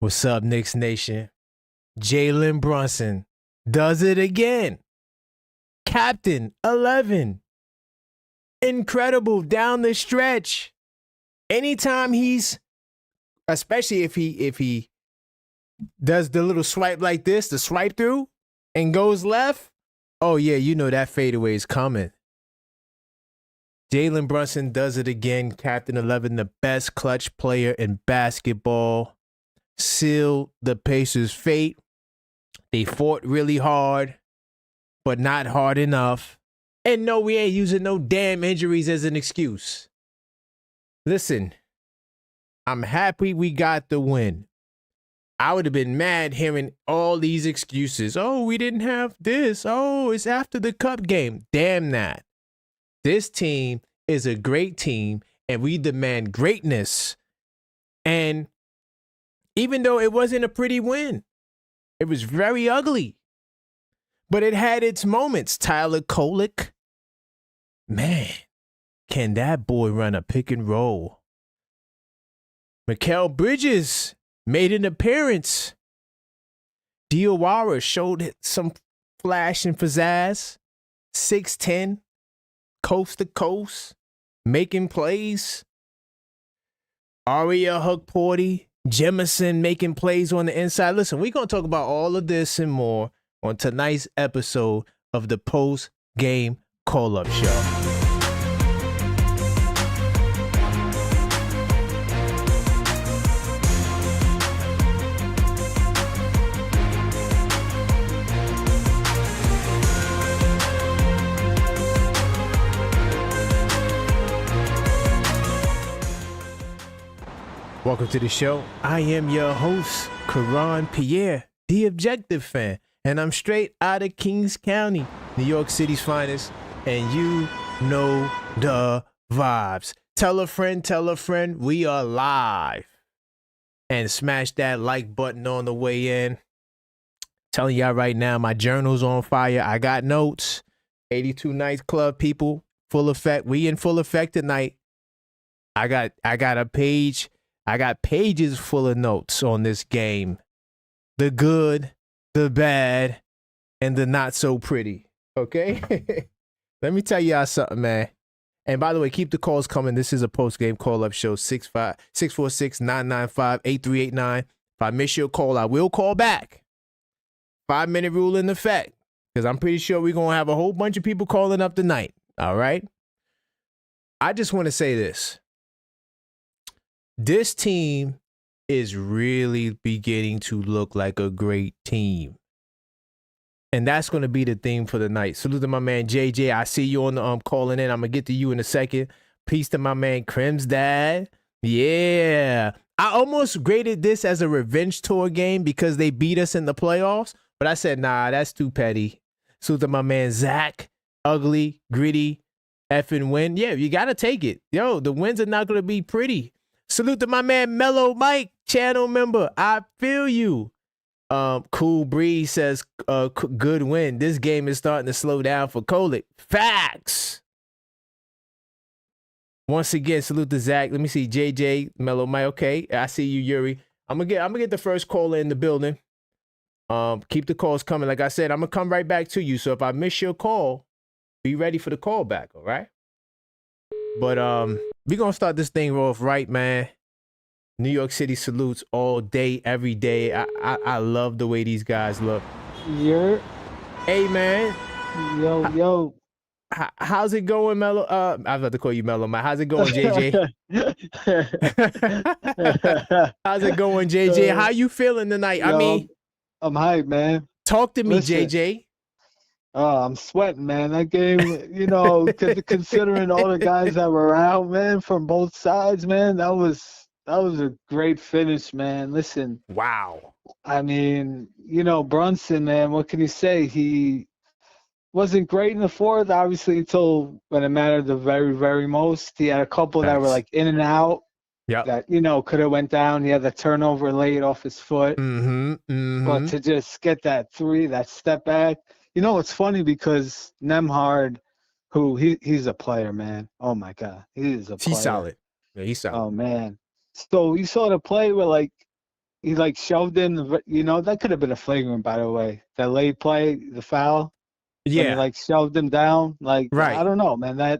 What's up, Knicks Nation? Jalen Brunson does it again. Captain 11. Incredible down the stretch. Anytime especially if he does the little swipe like this, the swipe through, and goes left, oh yeah, you know that fadeaway is coming. Jalen Brunson does it again. Captain 11, the best clutch player in basketball. Sealed the Pacers' fate. They fought really hard, but not hard enough. And no, we ain't using no damn injuries as an excuse. Listen, I'm happy we got the win. I would have been mad hearing all these excuses. Oh, we didn't have this. Oh, it's after the cup game. Damn that. This team is a great team, and we demand greatness. And even though it wasn't a pretty win, it was very ugly. But it had its moments. Tyler Kolek. Man, can that boy run a pick and roll? Mikal Bridges made an appearance. Diawara showed some flash and pizzazz. 6'10", coast to coast, making plays. Aria Hukporty, Jemison making plays on the inside. Listen, we're going to talk about all of this and more on tonight's episode of the Post-Game Call-Up Show. Welcome to the show. I am your host, Karan Pierre, the Objective Fan, and I'm straight out of Kings County, New York City's finest, and you know the vibes. Tell a friend, we are live. And smash that like button on the way in. Telling y'all right now, my journal's on fire. I got notes. 82 Nights Club people, full effect. We in full effect tonight. I got a page. I got pages full of notes on this game. The good, the bad, and the not so pretty. Okay? Let me tell y'all something, man. And by the way, keep the calls coming. This is a post-game call-up show, 646-995-8389. If I miss your call, I will call back. 5-minute rule in effect. Because I'm pretty sure we're going to have a whole bunch of people calling up tonight. All right? I just want to say this. This team is really beginning to look like a great team. And that's going to be the theme for the night. Salute to my man, JJ. I see you on the calling in. I'm going to get to you in a second. Peace to my man, Crim's dad. Yeah. I almost graded this as a revenge tour game because they beat us in the playoffs. But I said, nah, that's too petty. Salute to my man, Zach. Ugly, gritty, effing win. Yeah, you got to take it. Yo, the wins are not going to be pretty. Salute to my man Mellow Mike, channel member. I feel you. Cool Breeze says, good win. This game is starting to slow down for Kolek. Facts. Once again, salute to Zach. Let me see. JJ, Mellow Mike. Okay, I see you, Yuri. I'm gonna get the first caller in the building. Keep the calls coming. Like I said, I'm gonna come right back to you. So if I miss your call, be ready for the call back. All right. But we're going to start this thing off right, man. New York City salutes all day, every day. I love the way these guys look. You're... Hey, man. Yo. How's it going, Mellow? I was about to call you Mellow, man. How's it going, JJ? How's it going, JJ? How you feeling tonight? Yo, I mean... I'm hyped, man. Talk to me, Listen. JJ. Oh, I'm sweating, man. That game, considering all the guys that were out, man, from both sides, man, that was a great finish, man. Listen. Wow. I mean, Brunson, man, what can you say? He wasn't great in the fourth, obviously, until when it mattered the very, very most. He had a couple that were like in and out. Yeah. That, could have went down. He had the turnover late off his foot. Mm-hmm. But to just get that three, that step back. It's funny because Nembhard, who he's a player, man. Oh my God, he is a player. He's solid. Yeah, he's solid. Oh man. So you saw the play where he like shoved in that could have been a flagrant, by the way. That late play, the foul, when he Yeah. like shoved him down. Like, I Right. don't know, man.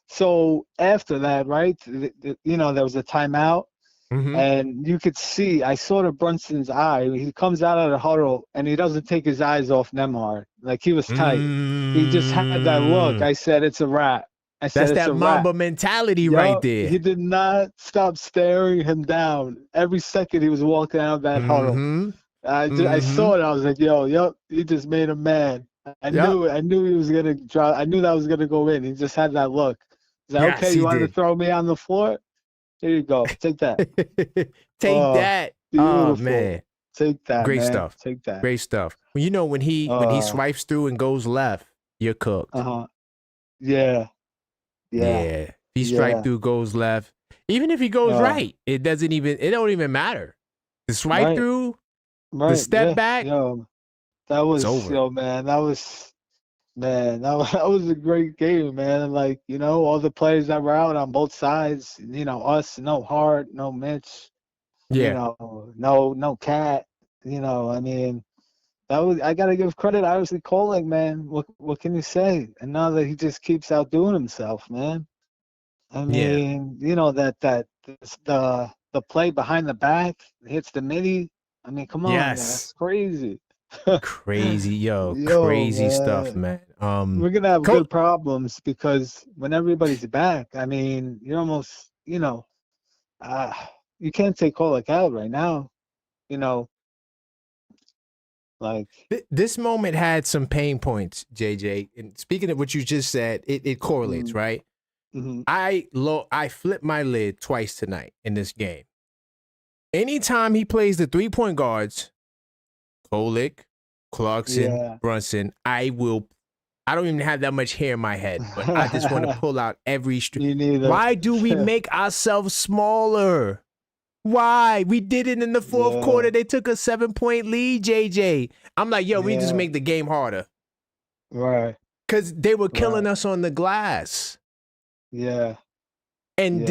So after that, right? There was a timeout. Mm-hmm. And you could see, I saw the Brunson's eye. He comes out of the huddle and he doesn't take his eyes off Nemhard. Like, he was tight. He just had that look. I said, it's a wrap. I said, That's it's that a wrap. Mamba mentality right Yo, there. he did not stop staring him down. Every second he was walking out of that huddle. Mm-hmm. I Mm-hmm. saw it. I was like, yo, he just made him mad. I Yep. knew it. I knew he was going to drop. I knew that was going to go in. He just had that look. He's like, Yes, okay, you he wanted to did. throw me on the floor? Here you go. Take that. Take Oh, that. Oh beautiful. man. Take that, Great man. stuff. Take that. Great stuff. When he swipes through and goes left, you're cooked. Uh-huh. Yeah. Yeah. Yeah. If he strike through, goes left. Even if he goes right, it don't even matter. The swipe through, the step back, Yo, that was, it's over. yo, man, that was a great game, man. Like, all the players that were out on both sides, us, no Hart, no Mitch, Yeah. no Cat, I mean, I gotta give credit, obviously, Kolek, man. What can you say? And now that he just keeps outdoing himself, man. I Yeah. mean, the play behind the back hits the midi. I mean, come on, man, Yes. that's crazy. Crazy, yo, Yo, crazy man. stuff, man. We're gonna have good problems because when everybody's back, I mean, you're almost, you can't take Kolek out right now, like. This moment had some pain points, JJ. And speaking of what you just said, it correlates, right? Mm-hmm. I flipped my lid twice tonight in this game. Anytime he plays the 3-point guards, Kolek, Clarkson, Brunson, I don't even have that much hair in my head, but I just want to pull out every string. Why do we make ourselves smaller? Why? We did it in the fourth quarter. They took a 7-point lead, JJ. I'm like, yo, we just make the game harder. Right. Because they were killing us on the glass. Yeah. And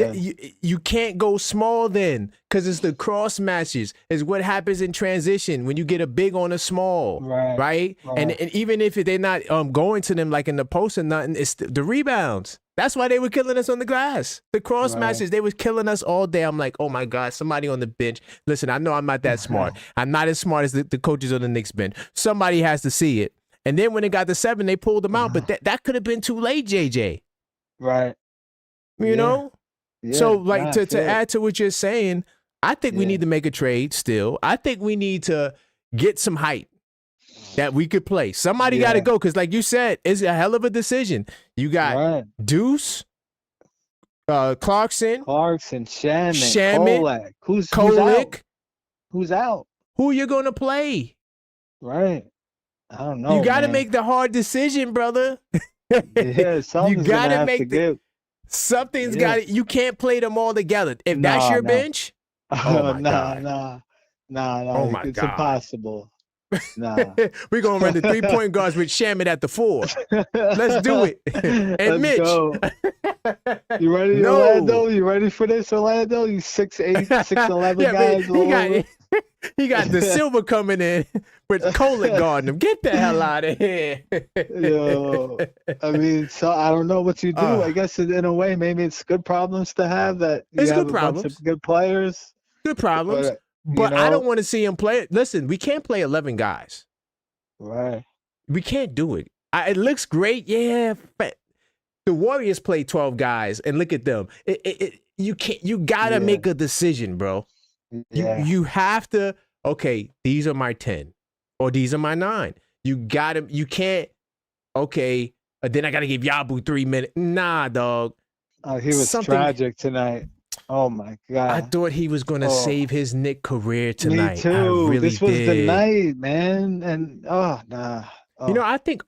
you can't go small then because it's the cross matches. It's what happens in transition when you get a big on a small, right? And even if they're not going to them like in the post or nothing, it's the rebounds. That's why they were killing us on the glass. The cross matches, they were killing us all day. I'm like, oh my God, somebody on the bench. Listen, I know I'm not that smart. I'm not as smart as the coaches on the Knicks bench. Somebody has to see it. And then when it got to 7, they pulled them out. But that could have been too late, JJ. Right. You know? Yeah, so, like, to add to what you're saying, I think we need to make a trade still. I think we need to get some height that we could play. Somebody got to go because, like you said, it's a hell of a decision. You got Deuce, Clarkson, Shaman, Kolek. Who's out? Who you going to play? Right. I don't know. You got to make the hard decision, brother. Yeah, you got to make the... Something's got it. You can't play them all together. If that's your bench, oh my God. Oh my it's God. Impossible. Nah. We're going to run the 3-point guards with Shaman at the 4. Let's do it. And Mitch. Go. You ready, Orlando? You ready for this, Orlando? You 6'8", 6'11 guys. He got the silver coming in with Kolek guarding him. Get the hell out of here. Yo, I mean, so I don't know what you do. I guess in a way, maybe it's good problems to have that you have a bunch of good players. Good problems. But I don't want to see him play. Listen, we can't play 11 guys. Right. We can't do it. It looks great. Yeah. But the Warriors play 12 guys, and look at them. You can't. You got to make a decision, bro. Yeah. You have to, okay, these are my 10 or these are my 9. You can't, okay, then I got to give Yaboo 3 minutes. Nah, dog. He was tragic tonight. Oh, my God. I thought he was going to save his Knicks career tonight. Me too. I really this was did. the night, man. And, nah. Oh. You know, I think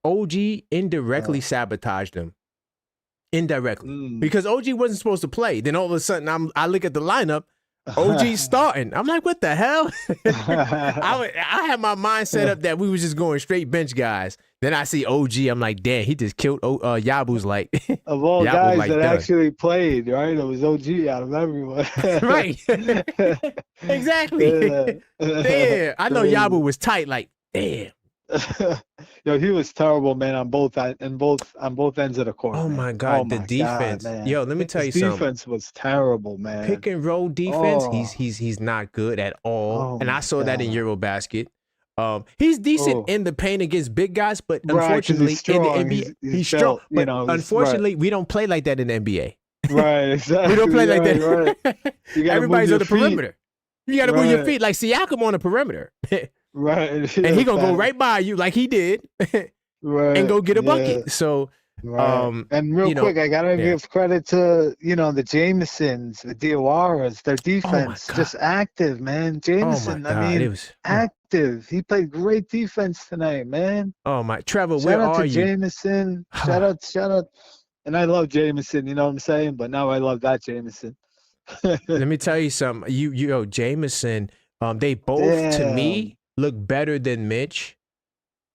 OG indirectly sabotaged him. Indirectly. Because OG wasn't supposed to play. Then all of a sudden, I look at the lineup. OG starting. I'm like, what the hell? I had my mind set up that we was just going straight bench guys. Then I see OG. I'm like, damn, he just killed Yaboo's like. Of all Yaboo's guys like that done. actually played, right? It was OG out of everyone. Right. Exactly. Yeah. Damn. I know Yaboo was tight. Like, damn. Yo, he was terrible, man, on both ends of the court. Oh man. my God, Oh the my defense. God, man. Yo, let me tell you His something. defense was terrible, man. Pick and roll defense, he's not good at all. Oh And I my saw that in God. Eurobasket. He's decent in the paint against big guys, but Right, 'cause unfortunately he's strong. in the NBA, he's strong. built, But he's- unfortunately, we don't play like that in the NBA. Right, exactly. We don't play like that. Right. You gotta Everybody's move on the your feet. perimeter. You got to move your Right. feet like Siakam on the perimeter. Right. And he going to go right by you like he did right. and go get a Yeah. bucket. So, Right. And real quick, I gotta give credit to the Jamesons, the Diowaras, their defense, just active, man. Jameson, I mean, it was active. He played great defense tonight, man. Oh my, Trevor, Shout where out are to you? Jameson. Shout out. And I love Jameson, you know what I'm saying? But now I love that Jameson. Let me tell you something. Jameson, they both to me look better than Mitch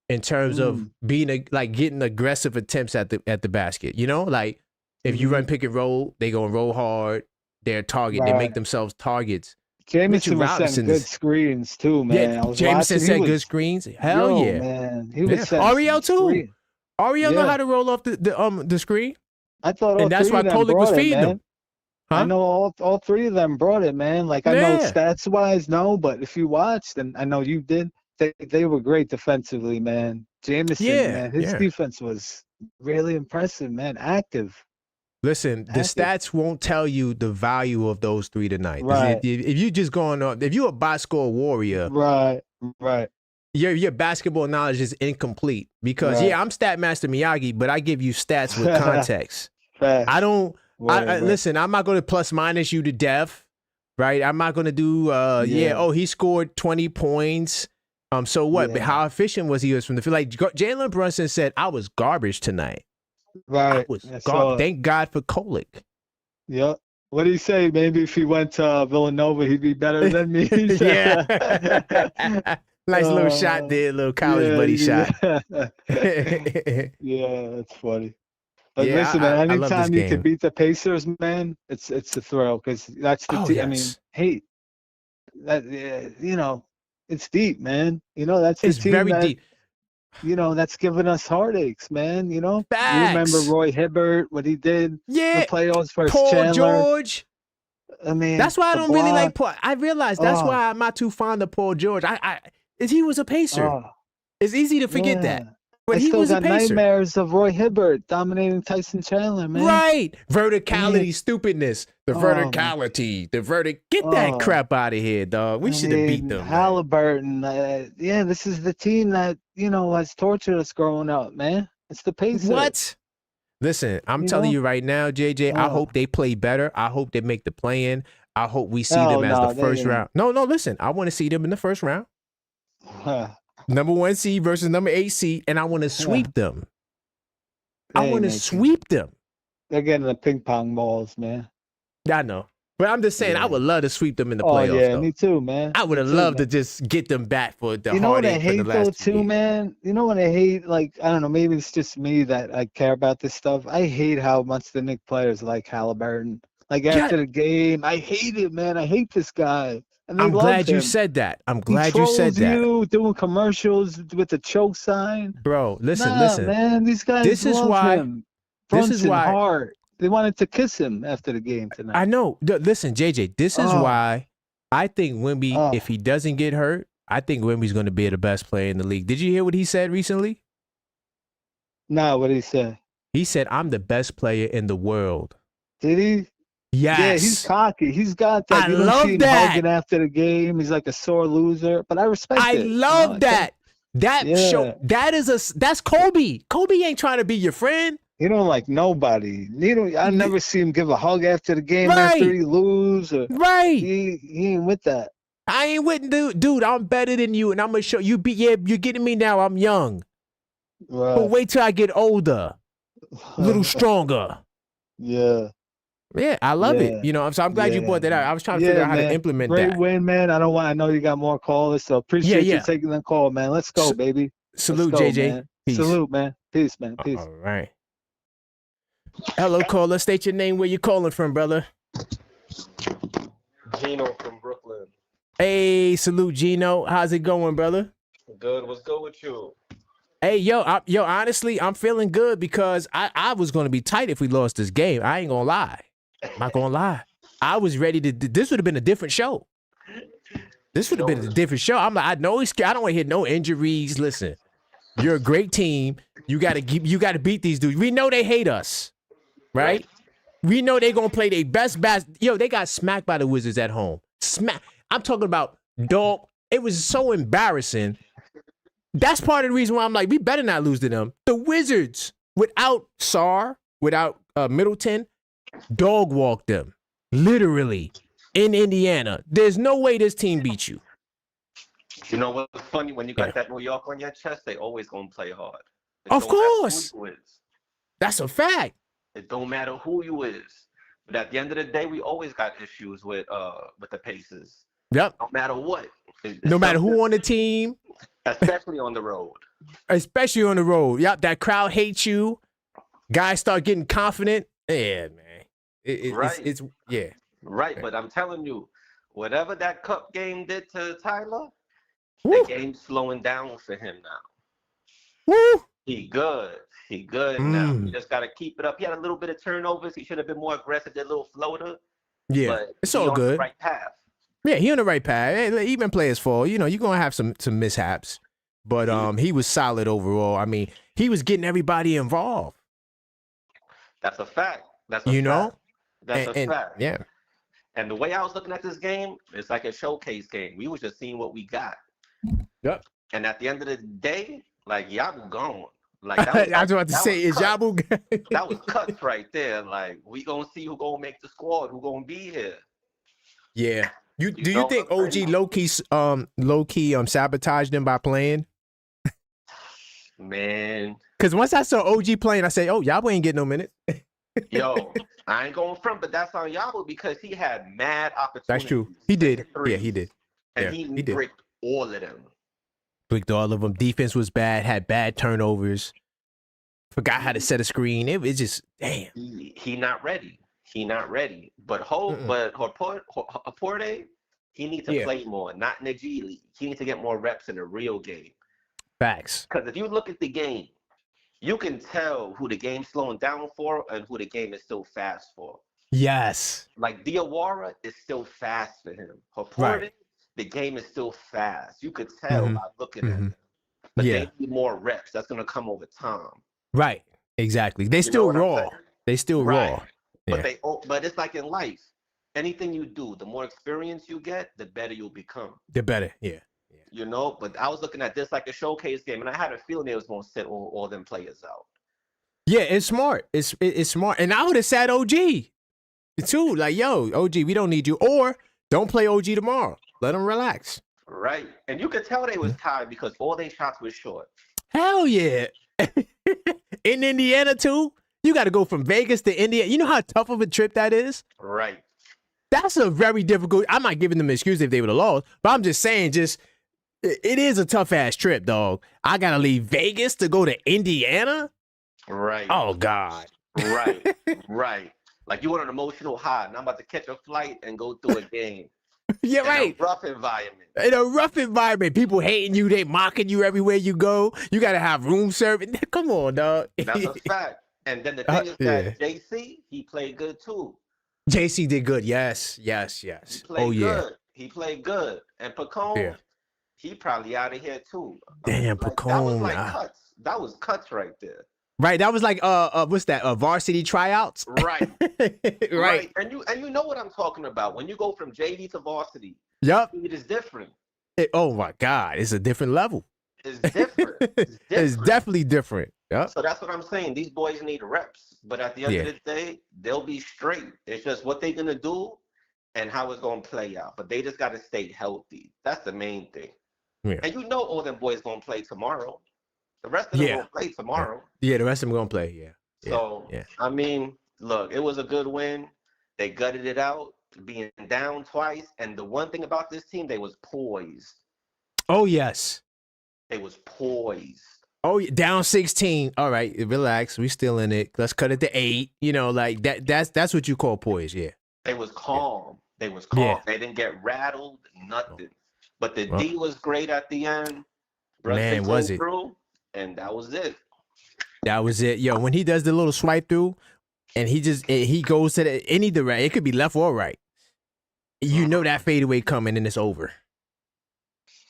in terms of being getting aggressive attempts at the basket. You know, like if you run pick and roll, they gonna roll hard. They're a target. They make themselves targets. Jameson was setting good screens too, man. Yeah, Jameson set good screens. Hell yeah, man. He was setting Ariel too. screen. Ariel know how to roll off the screen. I thought all and that's three why of them Kolek was brought it, feeding man. them. Huh? I know all three of them brought it, man. Like I know stats wise, no, but if you watched, and I know you did, they were great defensively, man. Jameson, man, his defense was really impressive, man. Active. Listen, the stats won't tell you the value of those three tonight. Right. If you just going on, if you're a box score warrior, right. Your basketball knowledge is incomplete because I'm Stat Master Miyagi, but I give you stats with context. I don't. Listen, I'm not going to plus minus you to death, right? I'm not going to do. He scored 20 points. So what? Yeah. But how efficient was he from the field? Like Jalen Brunson said, I was garbage tonight. Right. Thank God for Kolek. Yep. What did he say? Maybe if he went to Villanova, he'd be better than me. Yeah. Nice little shot there, little college buddy shot. Yeah, that's funny. But listen, man, anytime you can beat the Pacers, man, it's a thrill because that's the team. Yes. I mean, it's deep, man. That's the team very deep. That's giving us heartaches, man. Facts. You remember Roy Hibbert, what he did in the playoffs versus Paul Chandler. George. I mean, that's why I don't really like Paul. I realized that's why I'm not too fond of Paul George. He was a Pacer. It's easy to forget that. But he was a Pacer. Nightmares of Roy Hibbert dominating Tyson Chandler, man. Right. Verticality, stupidness. The verticality. The Get that crap out of here, dog. We should have beat them. Halliburton. This is the team that, has tortured us growing up, man. It's the Pacers. What? Listen, I'm telling you right now, JJ, I hope they play better. I hope they make the play-in. I hope we see them as the first round. No, listen. I want to see them in the first round. Number 1 seed versus number 8 seed, and I want to sweep them. I want to sweep them. They're getting the ping pong balls, man. I know. But I'm just saying, I would love to sweep them in the playoffs. Yeah, though. Me too, man. I would have loved to just get them back for the heartache. You know what I hate, though, too, years. man? You know what I hate? Like, I don't know, maybe it's just me that I care about this stuff. I hate how much the Knicks players like Halliburton. Like, after the game, I hate it, man. I hate this guy. I'm glad you said that. I'm glad you said that. You doing commercials with the choke sign. Bro, listen. Man, these guys this is love why, him. Brunson, hard. They wanted to kiss him after the game tonight. I know. Listen, JJ, this is why I think Wemby, if he doesn't get hurt, I think Wemby's going to be the best player in the league. Did you hear what he said recently? No, what did he say? He said, I'm the best player in the world. Did he? Yes. Yeah, he's cocky. He's got that. I love see him that. Hugging after the game. He's like a sore loser, but I respect it. I love that. That's Kobe. Kobe ain't trying to be your friend. He don't like nobody. I never see him give a hug after the game after he lose. Right. He ain't with that. I ain't with dude. I'm better than you, and I'm gonna show you. You're getting me now. I'm young. Right. But wait till I get older, a little stronger. Yeah. Yeah, I love it. You know, so I'm glad you brought that out. I was trying to figure out how to man. implement Great that. win, man. I know you got more callers, so appreciate you taking the call, man. Let's go, baby. Salute, Let's go, JJ. man. Peace. Salute, man. Peace, man. Peace. All right. Hello, caller. State your name. Where you calling from, brother? Gino from Brooklyn. Hey, salute, Gino. How's it going, brother? Good. What's good with you? Hey, yo, honestly, I'm feeling good because I was going to be tight if we lost this game. I ain't going to lie. I'm not going to lie. I was ready to, this would have been a different show. This would have been a different show. I'm like, I know he's scared. I don't want to hear no injuries. Listen, you're a great team. You got to beat these dudes. We know they hate us, right? We know they're going to play their best. Yo, they got smacked by the Wizards at home. I'm talking about dog. It was so embarrassing. That's part of the reason why I'm like, we better not lose to them. The Wizards, without Sarr, without Middleton, dog walked them. Literally. In Indiana. There's no way this team beats you. You know what's funny? When you got that New York on your chest, they always going to play hard. Of course. Who you is. That's a fact. It don't matter who you is. But at the end of the day, we always got issues with the Pacers. Yep. No matter what. No matter who on the team. Especially on the road. Especially on the road. Yep, that crowd hates you. Guys start getting confident. Yeah, man. It's yeah. Right, but I'm telling you, whatever that cup game did to Tyler, the game's slowing down for him now. Woo! He good now. You just got to keep it up. He had a little bit of turnovers. He should have been more aggressive, that little floater. Yeah, but it's all good. On the right path. Yeah, he on the right path. Even players fall. You know, you're going to have some mishaps. But he was solid overall. I mean, he was getting everybody involved. That's a fact. That's a fact. Yeah. And the way I was looking at this game, it's like a showcase game. We was just seeing what we got. Yep. And at the end of the day, like, Yaboo gone. Like, I was about to say, is Yaboo? That was cuts right there. Like, we gonna see who gonna make the squad, who gonna be here. Yeah. Do you think OG low key sabotaged them by playing? Man. Because once I saw OG playing, I said, oh, Yaboo ain't getting no minutes. Yo, I ain't going front, but that's on Yaboo because he had mad opportunities. That's true. He did. Yeah, he did. And he bricked all of them. Bricked all of them. Defense was bad, had bad turnovers. Forgot how to set a screen. It was just, damn. He not ready. He not ready. But Porte, he needs to play more, not in the G League. He needs to get more reps in the real game. Facts. Because if you look at the game, you can tell who the game's slowing down for and who the game is still fast for. Yes. Like Diawara is still fast for him. Porte, the game is still fast. You could tell by looking at him. But they need more reps. That's going to come over time. Right. Exactly. They still raw. They still raw. But but it's like in life. Anything you do, the more experience you get, the better you'll become. The better, yeah. You know, but I was looking at this like a showcase game, and I had a feeling they was going to sit all them players out. Yeah, it's smart. It's smart. And I would have sat OG too. Like, yo, OG, we don't need you. Or don't play OG tomorrow. Let them relax. Right. And you could tell they was tired because all their shots were short. Hell yeah. In Indiana too. You got to go from Vegas to Indiana. You know how tough of a trip that is? Right. That's a very difficult. I'm not giving them an excuse if they would have lost, but I'm just saying, it is a tough ass trip, dog. I got to leave Vegas to go to Indiana? Right. Oh, God. Right. Right. Like you want an emotional high, and I'm about to catch a flight and go through a game. Yeah, right. In a rough environment. In a rough environment. People hating you. They mocking you everywhere you go. You got to have room service. Come on, dog. That's a fact. And then the thing is that JC, he played good too. JC did good. Yes. He played good. And Pacone, he probably out of here too. Damn, Pacone. That was like cuts. That was cuts right there. Right. That was like what's that? Varsity tryouts? Right. Right. And you know what I'm talking about. When you go from JV to varsity, yep. It is different. Oh my God. It's a different level. It's different. It's definitely different. Yep. So that's what I'm saying. These boys need reps. But at the end of the day, they'll be straight. It's just what they're gonna do and how it's gonna play out. But they just gotta stay healthy. That's the main thing. Yeah. And you know all them boys gonna play tomorrow. The rest of them gonna play tomorrow. Yeah, the rest of them gonna play, So I mean, look, it was a good win. They gutted it out, being down twice. And the one thing about this team, they was poised. Oh, yes. They was poised. Oh, down 16. All right, relax. We still in it. Let's cut it to 8. You know, like that's what you call poise, yeah. They was calm. They was calm. Yeah. They didn't get rattled, nothing. But the D was great at the end. Brunson man, was it? Through, and that was it. That was it. Yo, when he does the little swipe through and he goes to any direction, it could be left or right. You know that fadeaway coming and it's over.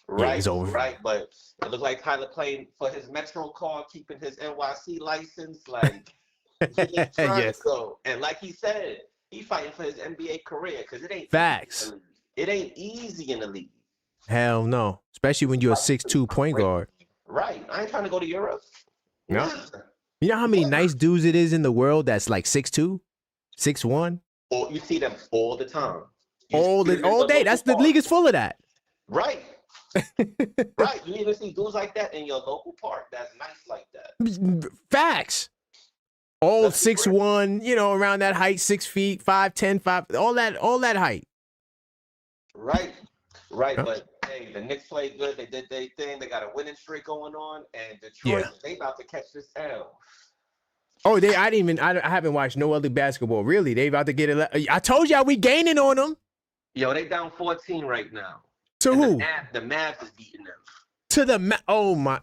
Right, yeah, it's over. Right, but it looked like Tyler playing for his Metro card, keeping his NYC license. Like, he ain't trying to go. And like he said, he fighting for his NBA career because it ain't facts. It ain't easy in the league. Hell no, especially when you're a 6'2" point guard. Right, I ain't trying to go to Europe. No. You know how many nice dudes it is in the world that's like 6'2", 6'1"? Or you see them all the time. All day. That's the league is full of that. Right. Right. You even see dudes like that in your local park that's nice like that. Facts. All 6'1", you know, around that height, 6 feet, 5'10", 5, all that height. Right. Right. Huh? But hey, the Knicks played good. They did their thing. They got a winning streak going on, and Detroit, they about to catch this L. Oh, I haven't watched no other basketball. Really, they about to get it. I told y'all we gaining on them. Yo, they down 14 right now. To who? The Mavs is beating them. To the oh my.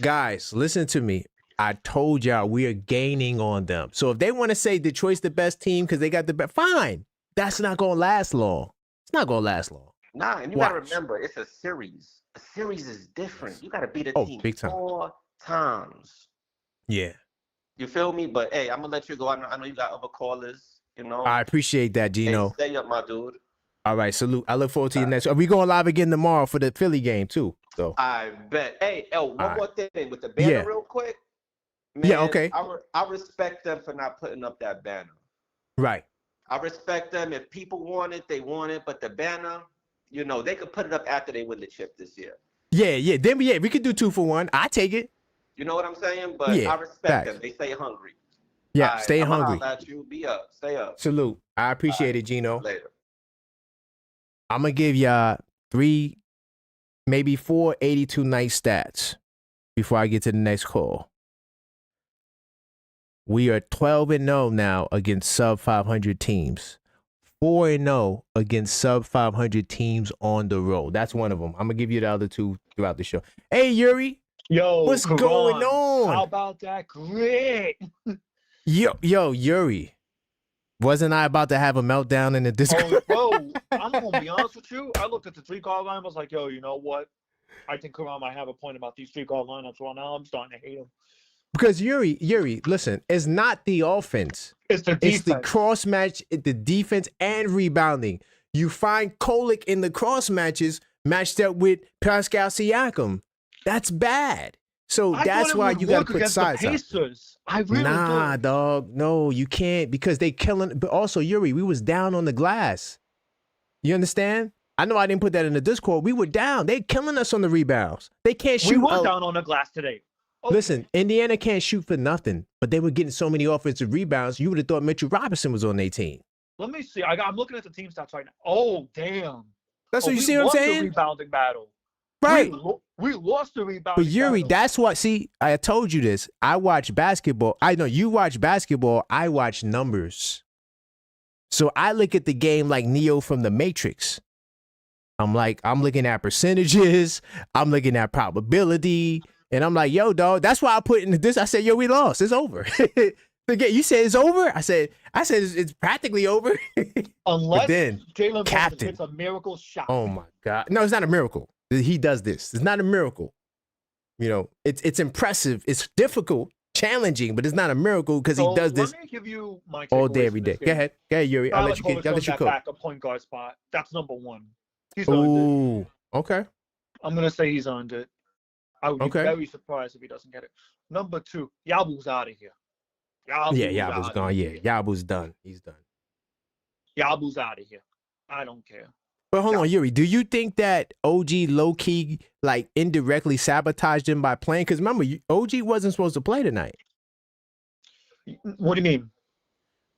Guys, listen to me. I told y'all we are gaining on them. So if they want to say Detroit's the best team because they got the best, fine. That's not gonna last long. It's not gonna last long. Nah, and you gotta remember, it's a series. A series is different. You gotta beat a team big time. 4 times. Yeah. You feel me? But hey, I'm gonna let you go. I know you got other callers. You know. I appreciate that, Gino. Hey, stay up, my dude. All right, salute. I look forward to your next. Are we going live again tomorrow for the Philly game too? So I bet. Hey, one more thing with the banner, real quick. Man, yeah. Okay. I respect them for not putting up that banner. Right. I respect them. If people want it, they want it. But the banner, you know, they could put it up after they win the chip this year. Yeah. Then we could do 2 for 1. I take it. You know what I'm saying? But I respect them. They stay hungry. Yeah, stay hungry. At you. Be up. Stay up. Salute. I appreciate it, Gino. Later. I'm gonna give y'all 3, maybe 4 82 night stats before I get to the next call. We are 12-0 now against sub 500 teams. 4-0 against sub 500 teams on the road. That's one of them. I'm gonna give you the other 2 throughout the show. Hey, Yuri. Yo, what's going on? How about that grit? Yo, Yuri. Wasn't I about to have a meltdown in the Discord? Oh, bro, I'm gonna be honest with you. I looked at the 3-card line. I was like, yo, you know what? I think Karan might have a point about these 3-card lineups right now. I'm starting to hate them. Because Yuri, listen, it's not the offense. It's the defense. It's the cross match, the defense and rebounding. You find Kolek in the cross matches matched up with Pascal Siakam. That's bad. So that's why you got to put sides up. I really do. Dog. No, you can't because they killing. But also, Yuri, we was down on the glass. You understand? I know I didn't put that in the Discord. We were down. They killing us on the rebounds. They can't shoot. We were down on the glass today. Okay. Listen, Indiana can't shoot for nothing, but they were getting so many offensive rebounds. You would have thought Mitchell Robinson was on their team. Let me see. I'm looking at the team stats right now. Oh, damn. That's what you see what I'm saying? The rebounding battle. Right. We lost the rebounding But Yuri, battle. that's what, see, I told you this. I watch basketball. I know you watch basketball. I watch numbers. So I look at the game like Neo from the Matrix. I'm looking at percentages. I'm looking at probability. And I'm like, yo, dog, that's why I put in this. I said, yo, we lost. It's over. You said it's over? I said it's practically over. Unless Jalen Brunson hits a miracle shot. Oh, my God. No, it's not a miracle. He does this. It's not a miracle. You know, it's impressive. It's difficult, challenging, but it's not a miracle because he does this let me give you my all day, every day. Go ahead, Yuri. I'll let you get your back a point guard spot. That's number 1. He's earned it. Okay. I'm gonna say he's earned it. I would be very surprised if he doesn't get it. Number 2, Yaboo's out of here. Yaboo's gone. Yeah, Yaboo's done. He's done. Yaboo's out of here. I don't care. But hold on, Yuri. Do you think that OG low-key, like, indirectly sabotaged him by playing? Because remember, OG wasn't supposed to play tonight. What do you mean?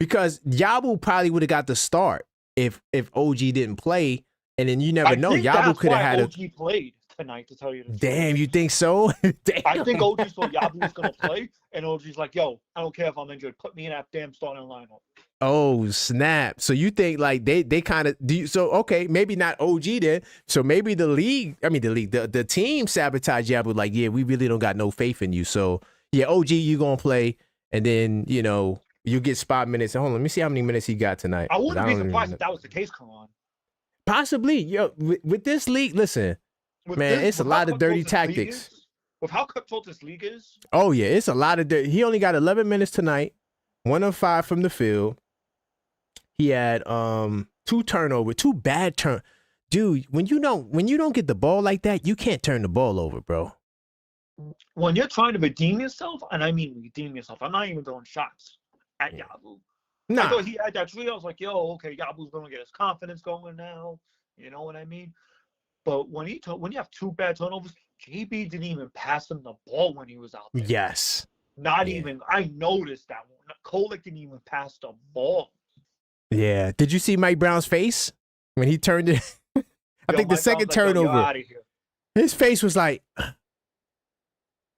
Because Yaboo probably would have got the start if OG didn't play, and then you never know. Yaboo could have had OG played tonight, to tell you the truth. Damn, you think so? Damn. I think OG saw Yaboo was going to play, and OG's like, yo, I don't care if I'm injured. Put me in that damn starting lineup. Oh, snap. So you think like they kind of do so okay, maybe not OG then. So maybe the team sabotaged Yaboo, like, yeah, we really don't got no faith in you. So yeah, OG, you gonna play, and then you get spot minutes. Hold on, let me see how many minutes he got tonight. I wouldn't be surprised if that was the case, Karan. Possibly. Yo, with this league, listen, it's a lot of dirty tactics. With how cutthroat this league is. Oh yeah, it's a lot of dirty. He only got 11 minutes tonight, 1 of 5 from the field. He had 2 turnovers, 2 bad turn. Dude, when you don't get the ball like that, you can't turn the ball over, bro. When you're trying to redeem yourself, and I mean redeem yourself, I'm not even throwing shots at Yaboo. Nah. I thought he had that three. I was like, yo, okay, Yaboo's gonna get his confidence going now. You know what I mean? But when you have 2 bad turnovers, JB didn't even pass him the ball when he was out there. Yes. Not even. I noticed that one. Kolek didn't even pass the ball. Yeah. Did you see Mike Brown's face when he turned it? I think the second turnover. His face was like,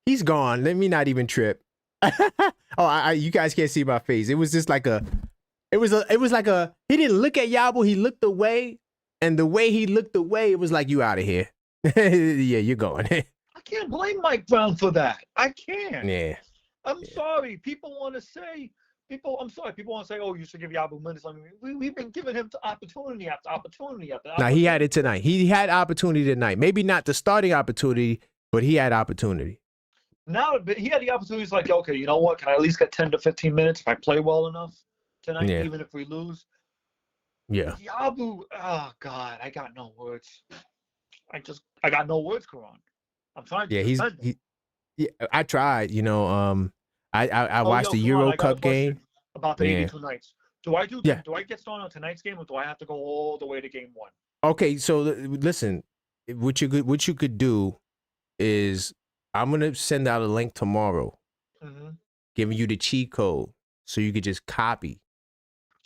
he's gone. Let me not even trip. You guys can't see my face. It was just like he didn't look at Yaboo. He looked away, and the way he looked away, it was like, you out of here. Yeah, you're going. I can't blame Mike Brown for that. I can't. Yeah. I'm sorry. People want to say, oh, you should give Yaboo minutes. I mean, we've been giving him opportunity after opportunity after opportunity. Now, he had it tonight. He had opportunity tonight. Maybe not the starting opportunity, but he had opportunity. Now, but he had the opportunity. He's like, okay, you know what? Can I at least get 10 to 15 minutes if I play well enough tonight, even if we lose? Yeah. Yaboo, oh, God, I got no words. I got no words, Karan. I'm trying to I tried, I watched the Euro Cup game. About the 82 nights. Do I get started on tonight's game, or do I have to go all the way to game 1? Okay, so listen, what you could do is I'm gonna send out a link tomorrow, giving you the cheat code, so you could just copy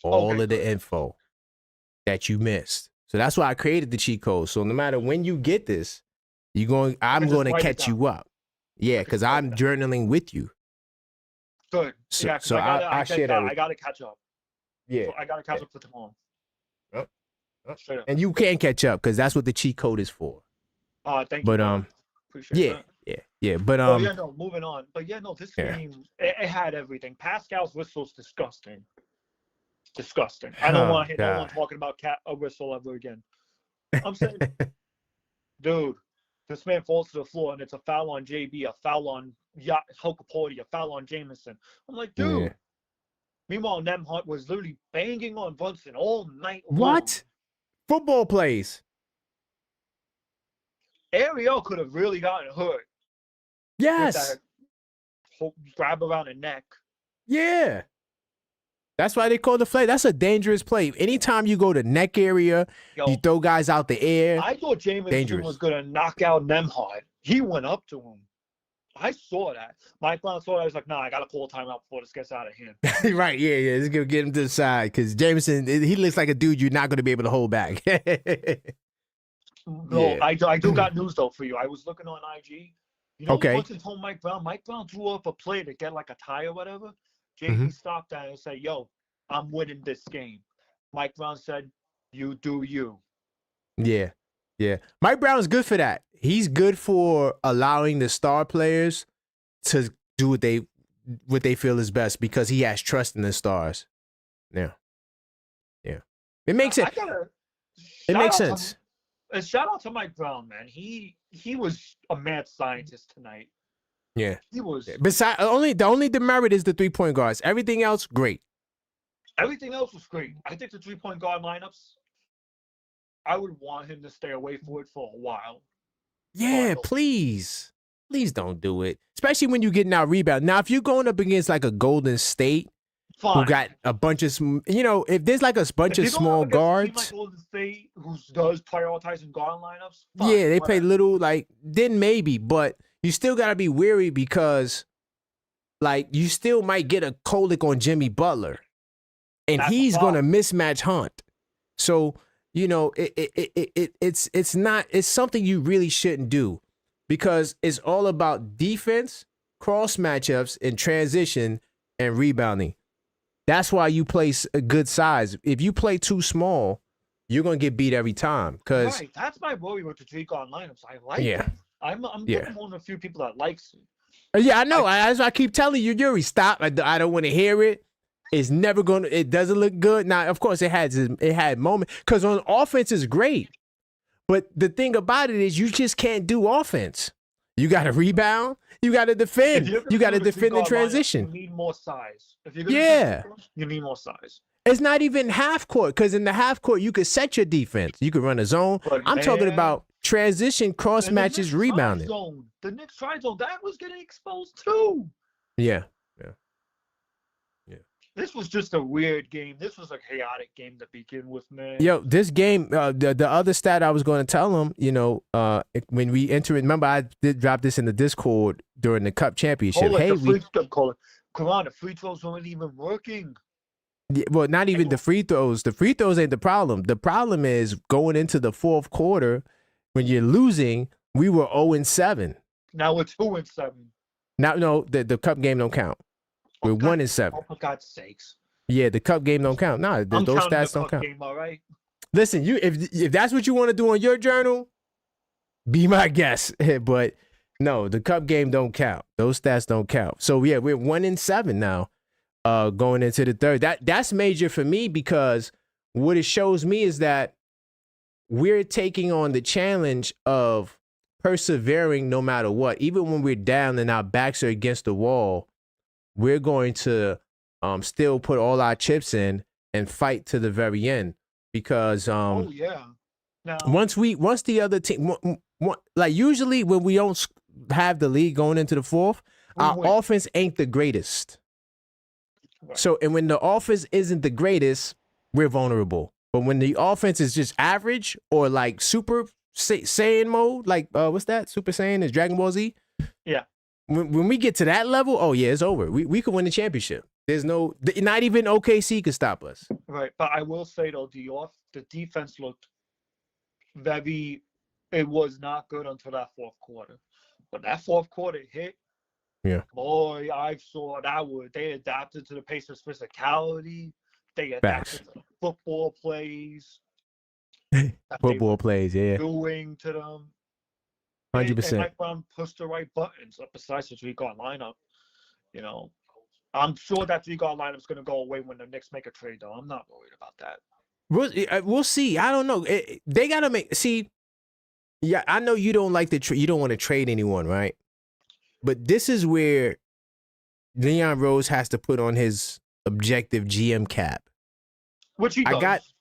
all of the info that you missed. So that's why I created the cheat code. So no matter when you get this, I'm going to catch you up. Yeah, because I'm journaling with you. Good. So I share that. I got to catch up. Yeah. So I got to catch up for tomorrow. Yep. And you can catch up because that's what the cheat code is for. Thank you. But appreciate that. Yeah. But moving on. But this game it had everything. Pascal's whistle's disgusting. Disgusting. I don't want to hear no one talking about a whistle ever again. I'm saying, dude, this man falls to the floor and it's a foul on JB, a foul on Hokaporti, a foul on Jameson. I'm like, dude. Yeah. Meanwhile, Nemhart was literally banging on Brunson all night long. What? Football plays. Ariel could have really gotten hurt. Yes. Grab around the neck. Yeah. That's why they call the play. That's a dangerous play. Anytime you go to neck area, you throw guys out the air. I thought Jameson was going to knock out Nemhard. He went up to him. I saw that. Mike Brown saw that. I was like, nah, I got to call a timeout before this gets out of hand. Right, yeah. It's going to get him to the side because Jameson, he looks like a dude you're not going to be able to hold back. No, I do got news, though, for you. I was looking on IG. You know what's told Mike Brown? Mike Brown drew up a play to get like a tie or whatever. JB stopped that and said, yo, I'm winning this game. Mike Brown said, you do you. Yeah. Mike Brown's good for that. He's good for allowing the star players to do what they feel is best because he has trust in the stars. Yeah. It makes sense. It makes sense. Shout out to Mike Brown, man. He was a mad scientist tonight. Yeah, he was. Besides, the only demerit is the 3-point guards. Everything else, great. Everything else was great. I think the 3-point guard lineups, I would want him to stay away from it for a while. Yeah, please don't do it. Especially when you're getting out rebound. Now, if you're going up against like a Golden State, who got a bunch of, if there's like a bunch of small guards, like Golden State, who does prioritizing guard lineups. Yeah, they play little then maybe, but. You still got to be wary because, you still might get a Kolek on Jimmy Butler. and he's going to mismatch Hunt. So, you know, it's something you really shouldn't do, because it's all about defense, cross matchups, and transition and rebounding. That's why you play a good size. If you play too small, you're going to get beat every time. Right. That's my worry with the three-guard lineups. I like it. I'm one of the few people that likes it. Yeah, I know. As I keep telling you, Yuri, stop. I don't want to hear it. It's never going to, it doesn't look good. Now, of course, it had moments, because on offense is great. But the thing about it is you just can't do offense. You got to rebound. You got to defend. You got to defend in transition. You need more size. If you're gonna you need more size. It's not even half court, because in the half court, you could set your defense. You could run a zone. I'm talking about transition, cross matches, rebounding. The Knicks try zone, that was getting exposed too. Yeah. This was just a weird game. This was a chaotic game to begin with, man. Yo, this game, the other stat I was going to tell him, you know, when we enter, remember I did drop this in the Discord during the Cup Championship. The free throws weren't even working. Yeah, well, not even the free throws. The free throws ain't the problem. The problem is going into the fourth quarter when you're losing. We were 0-7. Now we're 2-7. Now, no, the Cup game don't count. We're 1-7. Oh, for God's sakes. Yeah, the Cup game don't count. Nah, those stats don't count. Game, all right? Listen, if that's what you want to do on your journal, be my guest. But no, the Cup game don't count. Those stats don't count. So yeah, we're 1-7 now, going into the third. That's major for me, because what it shows me is that we're taking on the challenge of persevering no matter what. Even when we're down and our backs are against the wall, we're going to still put all our chips in and fight to the very end, because now, once the other team, like usually when we don't have the lead going into the fourth, our offense ain't the greatest. Right. So, and when the offense isn't the greatest, we're vulnerable. But when the offense is just average, or like Super Saiyan mode, like what's that? Super Saiyan is Dragon Ball Z. Yeah. When we get to that level, oh yeah, it's over. We could win the championship. There's not even OKC could stop us. Right, but I will say though, the defense looked it was not good until that fourth quarter. But that fourth quarter hit, boy, I saw they adapted to the Pacers' physicality. They adapted to the football plays. Football plays, yeah. Doing to them. 100%. And Mike Brown pushed the right buttons up besides the three-guard lineup. You know, I'm sure that three-guard lineup is going to go away when the Knicks make a trade, though. I'm not worried about that. We'll see. I don't know. They got to see. Yeah, I know you don't like you don't want to trade anyone, right? But this is where Leon Rose has to put on his objective GM cap. Which he does.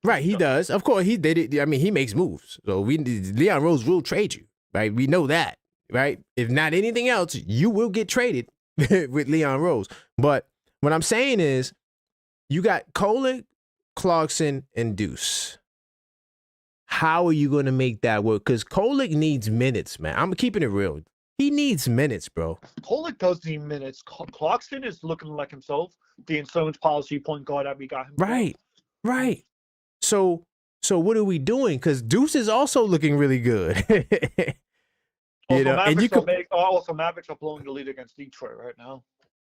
Right, he does. Of course, he did it. I mean, he makes moves. So Leon Rose will trade you, right? We know that, right? If not anything else, you will get traded with Leon Rose. But what I'm saying is, you got Kolek, Clarkson, and Deuce. How are you going to make that work? Because Kolek needs minutes, man. I'm keeping it real. He needs minutes, bro. Kolek does need minutes. Clarkson is looking like himself, the insurance policy point guard that we got him. Right. So what are we doing? Because Deuce is also looking really good. Also, Mavericks are blowing the lead against Detroit right now.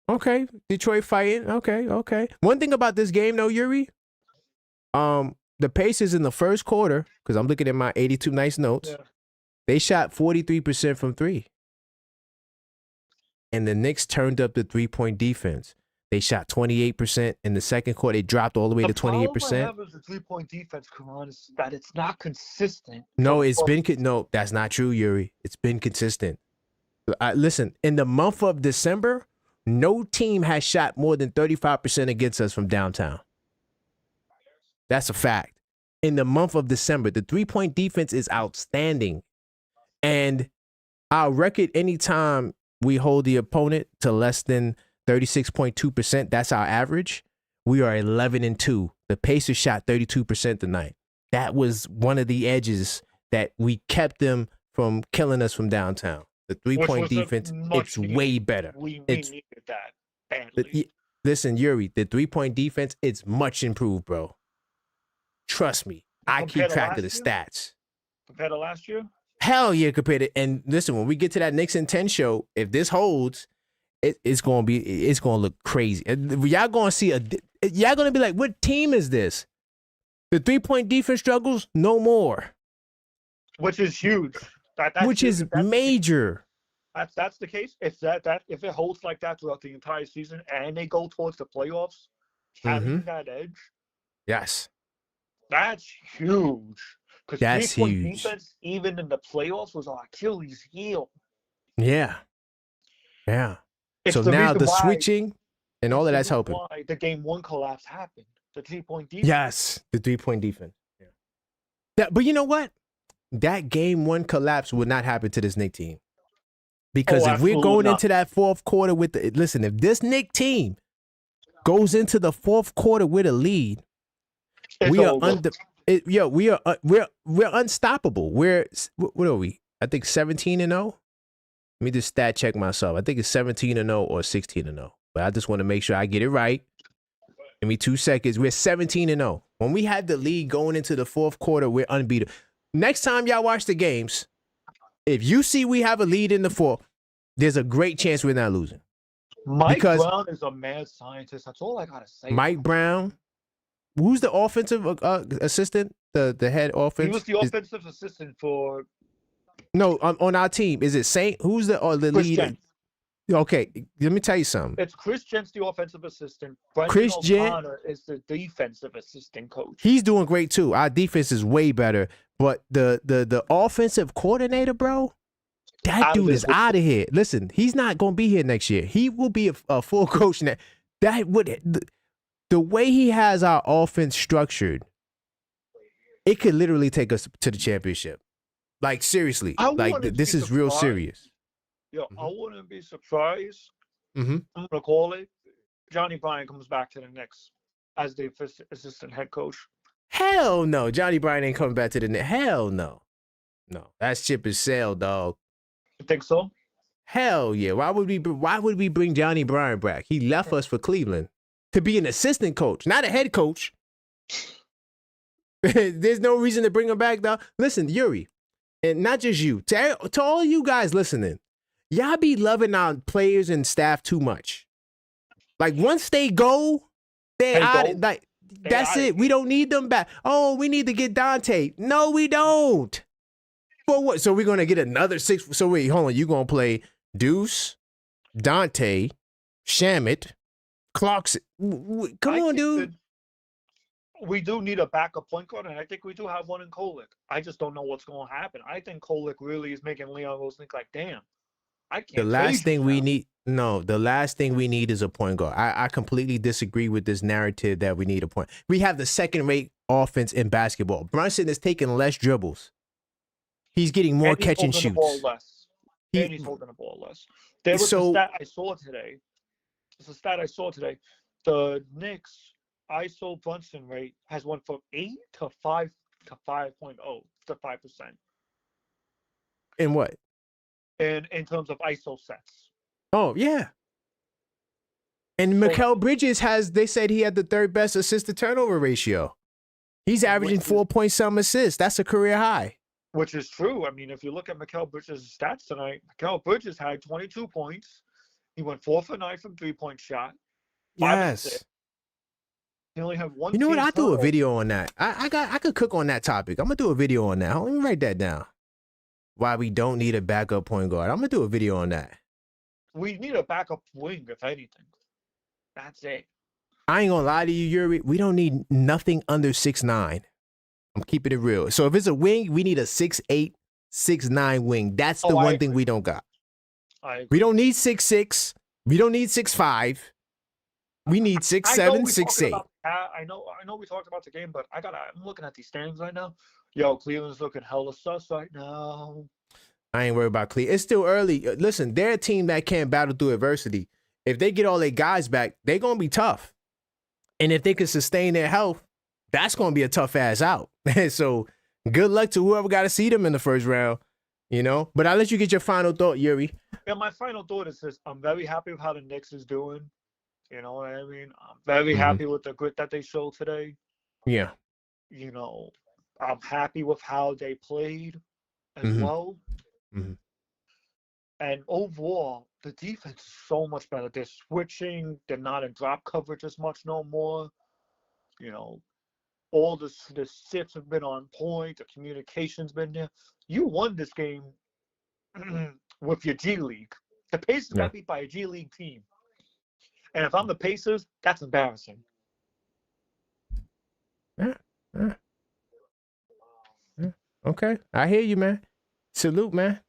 Okay, Detroit fighting. Okay. One thing about this game, though, Yuri, the Pacers in the first quarter, because I'm looking at my 82 nice notes, they shot 43% from three, and the Knicks turned up the 3-point defense. They shot 28% in the second quarter. They dropped all the way to 28%. The problem I have with the 3-point defense, Karan, is that it's not consistent. No, no, that's not true, Yuri. It's been consistent. Listen, in the month of December, no team has shot more than 35% against us from downtown. That's a fact. In the month of December, the 3-point defense is outstanding. And our record anytime we hold the opponent to less than 36.2%, that's our average. We are 11-2. The Pacers shot 32% tonight. That was one of the edges that we kept them from killing us from downtown. The 3-point defense, it's way better. We needed that badly. listen, Yuri, the 3-point defense, it's much improved, bro. Trust me. I keep track of the stats. Compared to last year? Hell yeah, compared to, and listen, when we get to that Knicks and 10 show, if this holds, it's gonna look crazy. Y'all gonna see y'all gonna be like, what team is this? The 3-point defense struggles no more, which is huge. Which is major. That's the case. If if it holds like that throughout the entire season and they go towards the playoffs, having that edge, yes, that's huge. Because that's 3-point defense, even in the playoffs, was our Achilles heel. Yeah. So now the switching and all of that's helping. Why the game 1 collapse happened. The 3-point defense. Yes, the 3-point defense. Yeah. But you know what? That game 1 collapse would not happen to this Knicks team. Because if we're going into that fourth quarter with if this Knicks team goes into the fourth quarter with a lead, we're unstoppable. What are we? I think 17-0. Let me just stat check myself. I think it's 17-0 or 16-0. But I just want to make sure I get it right. Give me 2 seconds. We're 17-0. When we had the lead going into the fourth quarter, we're unbeatable. Next time y'all watch the games, if you see we have a lead in the fourth, there's a great chance we're not losing. Mike Brown is a mad scientist. That's all I gotta say. Mike Brown, who's the offensive assistant? The head offense. He was the offensive assistant for. No, on our team, is it Saint? Who's the lead? Gent. Okay, let me tell you something. It's Chris Gent's the offensive assistant. Chris Gent is the defensive assistant coach. He's doing great too. Our defense is way better, but the offensive coordinator, bro, that dude is out of here. Listen, he's not going to be here next year. He will be a full coach. The way he has our offense structured, it could literally take us to the championship. Like, seriously. Like, this is real serious. Yo, I wouldn't be surprised. I'm going to call it. Johnny Bryant comes back to the Knicks as the assistant head coach. Hell no. Johnny Bryant ain't coming back to the Knicks. Hell no. No, that ship is sailed, dog. You think so? Hell yeah. Why would we bring Johnny Bryant back? He left us for Cleveland to be an assistant coach, not a head coach. There's no reason to bring him back, though. Listen, Yuri, and not just you, to all you guys listening, y'all be loving our players and staff too much. Like, once they go, that's it. We don't need them back. Oh, we need to get Dante. No, we don't. For what? So we're going to get another 6. So wait, hold on. You're going to play Deuce, Dante, Shamet, Clarkson. Come on, dude. We do need a backup point guard, and I think we do have one in Kolek. I just don't know what's going to happen. I think Kolek really is making Leon Rose think like, damn, I can't. The last thing we need is a point guard. I completely disagree with this narrative that we need a point. We have the second-rate offense in basketball. Brunson is taking less dribbles. He's getting more catch and shoots. And he's holding the ball less. There was a stat I saw today. It's a stat I saw today. The Knicks ISO Brunson rate has went from 8 to 5 to 5.0 to 5%. In what? In terms of ISO sets. Oh yeah. And Mikal Bridges they said he had the 3rd best assist to turnover ratio. He's averaging 4-point-some assists. That's a career high. Which is true. I mean, if you look at Mikal Bridges' stats tonight, Mikal Bridges had 22 points. He went 4 for 9 from 3-point shot. Yes. He only had 1. You know what? I'll do a video on that. I could cook on that topic. I'm gonna do a video on that. Let me write that down. Why we don't need a backup point guard. I'm gonna do a video on that. We need a backup wing, if anything. That's it. I ain't gonna lie to you, Yuri. We don't need nothing under 6'9". I'm keeping it real. So if it's a wing, we need a 6'8", 6'9" wing. That's the one thing we don't got. We don't need 6'6". We don't need 6'5". We need 6'7", 6'8". I know we talked about the game, but I'm looking at these standings right now. Yo, Cleveland's looking hella sus right now. I ain't worried about Cleveland. It's still early. Listen, they're a team that can't battle through adversity. If they get all their guys back, they're going to be tough. And if they can sustain their health, that's going to be a tough ass out. So good luck to whoever got to see them in the first round, you know? But I'll let you get your final thought, Yuri. Yeah, my final thought is this. I'm very happy with how the Knicks is doing. You know what I mean? I'm very happy with the grit that they showed today. Yeah. You know, I'm happy with how they played as well. And overall, the defense is so much better. They're switching. They're not in drop coverage as much no more. You know, all the sits have been on point. The communication's been there. You won this game with your G League. The Pacers got beat by a G League team. And if I'm the Pacers, that's embarrassing. Okay. I hear you, man. Salute, man.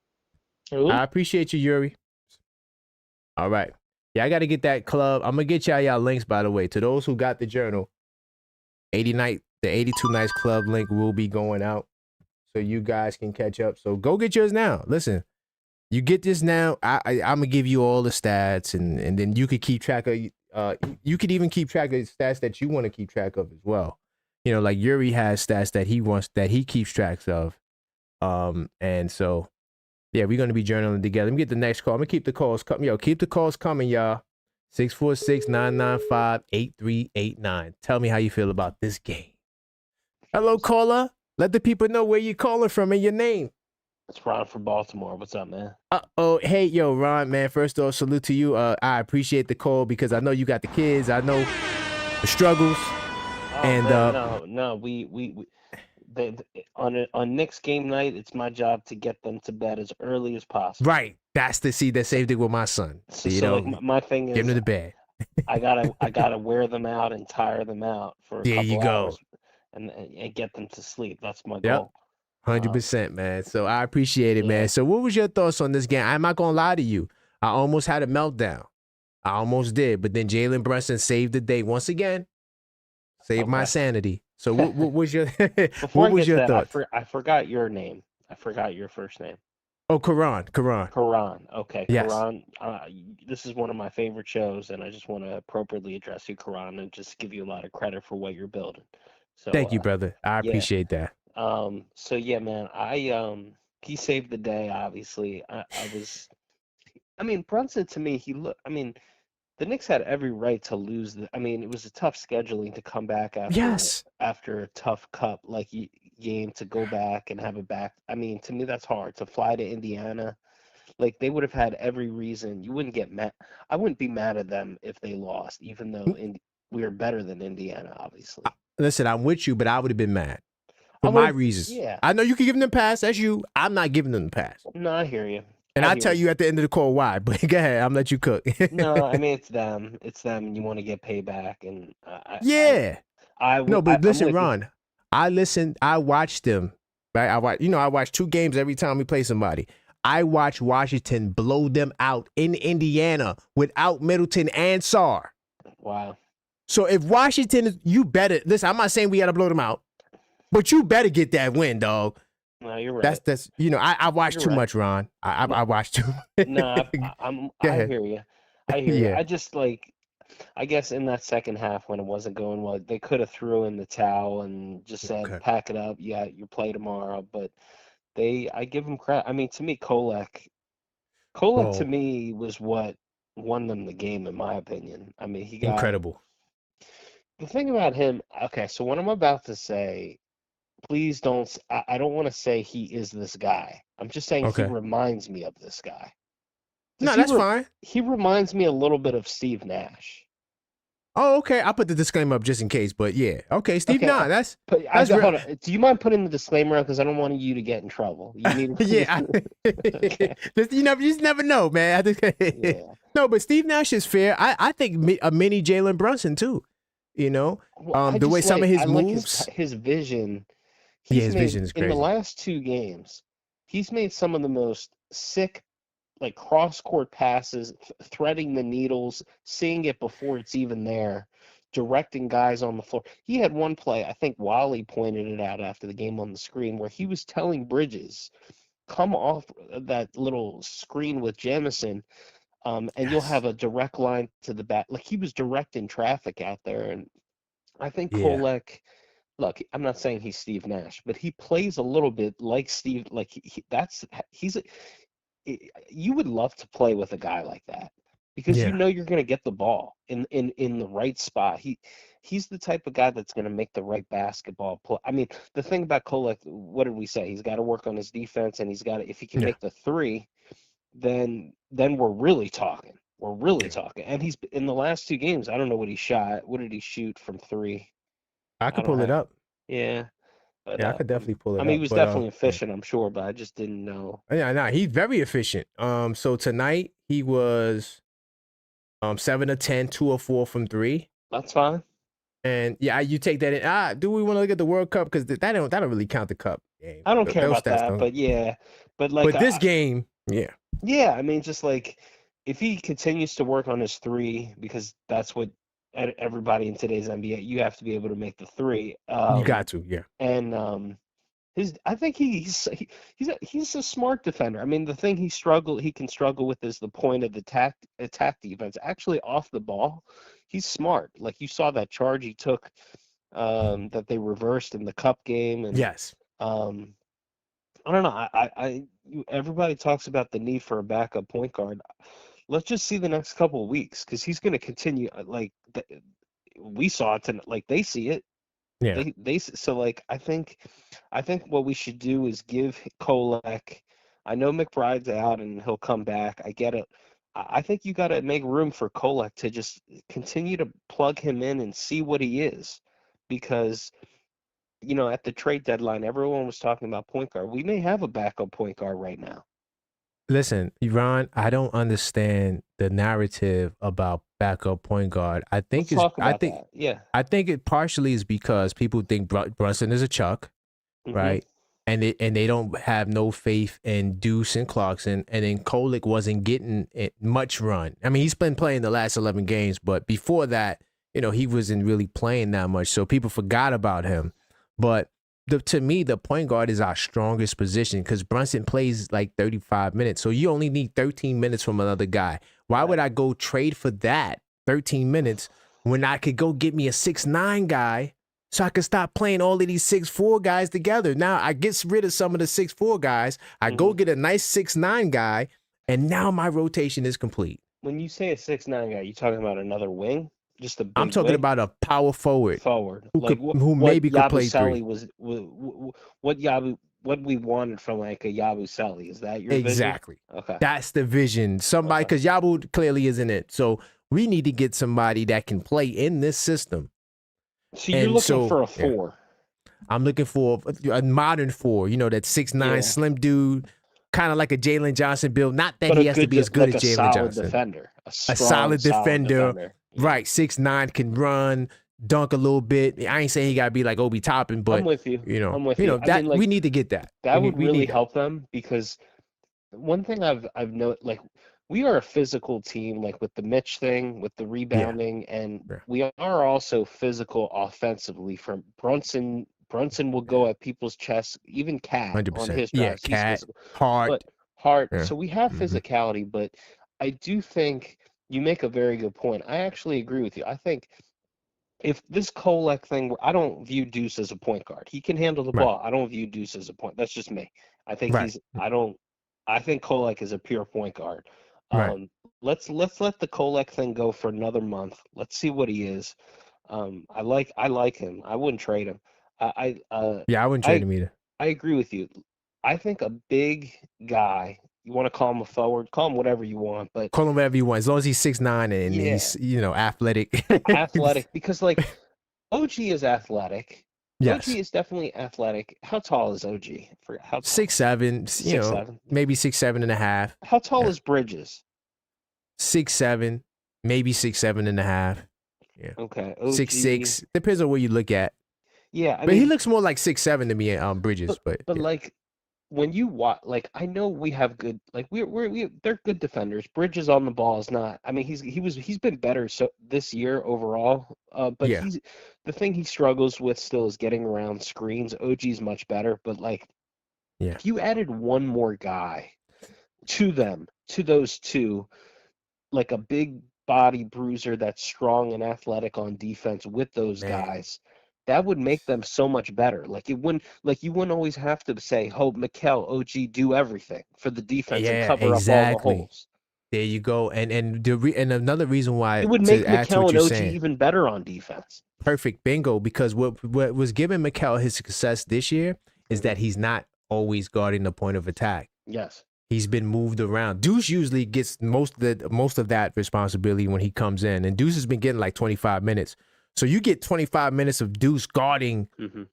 Salute. I appreciate you, Yuri. All right. Yeah, I got to get that club. I'm going to get y'all links, by the way. To those who got the journal, the 82 Nights Club link will be going out so you guys can catch up. So go get yours now. Listen, you get this now. I'm going to give you all the stats, and then you could keep track of, you could even keep track of stats that you want to keep track of as well. You know, like Yuri has stats that he keeps tracks of. And so, yeah, we're going to be journaling together. Let me get the next call. I'm going to keep the calls coming. Yo, keep the calls coming, y'all. 646-995-8389. Tell me how you feel about this game. Hello, caller. Let the people know where you're calling from and your name. It's Ron from Baltimore. What's up, man? Oh, hey, yo, Ron, man. First off, salute to you. I appreciate the call because I know you got the kids. I know the struggles. Oh, and man, no, on Knicks game night, it's my job to get them to bed as early as possible. Right. That's the same thing with my son. So like my thing is, get him to bed. I gotta wear them out and tire them out for a couple hours and get them to sleep. That's my goal. 100%, man. So I appreciate it, man. So what was your thoughts on this game? I'm not gonna lie to you. I almost had a meltdown. I almost did, but then Jalen Brunson saved the day once again. Saved my sanity. So what was your what was your thoughts? I forgot your name. I forgot your first name. Oh, Karan. Okay, yes. Karan. This is one of my favorite shows, and I just want to appropriately address you, Karan, and just give you a lot of credit for what you're building. So thank you, brother. I appreciate that. So yeah, man. He saved the day. Obviously, Brunson to me, the Knicks had every right to lose. It was a tough scheduling to come back after a tough cup game to go back and have it back. To me, that's hard to fly to Indiana. Like they would have had every reason. You wouldn't get mad. I wouldn't be mad at them if they lost, even though we are better than Indiana, obviously. Listen, I'm with you, but I would have been mad for my reasons. Yeah, I know you can give them the pass. That's you. I'm not giving them the pass. No, I hear you. And I'll tell you at the end of the call why, but go ahead. I'm let you cook. No, it's them. It's them, and you want to get payback. And listen, Ron. I watched them. Right? I watch 2 games every time we play somebody. I watched Washington blow them out in Indiana without Middleton and Sarr. Wow. So if Washington, you better listen. I'm not saying we got to blow them out, but you better get that win, dog. No, you're right. That's I watch too much, Ron. I watch too much. No, I hear you. I hear you. I just I guess in that second half when it wasn't going well, they could have threw in the towel and just said, pack it up. Yeah, you play tomorrow. But I give them credit. To me, Kolek to me was what won them the game, in my opinion. He got incredible. The thing about him, okay, so what I'm about to say, please don't. I don't want to say he is this guy. I'm just saying he reminds me of this guy. No, that's fine. He reminds me a little bit of Steve Nash. Oh, okay. I'll put the disclaimer up just in case, but yeah. Okay, Steve Nash. Hold on. Do you mind putting the disclaimer up? Because I don't want you to get in trouble. You need you just never know, man. No, but Steve Nash is fair. I think a mini Jalen Brunson too. The way some of his moves. His vision. His vision is crazy. In the last 2 games, he's made some of the most sick, cross-court passes, threading the needles, seeing it before it's even there, directing guys on the floor. He had one play, I think Wally pointed it out after the game on the screen, where he was telling Bridges, come off that little screen with Jamison, and you'll have a direct line to the back. He was directing traffic out there, and I think Kolek. Look, I'm not saying he's Steve Nash, but he plays a little bit like Steve. You would love to play with a guy like that. because you know you're going to get the ball in the right spot. He's the type of guy that's going to make the right basketball play. I mean, the thing about Kolek, what did we say? He's got to work on his defense, and if he can make the three, then we're really talking. We're really talking. And he's in the last 2 games, I don't know what he shot. What did he shoot from 3? I could pull it up. Yeah. But, I could definitely pull it up. I mean, he was definitely efficient, I'm sure, but I just didn't know. Yeah, he's very efficient. So tonight he was 7 of 10, 2 of 4 from 3. That's fine. And you take that in. Do we want to look at the World Cup? Because that don't really count the cup game. I don't care about that, but but this game, yeah. I mean, just like if he continues to work on his 3, because that's what everybody in today's NBA, you have to be able to make the 3. You got to, And I think he's a smart defender. I mean, the thing he can struggle with is the point of the attack defense. Actually, off the ball, he's smart. Like you saw that charge he took that they reversed in the cup game. And yes. I don't know. Everybody talks about the need for a backup point guard. Let's just see the next couple of weeks, because he's going to continue. Like we saw it, like they see it. Yeah. So like I think what we should do is give Kolek. I know McBride's out and he'll come back. I get it. I think you got to make room for Kolek to just continue to plug him in and see what he is, because at the trade deadline, everyone was talking about point guard. We may have a backup point guard right now. Listen, Ron, I don't understand the narrative about backup point guard. I think it partially is because people think Brunson is a chuck, right? And they don't have no faith in Deuce and Clarkson, and then Kolek wasn't getting much run. I mean, he's been playing the last 11 games, but before that, he wasn't really playing that much, so people forgot about him. But to me, the point guard is our strongest position, because Brunson plays like 35 minutes. So you only need 13 minutes from another guy. Why would I go trade for that 13 minutes when I could go get me a 6'9" guy so I could stop playing all of these 6'4" guys together? Now I get rid of some of the 6'4" guys. I go get a nice 6'9" guy, and now my rotation is complete. When you say a 6'9" guy, you talking about another wing? Just a big I'm talking about a power forward. Who maybe could play 3. What we wanted from like a Yaboo Selly. Is that your exactly vision? Okay, that's the vision. Somebody, because Yaboo clearly isn't it. So we need to get somebody that can play in this system. So you're looking for a 4. I'm looking for a modern 4. That 6'9" slim dude, kind of like a Jalen Johnson build. Not that he has to be as good as Jalen Johnson. Defender, a solid defender. Right, 6'9", can run, dunk a little bit. I ain't saying he gotta be like Obi Toppin, but I'm with you. I'm with you. That we need to get that. That would really help them, because one thing I've noticed, like we are a physical team, like with the Mitch thing, with the rebounding, and we are also physical offensively. From Brunson will go at people's chests, even Cat 100%. On his drives. Cat, Hart. So we have physicality, but I do think you make a very good point. I actually agree with you. I think if this Kolek thing, I don't view Deuce as a point guard. He can handle the ball. I don't view Deuce as a point. That's just me. I think I think Kolek is a pure point guard. Let's let the Kolek thing go for another month. Let's see what he is. I like him. I wouldn't trade him. I wouldn't trade him either. I agree with you. I think a big guy. You want to call him a forward, call him whatever you want, but call him whatever you want, as long as he's 6'9" and he's athletic. Athletic, because like OG is athletic. Yes. OG is definitely athletic. How tall is OG? How tall? 6'7", maybe 6'7.5". How tall is Bridges? 6'7", maybe 6'7.5". Yeah. Okay. 6'6". Depends on where you look at. Yeah, but he looks more like 6'7" to me, Bridges. But like, when you watch, like, I know we have good, like they're good defenders. Bridges on the ball is not. I mean, he's been better this year overall. But the thing he struggles with still is getting around screens. OG's much better, but like, if you added one more guy to those two, like a big body bruiser that's strong and athletic on defense with those guys, that would make them so much better. Like you wouldn't always have to say, "Oh, Mikal, OG, do everything for the defense and cover up all the holes." There you go. And another reason why it would make Mikal and OG even better on defense. Perfect, bingo. Because what was giving Mikal his success this year is that he's not always guarding the point of attack. Yes, he's been moved around. Deuce usually gets most of that responsibility when he comes in, and Deuce has been getting like 25 minutes. So you get 25 minutes of Deuce guarding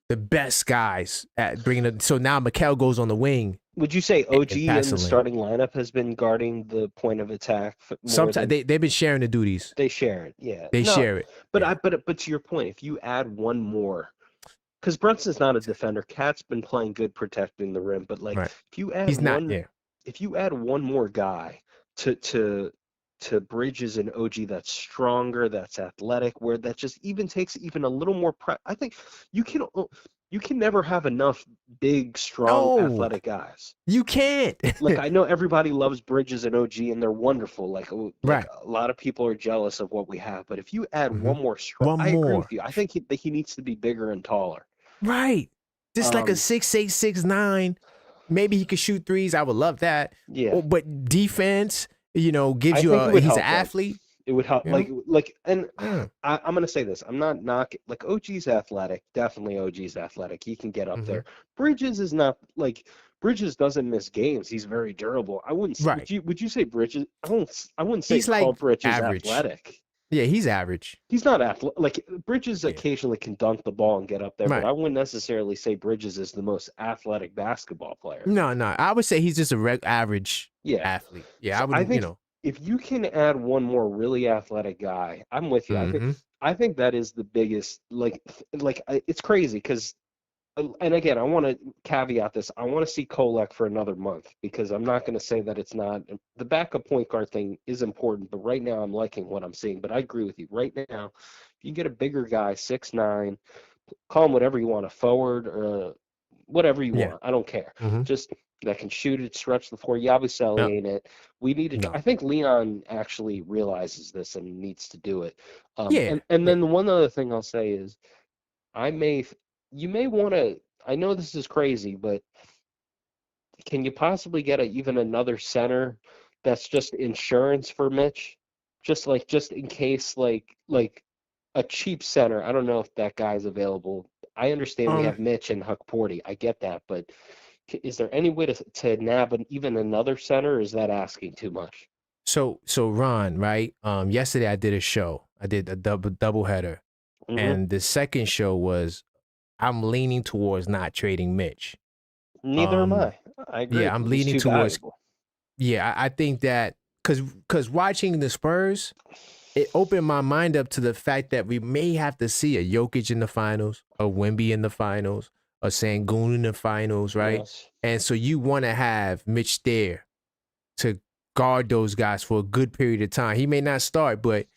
the best guys at bringing it. So now Mikal goes on the wing. Would you say OG in the starting lineup has been guarding the point of attack? Sometimes they've been sharing the duties. They share it, yeah. They share it. But but to your point, if you add one more, because Brunson's not a defender, Cat's been playing good protecting the rim, but like if you add if you add one more guy to Bridges and OG that's stronger, that's athletic, where that just even takes even a little more I think you can never have enough big, strong, athletic guys. You can't. Like, I know everybody loves Bridges and OG, and they're wonderful. Like a lot of people are jealous of what we have. But if you add one more strong, I agree with you. I think he needs to be bigger and taller. Right. Just like a 6'8", 6'9". Maybe he could shoot threes. I would love that. Yeah. But defense, he's an athlete. It would help, and I'm gonna say this. I'm not knocking. Like, OG's athletic, definitely OG's athletic. He can get up there. Bridges is not like Bridges doesn't miss games. He's very durable. I wouldn't. Right. Would you say Bridges? I wouldn't say Paul Bridges average. Athletic. Yeah, he's average. He's not athletic. Like, Bridges occasionally can dunk the ball and get up there, but I wouldn't necessarily say Bridges is the most athletic basketball player. No. I would say he's just a average athlete. Yeah, so I think, if you can add one more really athletic guy, I'm with you. I think that is the biggest. Like it's crazy because, and again, I want to caveat this. I want to see Kolek for another month because I'm not going to say that it's not. The backup point guard thing is important, but right now I'm liking what I'm seeing. But I agree with you. Right now, if you get a bigger guy, 6'9", call him whatever you want, a forward or whatever you want. I don't care. Just that can shoot it, stretch the floor. Yaboo ain't it. We need to. I think Leon actually realizes this and needs to do it. And then the one other thing I'll say is, you may want to. I know this is crazy, but can you possibly get even another center that's just insurance for Mitch, just in case, like a cheap center. I don't know if that guy's available. I understand we have Mitch and Huck Porty. I get that, but is there any way to nab even another center, or is that asking too much? So Ron, right? Yesterday I did a show. I did a double header, and the second show was I'm leaning towards not trading Mitch. Neither am I. I agree. Yeah, I'm leaning towards. Valuable. Yeah, I think that because watching the Spurs, it opened my mind up to the fact that we may have to see a Jokic in the finals, a Wemby in the finals, a Sengun in the finals, right? Yes. And so you want to have Mitch there to guard those guys for a good period of time. He may not start, but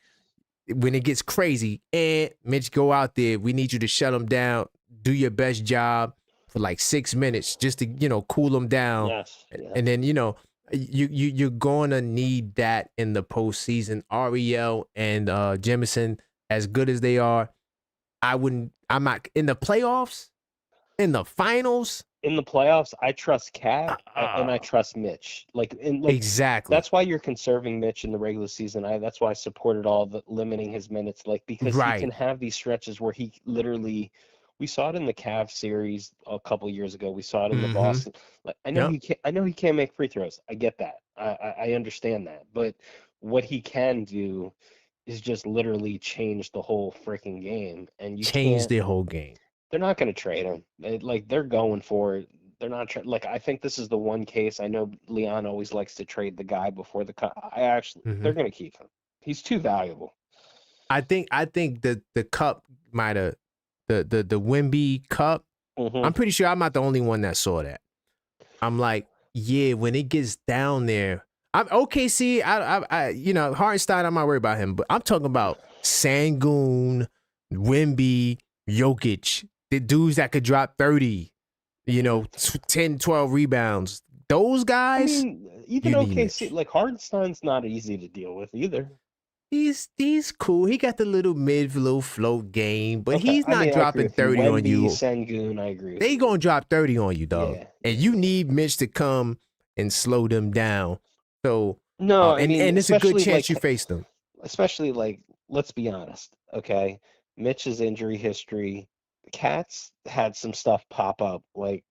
when it gets crazy, Mitch, go out there. We need you to shut him down. Do your best job for like 6 minutes just to, cool him down. Yes. And then, you're going to need that in the postseason. Ariel and Jemison, as good as they are, I'm not in the playoffs, in the finals. In the playoffs, I trust Cat and I trust Mitch. Exactly. That's why you're conserving Mitch in the regular season. That's why I supported all the limiting his minutes, because he can have these stretches where he literally. We saw it in the Cavs series a couple years ago. We saw it in the Boston. I know he can't make free throws. I get that. I understand that. But what he can do is just literally change the whole freaking game. And you change the whole game. They're not going to trade him. They're going for it. They're not I think this is the one case. I know Leon always likes to trade the guy before the cut. They're going to keep him. He's too valuable. I think that the cup might have. The Wemby Cup, I'm pretty sure I'm not the only one that saw that. I'm like, yeah, when it gets down there, I'm OKC. Hartenstein, I'm not worried about him, but I'm talking about Sengun, Wemby, Jokic, the dudes that could drop 30, 10, 12 rebounds. Those guys. I mean, even OKC, Hartenstein's not easy to deal with either. He's cool. He got the little float game, but he's not dropping 30 on you. Sengun, I agree. They gonna drop 30 on you, dog. Yeah. And you need Mitch to come and slow them down. So No, I and mean, it's a good especially chance like, you face them. especially like, let's be honest, okay? Mitch's injury history, Cat's had some stuff pop up. Like,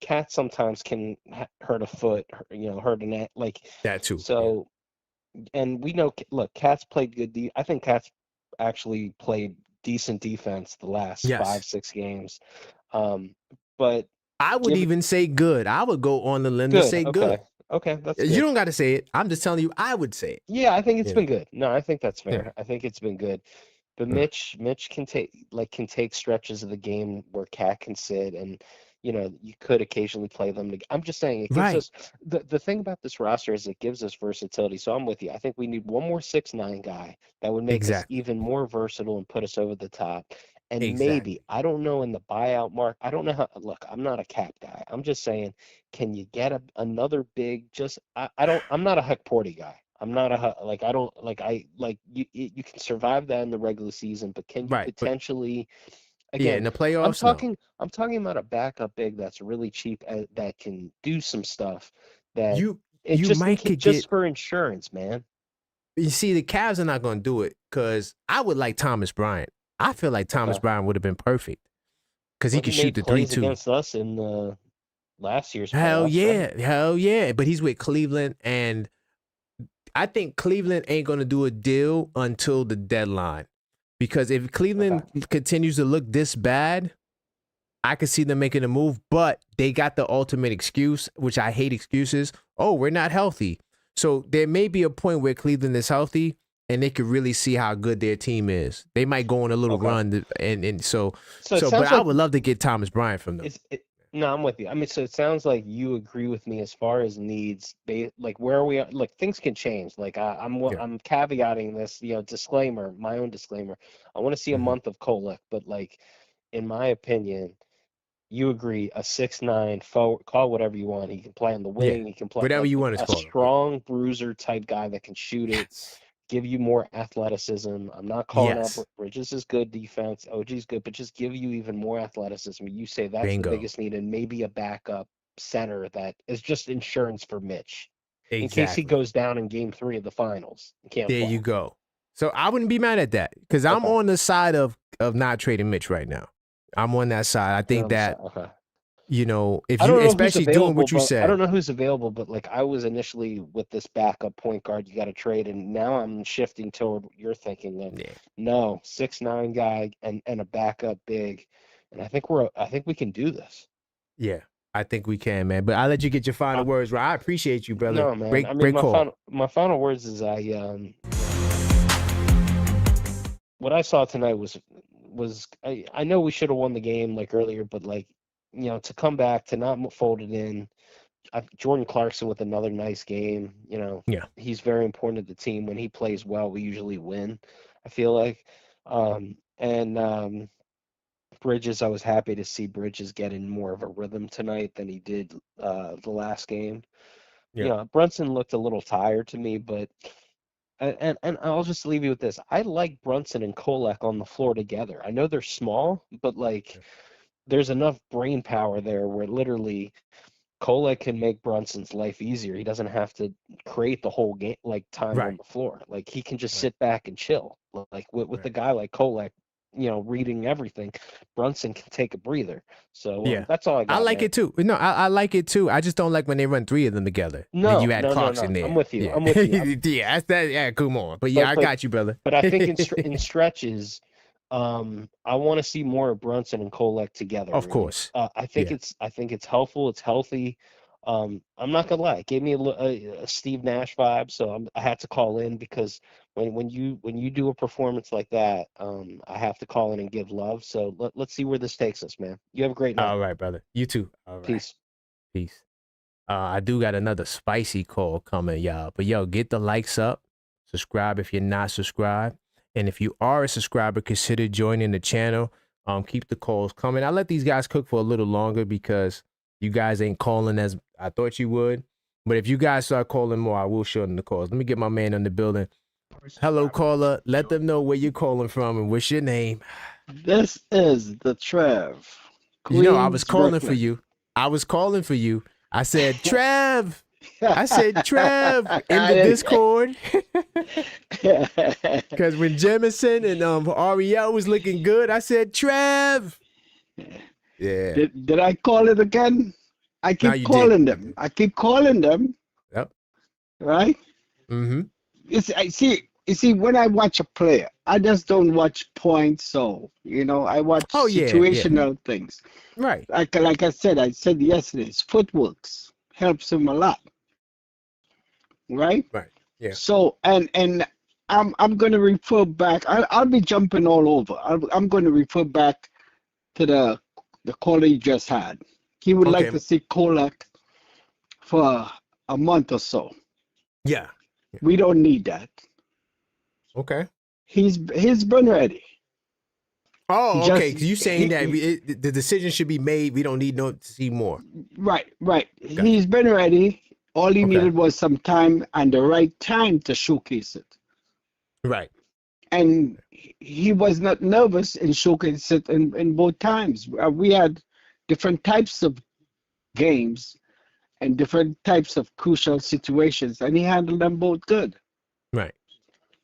Cat sometimes can hurt a foot, hurt a neck. Like, That too. so, and we know, look, Cat's played good. I think Cat's actually played decent defense the last Yes. 5-6 games. But I would even say good. I would go on the limb to say good. Okay, that's good. You don't got to say it. I'm just telling you, I would say it. Yeah, I think it's been good. No, I think that's fair. Yeah. I think it's been good. But Mitch can take stretches of the game where Cat can sit, and you could occasionally play them. I'm just saying it gives us the thing about this roster is it gives us versatility. So I'm with you. I think we need one more 6'9" guy that would make us even more versatile and put us over the top. And maybe, I don't know, in the buyout mark, I don't know how. Look, I'm not a cap guy. I'm just saying, can you get another big? I'm not a Huck Porty guy. I'm not I don't you can survive that in the regular season, but can you potentially again in the playoffs? I'm talking about a backup big that's really cheap that can do some stuff that you just might could just for insurance, man. You see, the Cavs are not going to do it because I would like Thomas Bryant. I feel like Thomas Bryant would have been perfect because he could shoot the 3 too. Against us in last year's hell playoffs, yeah. But he's with Cleveland, and I think Cleveland ain't going to do a deal until the deadline because if Cleveland continues to look this bad, I could see them making a move. But they got the ultimate excuse, which I hate excuses. Oh, we're not healthy. So there may be a point where Cleveland is healthy and they could really see how good their team is. They might go on a little run, and so but I would love to get Thomas Bryant from them. No, I'm with you. I mean, so it sounds like you agree with me as far as needs, like where we are. Like things can change. Like I'm caveating this, disclaimer, my own disclaimer. I want to see a month of Kolek, but like, in my opinion, you agree, a 6'9" forward, call whatever you want. He can play on the wing. He can play whatever you want to call a strong bruiser type guy that can shoot it, give you more athleticism. I'm not calling out Bridges is good defense. OG's good, but just give you even more athleticism. You say that's the biggest need, and maybe a backup center that is just insurance for Mitch in case he goes down in Game 3 of the finals. You go. So I wouldn't be mad at that because I'm on the side of not trading Mitch right now. I'm on that side. I think that, if you, especially doing what you said. I don't know who's available, but like I was initially with this backup point guard you got to trade, and now I'm shifting toward what you're thinking. No, 6'9" guy and a backup big, and I think we can do this. Yeah, I think we can, man. But I'll let you get your final words. I appreciate you, brother. No, man. Great call. My final words is what I saw tonight was I know we should have won the game like earlier, but like, to come back, to not fold it in. Jordan Clarkson with another nice game. He's very important to the team. When he plays well, we usually win, I feel like. Bridges, I was happy to see Bridges getting more of a rhythm tonight than he did the last game. Brunson looked a little tired to me, but and I'll just leave you with this. I like Brunson and Kolek on the floor together. I know they're small, but like there's enough brain power there where literally Kolek can make Brunson's life easier. He doesn't have to create the whole game time on the floor. Like he can just sit back and chill. Like with a guy like Kolek, reading everything, Brunson can take a breather. So that's all I got. I like it too. No, I like it too. I just don't like when they run 3 of them together. No, you add Clarkson there. I'm with you. I'm with you. That's that. Yeah, come on. But I got you, brother. But I think in stretches, I want to see more of Brunson and Kolek together. Of course. I think it's helpful. It's healthy. I'm not gonna lie, it gave me a Steve Nash vibe, so I had to call in because when you do a performance like that, I have to call in and give love. So let's see where this takes us, man. You have a great night. All right, brother. You too. All right. Peace. I do got another spicy call coming, y'all. But get the likes up, subscribe if you're not subscribed, and if you are a subscriber, consider joining the channel. Keep the calls coming. I let these guys cook for a little longer because you guys ain't calling as I thought you would. But if you guys start calling more, I will show them the calls. Let me get my man in the building. Hello, caller. Let them know where you're calling from and what's your name. This is the Trev. I was calling for you. I said, Trev. I said Trev in the Discord. Because when Jemison and Ariel was looking good, I said Trev. Yeah. Did I call it again? I keep calling them. I keep calling them. Yep. Right? Mm-hmm. You see, when I watch a player, I just don't watch points. So, I watch situational things. Right. Like I said yesterday, his footworks helps him a lot. Right? Right. Yeah. So, and I'm going to refer back. I'll be jumping all over. I'm going to refer back to the call he just had. He would like to see Kolek for a month or so. Yeah. We don't need that. Okay. He's been ready. Oh, okay. You saying that the decision should be made. We don't need to see more. Right. Gotcha. He's been ready. All he needed was some time and the right time to showcase it. Right. And he was not nervous in showcasing it in both times. We had different types of games and different types of crucial situations, and he handled them both good. Right.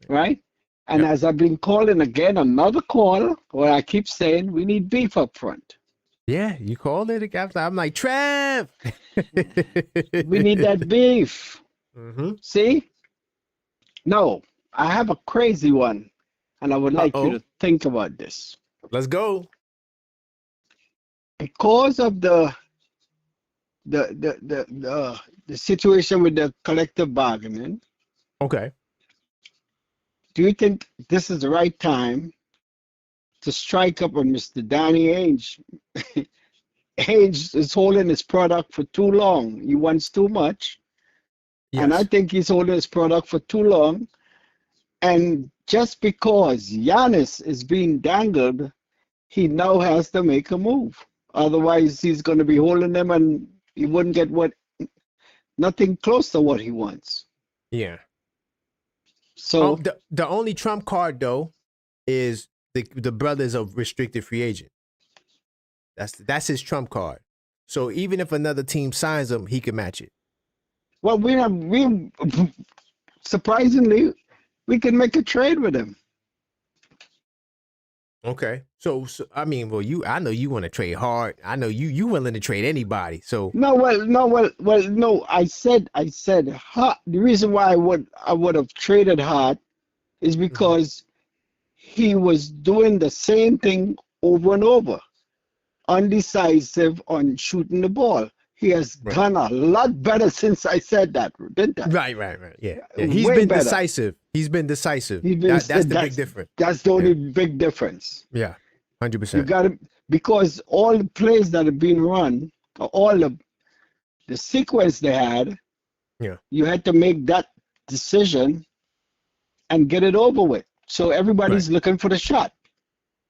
Right? And as I've been calling again, another call where I keep saying we need beef up front. Yeah, you called it. I'm like, Trev. We need that beef. Mm-hmm. See? No, I have a crazy one, and I would like you to think about this. Let's go. Because of the situation with the collective bargaining. Okay. Do you think this is the right time to strike up on Mr. Danny Ainge? Ainge is holding his product for too long. He wants too much. Yes. And I think he's holding his product for too long. And just because Giannis is being dangled, he now has to make a move. Otherwise, he's going to be holding them and he wouldn't get nothing close to what he wants. Yeah. So the only trump card though is the brothers of restricted free agent. That's his trump card. So even if another team signs him, he can match it. Well, we surprisingly we can make a trade with him. Okay. So I mean, well, I know you want to trade hard. I know you willing to trade anybody. So no. I said the reason why I would have traded hard is because he was doing the same thing over and over, undecisive on shooting the ball. He has done a lot better since I said that, didn't I? Right. Yeah. He's been decisive. That's the big difference. That's the only big difference. Yeah, 100%. You got to, because all the plays that have been run, all the sequence they had, you had to make that decision and get it over with. So everybody's looking for the shot.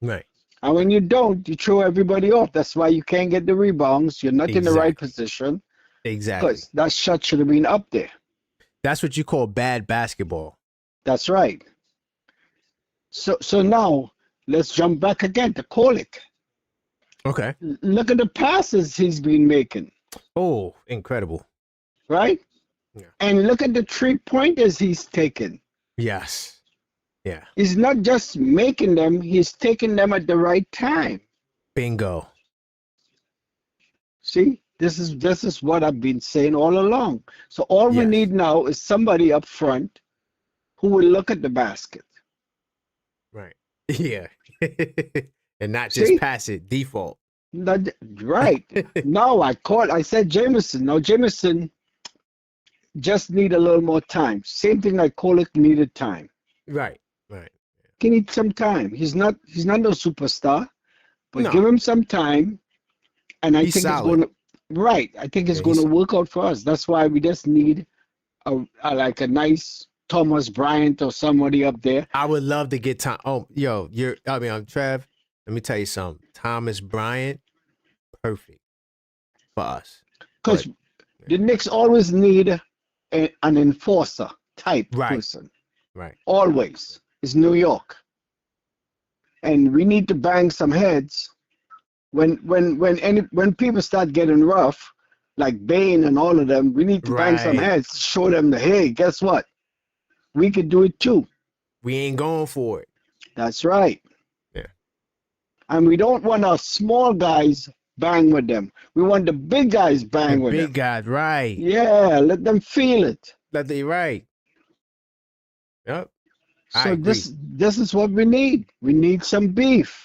Right. And when you don't, you throw everybody off. That's why you can't get the rebounds. You're not in the right position. Exactly. Because that shot should have been up there. That's what you call bad basketball. That's right. So now let's jump back again to Kolek. Okay. Look at the passes he's been making. Oh, incredible. Right? Yeah. And look at the 3-pointers he's taken. Yes. Yeah. He's not just making them, he's taking them at the right time. Bingo. See? This is what I've been saying all along. So all we need now is somebody up front who will look at the basket. Right. Yeah. And not just pass it, default. Right. No, I said Jameson. Now Jameson just need a little more time. Same thing like Kolek needed time. Right. He needs some time. He's not no superstar, but give him some time. And I think it's going to I think it's going to work out for us. That's why we just need a nice Thomas Bryant or somebody up there. I would love to get Tom. Oh, I'm Trev. Let me tell you something. Thomas Bryant, perfect for us. Because the Knicks always need an enforcer type person. Right. Always. It's New York. And we need to bang some heads. When people start getting rough, like Bane and all of them. We need to bang some heads to show them that, hey, guess what? We could do it too. We ain't going for it. That's right. Yeah. And we don't want our small guys bang with them. We want the big guys bang with them. Big guys, right. Yeah, let them feel it. Let they right. Yep. So this is what we need. We need some beef.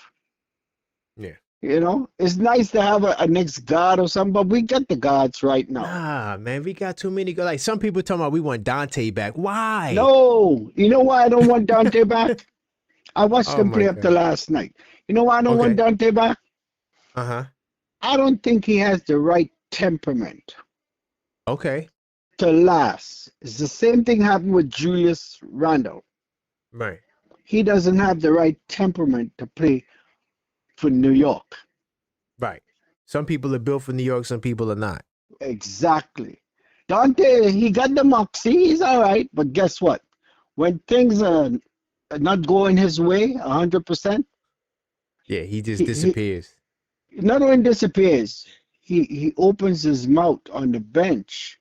Yeah. You know, it's nice to have a next guard or something, but we got the guards right now. Nah, man, we got too many. Like some people talking about we want Dante back. Why? No, you know why I don't want Dante back? I watched him play up to last night. You know why I don't want Dante back? Uh-huh. I don't think he has the right temperament. Okay. To last. It's the same thing happened with Julius Randle. Right. He doesn't have the right temperament to play for New York. Right. Some people are built for New York, some people are not. Exactly. Dante, he got the moxie, he's all right, but guess what? When things are not going his way 100%, yeah, he just disappears. He not only disappears, he opens his mouth on the bench.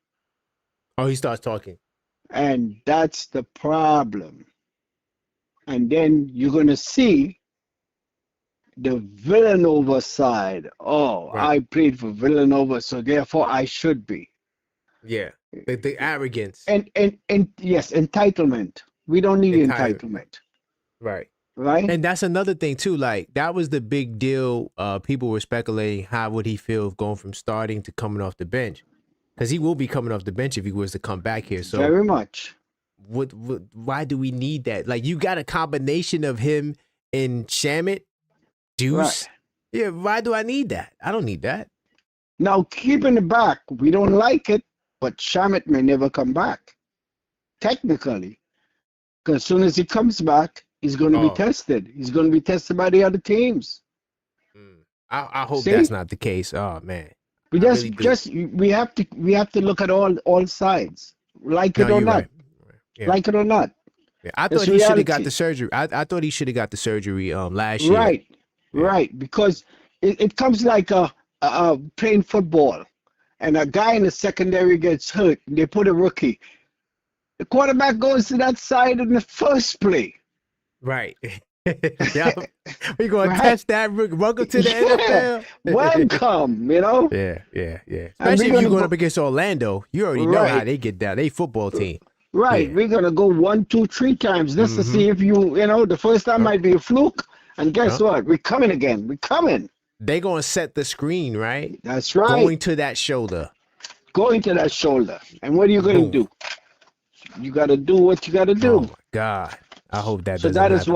Oh, he starts talking. And that's the problem. And then you're going to see the Villanova side. Oh, right. I played for Villanova, so therefore I should be. Yeah, the arrogance. And yes, entitlement. We don't need entitlement. Right. Right. And that's another thing too. Like that was the big deal. People were speculating how would he feel going from starting to coming off the bench, because he will be coming off the bench if he was to come back here. So very much. Why do we need that? Like you got a combination of him and Shamet, Deuce. Right. Yeah. Why do I need that? I don't need that. Now keeping it back, we don't like it, but Shamet may never come back. Technically, because as soon as he comes back, he's going to be tested. He's going to be tested by the other teams. I hope that's not the case. Oh man, we we have to look at all sides, like it or not. Right. Yeah. Like it or not. Yeah. I thought he should have got the surgery. I thought he should have got the surgery last year. Right, yeah. Right, because it comes like playing football, and a guy in the secondary gets hurt. And they put a rookie. The quarterback goes to that side in the first play. Right. Yeah. We're going to catch that. Welcome to the NFL. Welcome, you know? Yeah. Especially if you're going up against Orlando. You already know how they get down. They football team. Right. Yeah. We're going to go 1, 2, 3 times just to see if you know, the first time might be a fluke. And guess what? We're coming again. We're coming. They're going to set the screen, right? That's right. Going to that shoulder. And what are you going to do? You got to do what you got to do. Oh my God! I hope that. So that is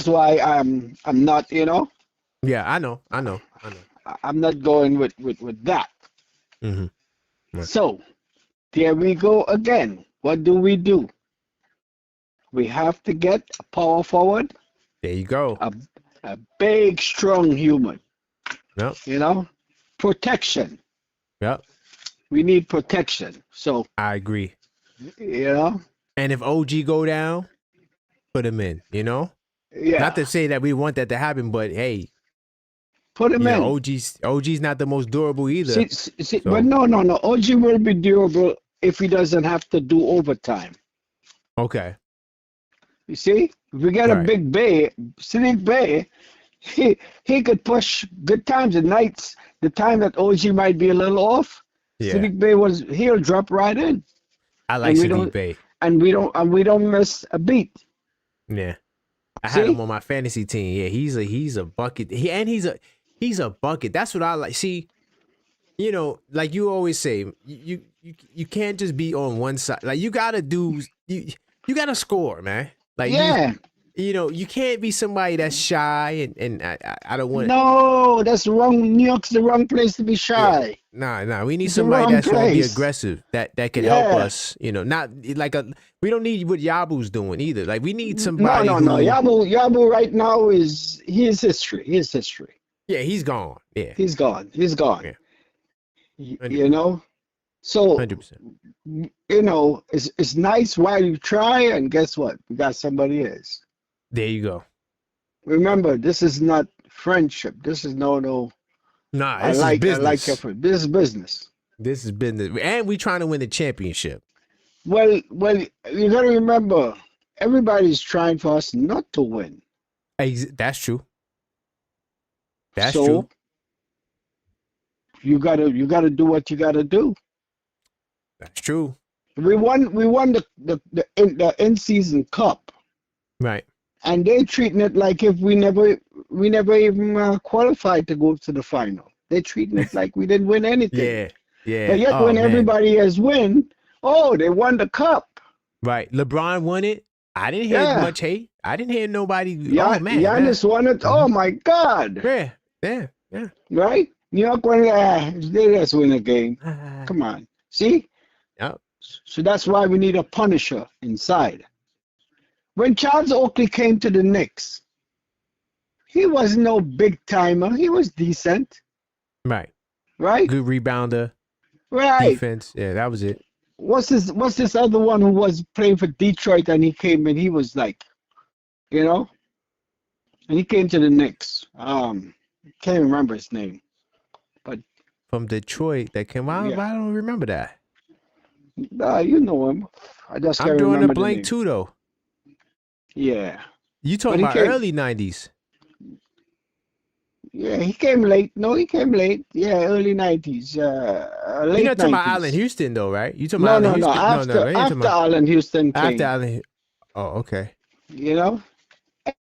why I'm not, you know. Yeah, I know. I'm not going with that. Mm-hmm. Right. So there we go again. What do? We have to get a power forward. There you go. A big, strong human. Yep. You know, protection. Yep. We need protection. So I agree. You know, and if OG go down, put him in. You know, not to say that we want that to happen, but hey, put him in. OG's not the most durable either. See, but no. OG will be durable if he doesn't have to do overtime. Okay. You see, if we get a big Bay, Sadiq Bay, he could push good times at nights. The time that OG might be a little off, Sadiq Bay he'll drop right in. I like Sadiq Bay. And we don't miss a beat. Yeah. I had him on my fantasy team. Yeah, he's a bucket. He's a bucket. That's what I like. See, you know, like you always say, you can't just be on one side. Like you gotta score, man. Like you know, you can't be somebody that's shy and I don't want. No, that's wrong. New York's the wrong place to be shy. Yeah. Nah. We need somebody that's gonna be aggressive. That can help us. You know, not like we don't need what Yaboo's doing either. Like we need somebody. No. Yaboo right now is history. He is history. Yeah, he's gone. Yeah, he's gone. Yeah. You know, so 100%. You know, it's nice while you try, and guess what? We got somebody else. There you go. Remember, this is not friendship. This is no. Nah, this is business. This is business. This has been and we trying to win the championship. Well, you got to remember, everybody's trying for us not to win. That's true. That's so, true. You gotta do what you gotta do. That's true. We won the in-season cup. Right. And they're treating it like if we never even qualified to go to the final. They're treating it like we didn't win anything. Yeah. But yet when everybody has won, they won the cup. Right. LeBron won it. I didn't hear much hate. I didn't hear nobody. Giannis won it. Oh my God. Yeah. Right? New York won it. They just win a game. Come on. See? Yep. So that's why we need a punisher inside. When Charles Oakley came to the Knicks, he was no big timer. He was decent. Right. Good rebounder. Right. Defense. Yeah, that was it. What's this other one who was playing for Detroit and he came and he was like, and he came to the Knicks. Can't remember his name. But from Detroit that came out, I don't remember that. You know him. I'm drawing a blank too, though. Yeah. You talking about early 90s? Yeah, he came late. No, he came late. Yeah, early 90s. Late You're not talking 90s. about Allen Houston, though, right? You talking about Allen Houston? No. After Allen Houston came. After Allen. Oh, okay.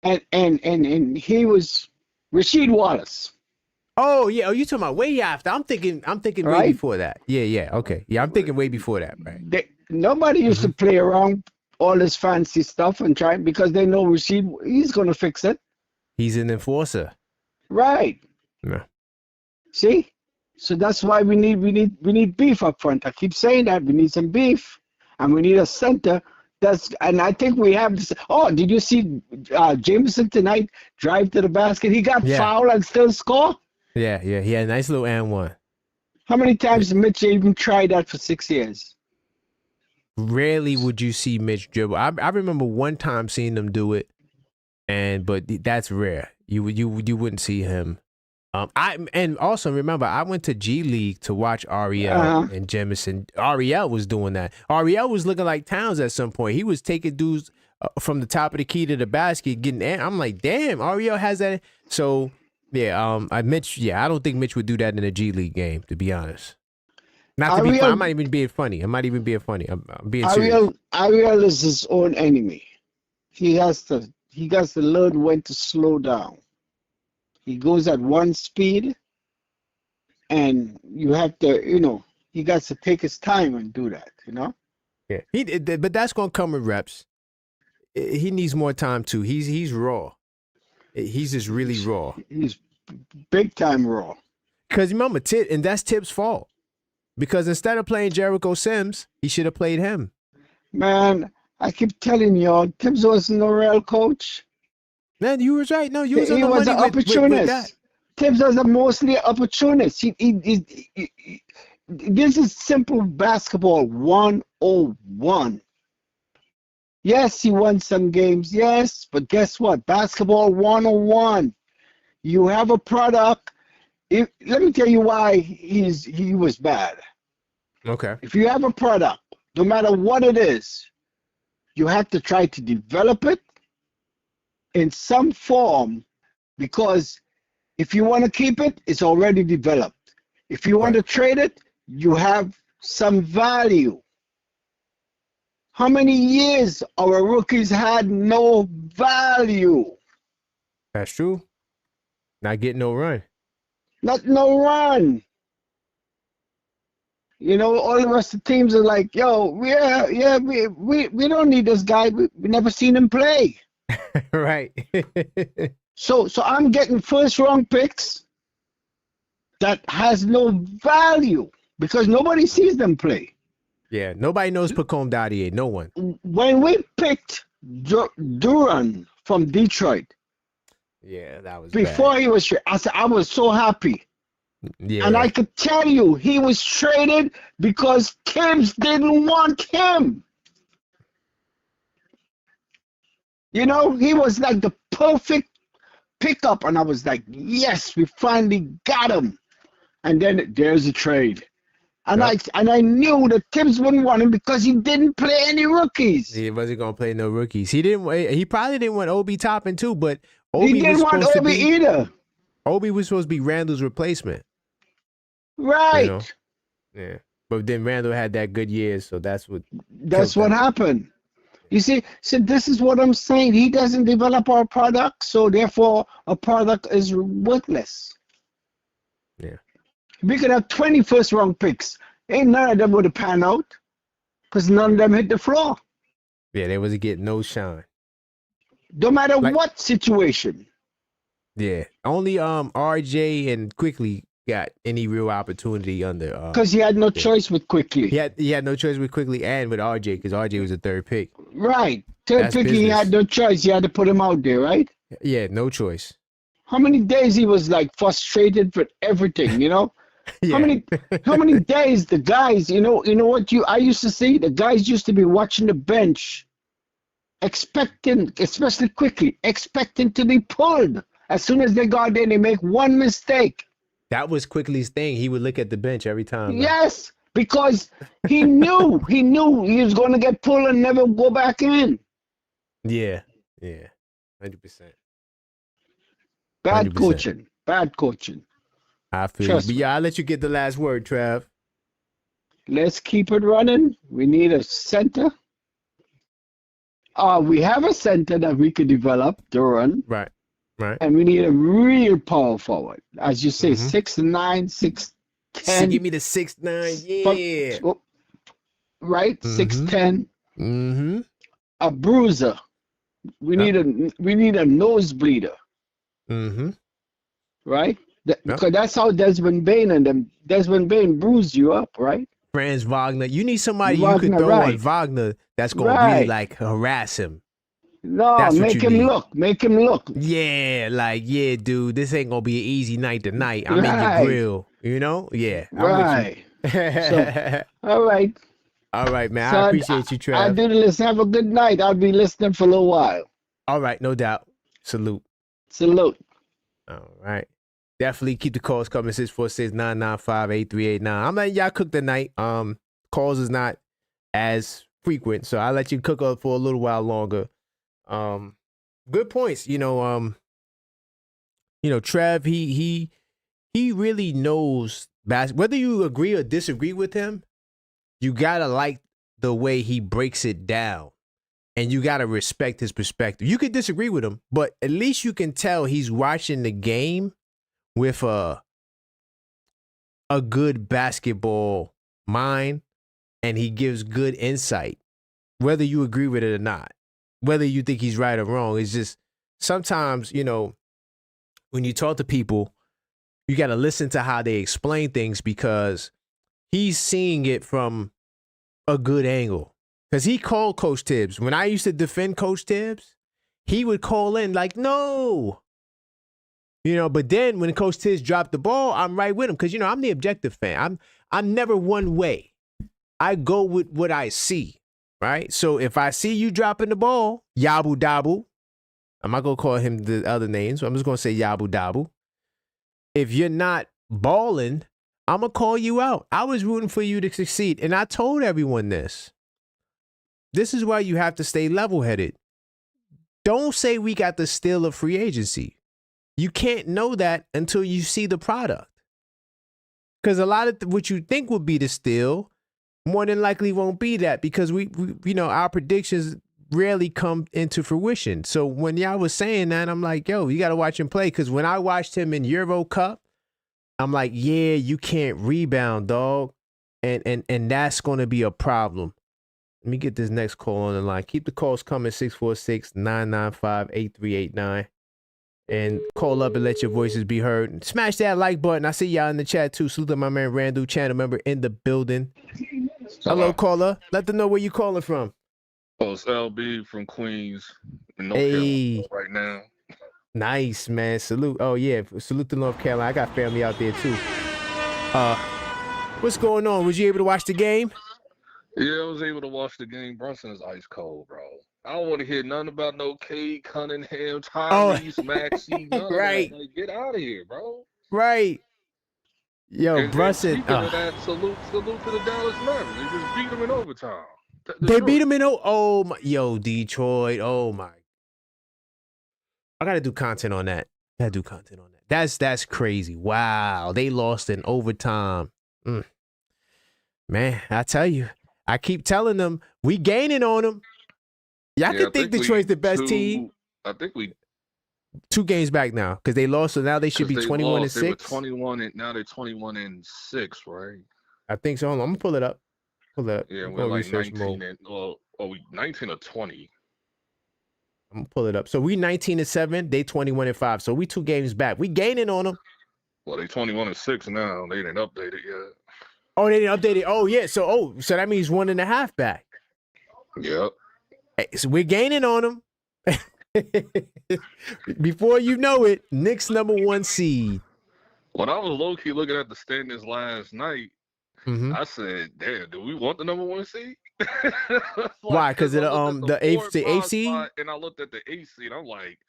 And he was Rasheed Wallace. Oh yeah, you talking about way after? I'm thinking way before that. Yeah, okay. Yeah, I'm thinking way before that, right? Nobody used to play around all this fancy stuff and try because they know Rasheed. He's gonna fix it. He's an enforcer. Right. Yeah. See, so that's why we need beef up front. I keep saying that we need some beef, and we need a center. And I think we have this. Oh, did you see Jameson tonight drive to the basket? He got fouled and still score. Yeah. He had a nice little and one. How many times did Mitch even try that for 6 years? Rarely would you see Mitch dribble. I remember one time seeing them do it, but that's rare. You wouldn't see him. And also remember, I went to G League to watch Ariel and Jemison. Ariel was doing that. Ariel was looking like Towns at some point. He was taking dudes from the top of the key to the basket, getting. I'm like, damn, Ariel has that. So yeah, I don't think Mitch would do that in a G League game, to be honest. Not to be funny. I'm not even being funny. I'm being serious. Ariel is his own enemy. He has to learn when to slow down. He goes at one speed, and you have to, he got to take his time and do that, Yeah, but that's gonna come with reps. He needs more time too. He's raw. He's just really raw. He's big time raw. Because remember, and that's Tip's fault. Because instead of playing Jericho Sims, he should have played him. Man, I keep telling y'all, Tibbs wasn't no real coach. Man, you was right. No, you was on the money. He was an opportunist. Tibbs was mostly an opportunist. This is simple basketball 101. Yes, he won some games. Yes, but guess what? Basketball 101. You have a product. Let me tell you why he was bad. Okay. If you have a product, no matter what it is, you have to try to develop it in some form, because if you want to keep it, it's already developed. If you want to trade it, you have some value. How many years our rookies had no value? That's true. Not getting no run. No run. All the rest of the teams are like, yo, we don't need this guy. We never seen him play. Right. So I'm getting first round picks that has no value because nobody sees them play. Yeah, nobody knows Pacome Dadier. No one. When we picked Duran from Detroit, yeah, that was before bad. He was. I was so happy. Yeah. And I could tell you he was traded because Tibbs didn't want him. He was like the perfect pickup, and I was like, yes, we finally got him. And then there's a trade. And I knew that Tibbs wouldn't want him because he didn't play any rookies. He wasn't gonna play no rookies. He probably didn't want Obi Toppin too, but He didn't want Obi either. Obi was supposed to be Randall's replacement. Right. You know? Yeah. But then Randall had that good year, so that's what happened. You see, so this is what I'm saying. He doesn't develop our product, so therefore our product is worthless. Yeah. We could have 20 first-round picks. Ain't none of them would have panned out because none of them hit the floor. Yeah, they wasn't getting no shine. No matter what situation. Yeah. Only RJ and Quickly got any real opportunity under. Because he had no choice with Quickly. He had no choice with Quickly and with RJ because RJ was a third pick. Right. Third pick, he had no choice. You had to put him out there, right? Yeah, no choice. How many days he was like frustrated for everything, you know? Yeah. How many days the guys, you know what I used to see? The guys used to be watching the bench, expecting, especially Quickly, expecting to be pulled. As soon as they got there, they make one mistake. That was Quickly's thing. He would look at the bench every time. Yes, because he knew he was going to get pulled and never go back in. Yeah, 100%. Bad coaching. I feel you. But yeah, I'll let you get the last word, Trev. Let's keep it running. We need a center. We have a center that we could develop to run. Right. And we need a real power forward. As you say, 6'9", 6'10". So give me the 6'9", yeah. Right? 6'10". Mm-hmm. A bruiser. We need a nosebleeder. Mm-hmm. Right? Because that's how Desmond Bain bruised you up, right? Franz Wagner. You need somebody you could throw on Wagner that's going to really like harass him. No, make him look. Yeah, dude, this ain't going to be an easy night tonight. I'm in your grill, you know? Yeah. Right. So, all right. All right, man. So I appreciate you, Trev. I do listen. Have a good night. I'll be listening for a little while. All right, no doubt. Salute. All right. Definitely keep the calls coming, 646-995-8389. I'm letting y'all cook tonight. Calls is not as frequent, so I'll let you cook up for a little while longer. Good points. Trev, he really knows basketball. Whether you agree or disagree with him, you gotta like the way he breaks it down. And you got to respect his perspective. You could disagree with him, but at least you can tell he's watching the game with a good basketball mind, and he gives good insight, whether you agree with it or not, whether you think he's right or wrong. It's just sometimes, when you talk to people, you got to listen to how they explain things because he's seeing it from a good angle. Because he called Coach Tibbs. When I used to defend Coach Tibbs, he would call in like, no. But then when Coach Tibbs dropped the ball, I'm right with him. Because, I'm the objective fan. I'm never one way. I go with what I see, right? So if I see you dropping the ball, Yaboo Daboo, I'm not going to call him the other names. So I'm just going to say Yaboo Daboo. If you're not balling, I'm going to call you out. I was rooting for you to succeed. And I told everyone this. This is why you have to stay level-headed. Don't say we got the steal of free agency. You can't know that until you see the product. Because a lot of what you think would be the steal more than likely won't be that because we our predictions rarely come into fruition. So when y'all was saying that, I'm like, yo, you got to watch him play. Because when I watched him in Euro Cup, I'm like, yeah, you can't rebound, dog. And that's going to be a problem. Let me get this next call on the line. Keep the calls coming, 646-995-8389. And call up and let your voices be heard. Smash that like button. I see y'all in the chat too. Salute to my man Randall, channel member in the building. Hello, caller. Let them know where you calling from. Oh, it's LB from Queens in North Carolina right now. Nice, man. Salute. Oh, yeah. Salute to North Carolina. I got family out there too. What's going on? Was you able to watch the game? Yeah, I was able to watch the game. Brunson is ice cold, bro. I don't want to hear nothing about no Cade Cunningham, Tyrese Maxey, none of that. Like, get out of here, bro. Right. Yo, And Brunson. speaking of that, salute to the Dallas Mavericks. They just beat them in overtime. They beat him in oh my, yo, Detroit. Oh my. I gotta do content on that. That's crazy. Wow. They lost in overtime. Man, I tell you, I keep telling them we gaining on them. Y'all can think Detroit's the best team. I think we 2 games back now because they lost, so now they should be 21-6. They were 21 and now they're 21-6, right? I think so. Hold on, I'm gonna pull it up. Yeah, we're like 19 and we 19 or 20. I'm gonna pull it up. So we 19-7, they 21-5. So we 2 games back. We gaining on them. Well, they 21-6 now. They didn't update it yet. Oh, they didn't update it. Oh, yeah. So that means 1.5 back. Yep. Hey, so we're gaining on them. Before you know it, Knicks #1 seed. When I was low key looking at the standings last night, I said, "Damn, do we want the #1 seed?" Like, why? Because of the eighth seed. And I looked at the 8th seed. I'm like,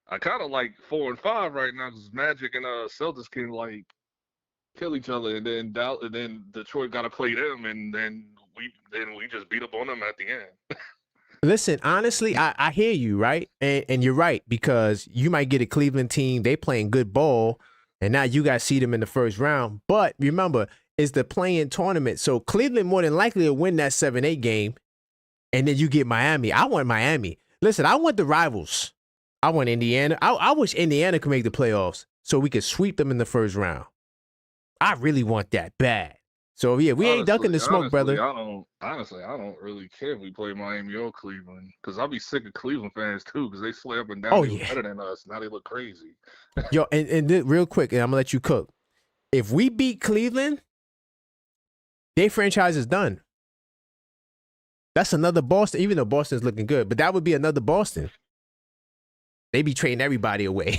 I kind of like 4 and 5 right now because Magic and Celtics can like kill each other, and then Detroit got to play them, and then we just beat up on them at the end. Listen, honestly, I hear you, right? And you're right, because you might get a Cleveland team, they playing good ball, and now you guys see them in the first round. But remember, it's the play-in tournament. So Cleveland more than likely will win that 7-8 game, and then you get Miami. I want Miami. Listen, I want the rivals. I want Indiana. I wish Indiana could make the playoffs so we could sweep them in the first round. I really want that bad. So yeah, we ain't ducking the smoke, brother. I don't really care if we play Miami or Cleveland, because I'll be sick of Cleveland fans too, because they slay up and down. They better than us. Now they look crazy. Yo, and real quick, and I'm gonna let you cook. If we beat Cleveland, their franchise is done. That's another Boston, even though Boston's looking good, but that would be another Boston. They be trading everybody away.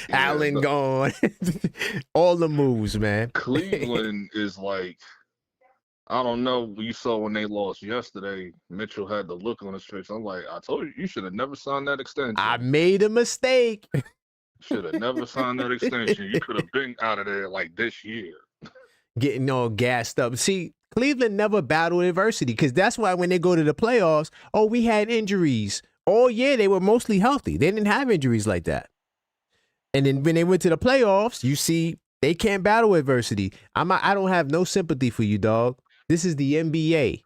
Allen gone. All the moves, man. Cleveland is like, I don't know. You saw when they lost yesterday, Mitchell had the look on his face. I'm like, I told you should have never signed that extension. I made a mistake. Should have never signed that extension. You could have been out of there like this year. Getting all gassed up. See, Cleveland never battled adversity, because that's why when they go to the playoffs, we had injuries. All year, they were mostly healthy. They didn't have injuries like that. And then when they went to the playoffs, you see, they can't battle adversity. I don't have no sympathy for you, dog. This is the NBA.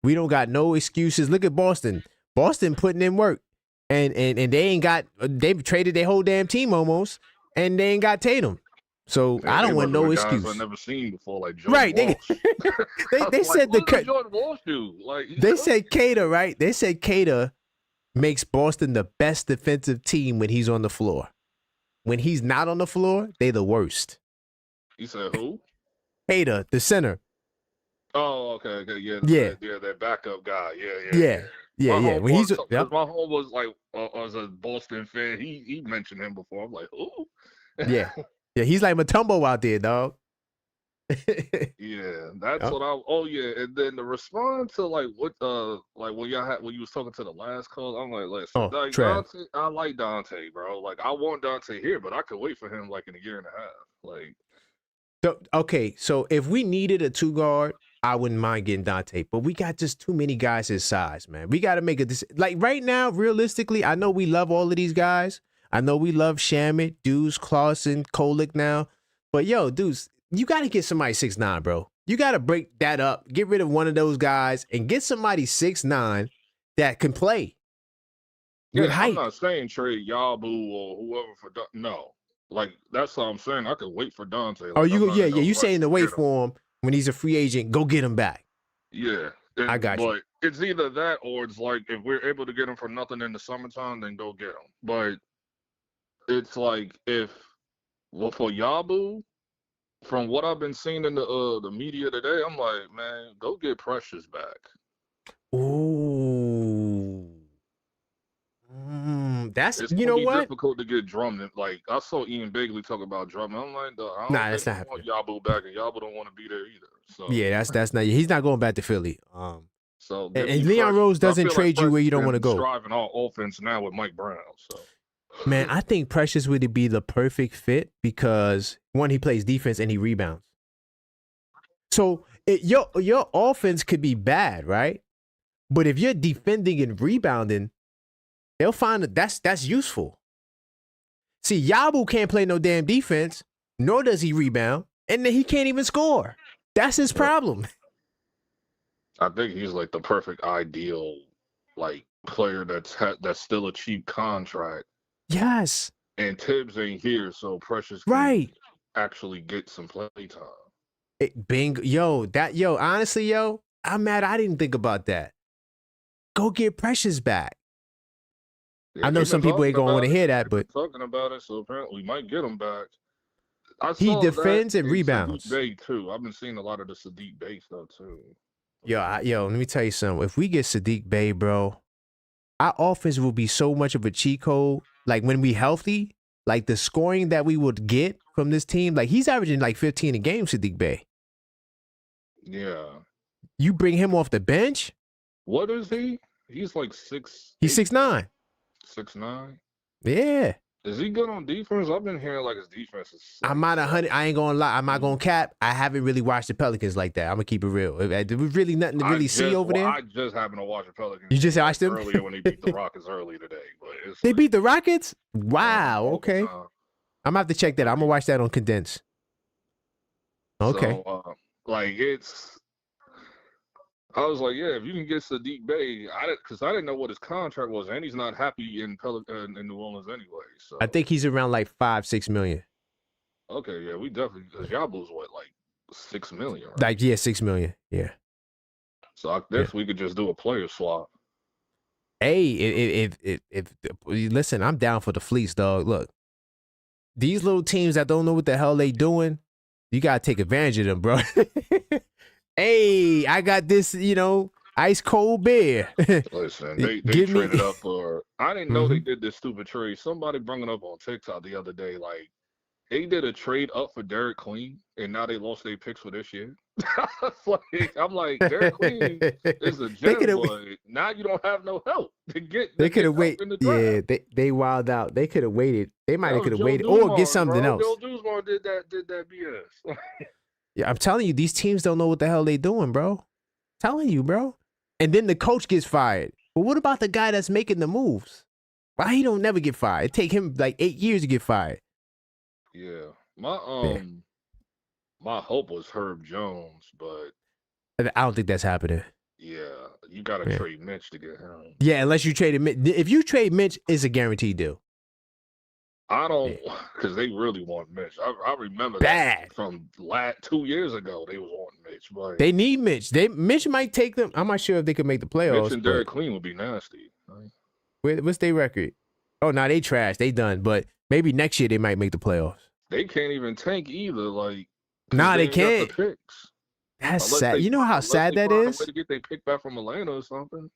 We don't got no excuses. Look at Boston. Boston putting in work. And they've traded their whole damn team almost, and they ain't got Tatum. So I don't want no excuse. I've never seen before, like Jordan Walsh. They said what did Jordan Walsh do? Like, they said Cater, right? They said Cater makes Boston the best defensive team when he's on the floor. When he's not on the floor, they the worst. You said who? Hater, the center. Oh, okay, yeah, that backup guy, yeah. When he's my home was like, as a Boston fan, he mentioned him before. I'm like, who? yeah, he's like Mutombo out there, dog. Yeah, that's what I. Oh yeah, and then to respond to like what when you was talking to the last call, I'm like, listen, Dante, I like Dante, bro. Like I want Dante here, but I could wait for him like in a year and a half. Like, okay, so if we needed a 2 guard, I wouldn't mind getting Dante, but we got just too many guys his size, man. We got to make a decision. Like right now, realistically, I know we love all of these guys. I know we love Shamet, Deuce, Clausen, Kolek now, but yo, Deuce. You got to get somebody 6'9", bro. You got to break that up. Get rid of one of those guys and get somebody 6'9" that can play. Yeah, I'm not saying trade Yaboo or whoever for no. Like that's what I'm saying. I could wait for Dante. Like, you saying to wait for him when he's a free agent. Go get him back. Yeah, I got you. But it's either that or it's like if we're able to get him for nothing in the summertime, then go get him. But it's like for Yaboo. From what I've been seeing in the media today, I'm like, man, go get Precious back. Ooh, that's it's difficult to get Drummond. Like I saw Ian Begley talk about Drummond. I'm like, that's not happening. Yaboo back, and Yaboo don't want to be there either. So yeah, that's not. He's not going back to Philly. So and Leon Rose doesn't trade you where you don't want to go. Driving all offense now with Mike Brown. So Man, I think Precious would be the perfect fit because one, he plays defense and he rebounds. So your offense could be bad, right? But if you're defending and rebounding, they'll find that's useful. See, Yaboo can't play no damn defense, nor does he rebound, and then he can't even score. That's his problem. I think he's like the perfect ideal like player that's still a cheap contract. Yes. And Tibbs ain't here, so Precious can actually get some play time. Honestly, I'm mad I didn't think about that. Go get Precious back. Yeah, I know some people ain't gonna want to hear that, but talking about it, so apparently we might get him back. He defends and rebounds. Sadiq Bey too. I've been seeing a lot of the Sadiq Bey stuff too. Yo, let me tell you something. If we get Sadiq Bey, bro, our offense will be so much of a cheat code. Like when we healthy, like the scoring that we would get from this team, like he's averaging like 15 a game, Sadiq Bey. Yeah. You bring him off the bench. What is he? He's like 6'8". He's 6'9". 6'9". Yeah. Is he good on defense? I've been hearing like his defense is. I'm not 100. I ain't gonna lie. I'm not gonna cap. I haven't really watched the Pelicans like that. I'm gonna keep it real. There was really nothing to really see over there. I just happened to watch the Pelicans. You just watched them earlier when they beat the Rockets early today. But they beat the Rockets. Wow. Okay. I'm gonna have to check that. I'm gonna watch that on condensed. Okay. So, I was like, yeah, if you can get Sadiq Bey, because I didn't know what his contract was, and he's not happy in New Orleans anyway. So I think he's around like $5-6 million. Okay, yeah, we definitely, because Yaboo's what, like $6 million, right? Like $6 million, yeah. So I guess we could just do a player swap. Hey, if listen, I'm down for the fleece, dog. Look, these little teams that don't know what the hell they doing, you gotta take advantage of them, bro. Hey, I got this, ice cold beer. Listen, they traded up for. I didn't know they did this stupid trade. Somebody brought it up on TikTok the other day. Like, they did a trade up for Derek Queen, and now they lost their picks for this year. I'm like, Derek Queen is a gem, but now you don't have no help to get. They could have waited. Yeah, they wild out. They could have waited. They might have could have waited or get something else. Joe Dumars did that BS. Yeah, I'm telling you, these teams don't know what the hell they doing, bro. Telling you, bro. And then the coach gets fired. But what about the guy that's making the moves? Why he don't never get fired? It take him like 8 years to get fired. Yeah. My hope was Herb Jones, but I don't think that's happening. Yeah, you gotta trade Mitch to get him. Yeah, unless you trade Mitch. If you trade Mitch, it's a guaranteed deal. I don't, because they really want Mitch. I remember that from 2 years ago. They was wanting Mitch, but they need Mitch. Mitch might take them. I'm not sure if they could make the playoffs. Mitch and Derek Queen would be nasty. Right? What's their record? Oh, no, they trash. They done. But maybe next year they might make the playoffs. They can't even tank either. Like, nah, they can't. The that's sad. You know how sad that is? To get their pick back from Atlanta or something.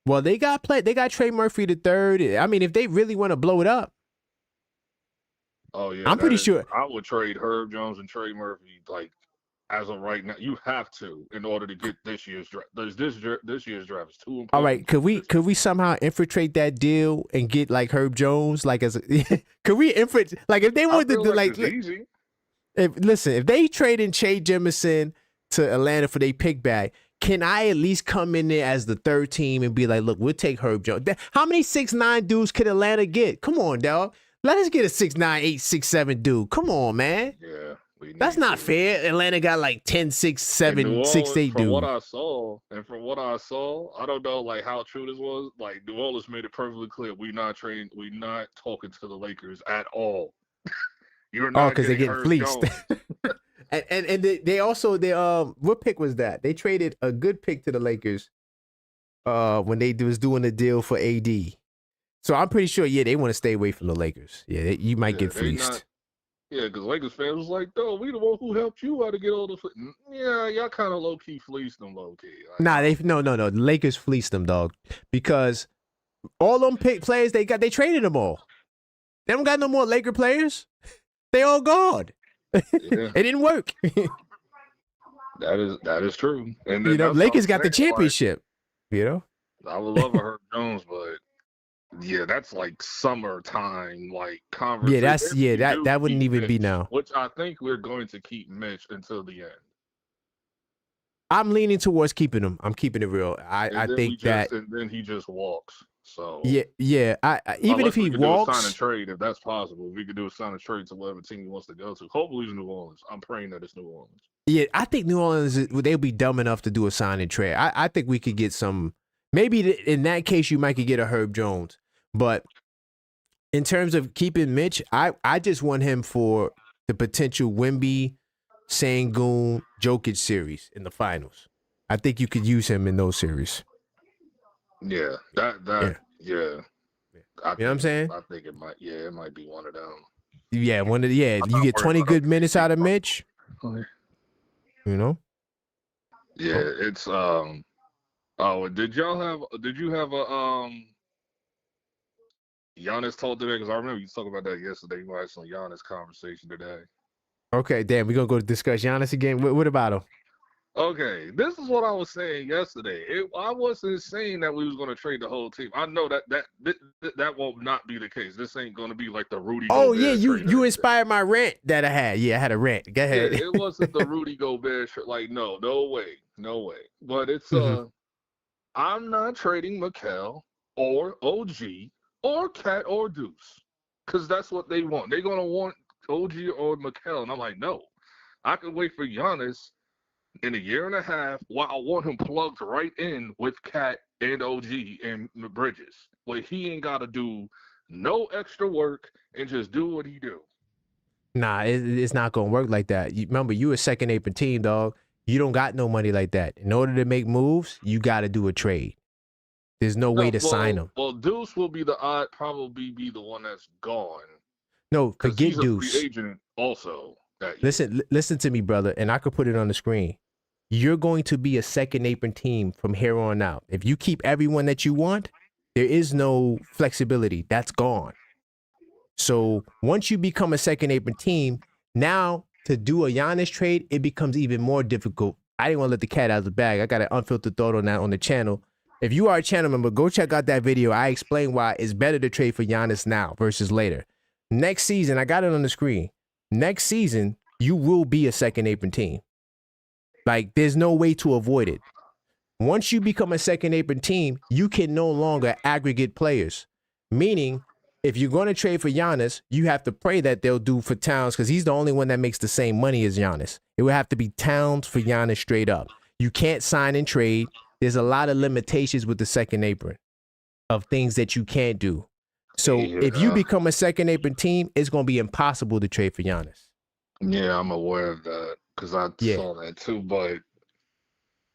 Well, they got Trey Murphy the third. I mean, if they really want to blow it up. Oh yeah, I'm pretty sure I would trade Herb Jones and Trey Murphy like as of right now. You have to in order to get this year's draft. This year's draft is too important. All right, could we somehow infiltrate that deal and get like Herb Jones like as could we infiltrate like if they wanted to do like easy. If they trade in Shea Jemison to Atlanta for their pick back, can I at least come in there as the third team and be like, look, we'll take Herb Jones. How many 6'9" dudes could Atlanta get? Come on, dog. Let us get a 6'9", 8, 6'7" dude. Come on, man. Yeah. That's not fair. Atlanta got like 10, 6, 7, 6'8" dudes. From what I saw, I don't know like how true this was. Like New Orleans made it perfectly clear we're not talking to the Lakers at all. You're not because they're getting fleeced. and they also what pick was that? They traded a good pick to the Lakers when they was doing the deal for AD. So I'm pretty sure, they want to stay away from the Lakers. Yeah, you might get fleeced. Because Lakers fans was like, "No, we the one who helped you out to get all the." Yeah, y'all kind of low key fleeced them, low key. Like, no. The Lakers fleeced them, dog, because all them pick players they traded them all. They don't got no more Laker players. They all gone. It didn't work. That is true. And Lakers got the championship. Like, I would love a Herb Jones, but Yeah, that's like summertime, like conversation. Yeah, that wouldn't even be now. Which I think we're going to keep Mitch until the end. I'm leaning towards keeping him. I'm keeping it real. I think that, and then he just walks. So yeah. I even if he walks, do a sign and trade, if that's possible, we could do a sign and trade to whatever team he wants to go to. Hopefully, it's New Orleans. I'm praying that it's New Orleans. Yeah, I think New Orleans, they'll be dumb enough to do a sign and trade. I think we could get some. Maybe in that case, you might could get a Herb Jones. But in terms of keeping Mitch, I just want him for the potential Wemby, Sengun, Jokic series in the finals. I think you could use him in those series. Yeah, yeah. You know what I'm saying? I think it might be one of them. Yeah, you get 20 good minutes out of Mitch. Okay. You know? Yeah, it's did you have a Giannis talk today? Because I remember you talking about that yesterday. You might have some Giannis conversation today. Okay, damn, we're gonna go discuss Giannis again. What about him? Okay, this is what I was saying yesterday. I wasn't saying that we was going to trade the whole team. I know that will not be the case. This ain't going to be like the Rudy. Oh yeah, you inspired my rant that I had. Yeah, I had a rant. Go ahead. Yeah, it wasn't the Rudy Gobert shirt. Like no way. But it's I'm not trading Mikal or OG or Cat or Deuce because that's what they want. They're gonna want OG or Mikal, and I'm like, no, I can wait for Giannis in a year and a half, while I want him plugged right in with Cat and OG and Bridges, where he ain't got to do no extra work and just do what he do. Nah, it's not gonna work like that. Remember, you a second apron team, dog. You don't got no money like that. In order to make moves, you got to do a trade. There's no way to sign him. Well, Deuce will be probably be the one that's gone. No, forget he's Deuce. Free agent also. Listen to me, brother, and I could put it on the screen. You're going to be a second apron team from here on out. If you keep everyone that you want, there is no flexibility. That's gone. So once you become a second apron team, now to do a Giannis trade, it becomes even more difficult. I didn't want to let the cat out of the bag. I got an unfiltered thought on that on the channel. If you are a channel member, go check out that video. I explain why it's better to trade for Giannis now versus later. Next season, I got it on the screen. Next season, you will be a second apron team. Like, there's no way to avoid it. Once you become a second apron team, you can no longer aggregate players. Meaning, if you're going to trade for Giannis, you have to pray that they'll do for Towns because he's the only one that makes the same money as Giannis. It would have to be Towns for Giannis straight up. You can't sign and trade. There's a lot of limitations with the second apron of things that you can't do. So if you become a second apron team, it's going to be impossible to trade for Giannis. Yeah, I'm aware of that because I saw that too. But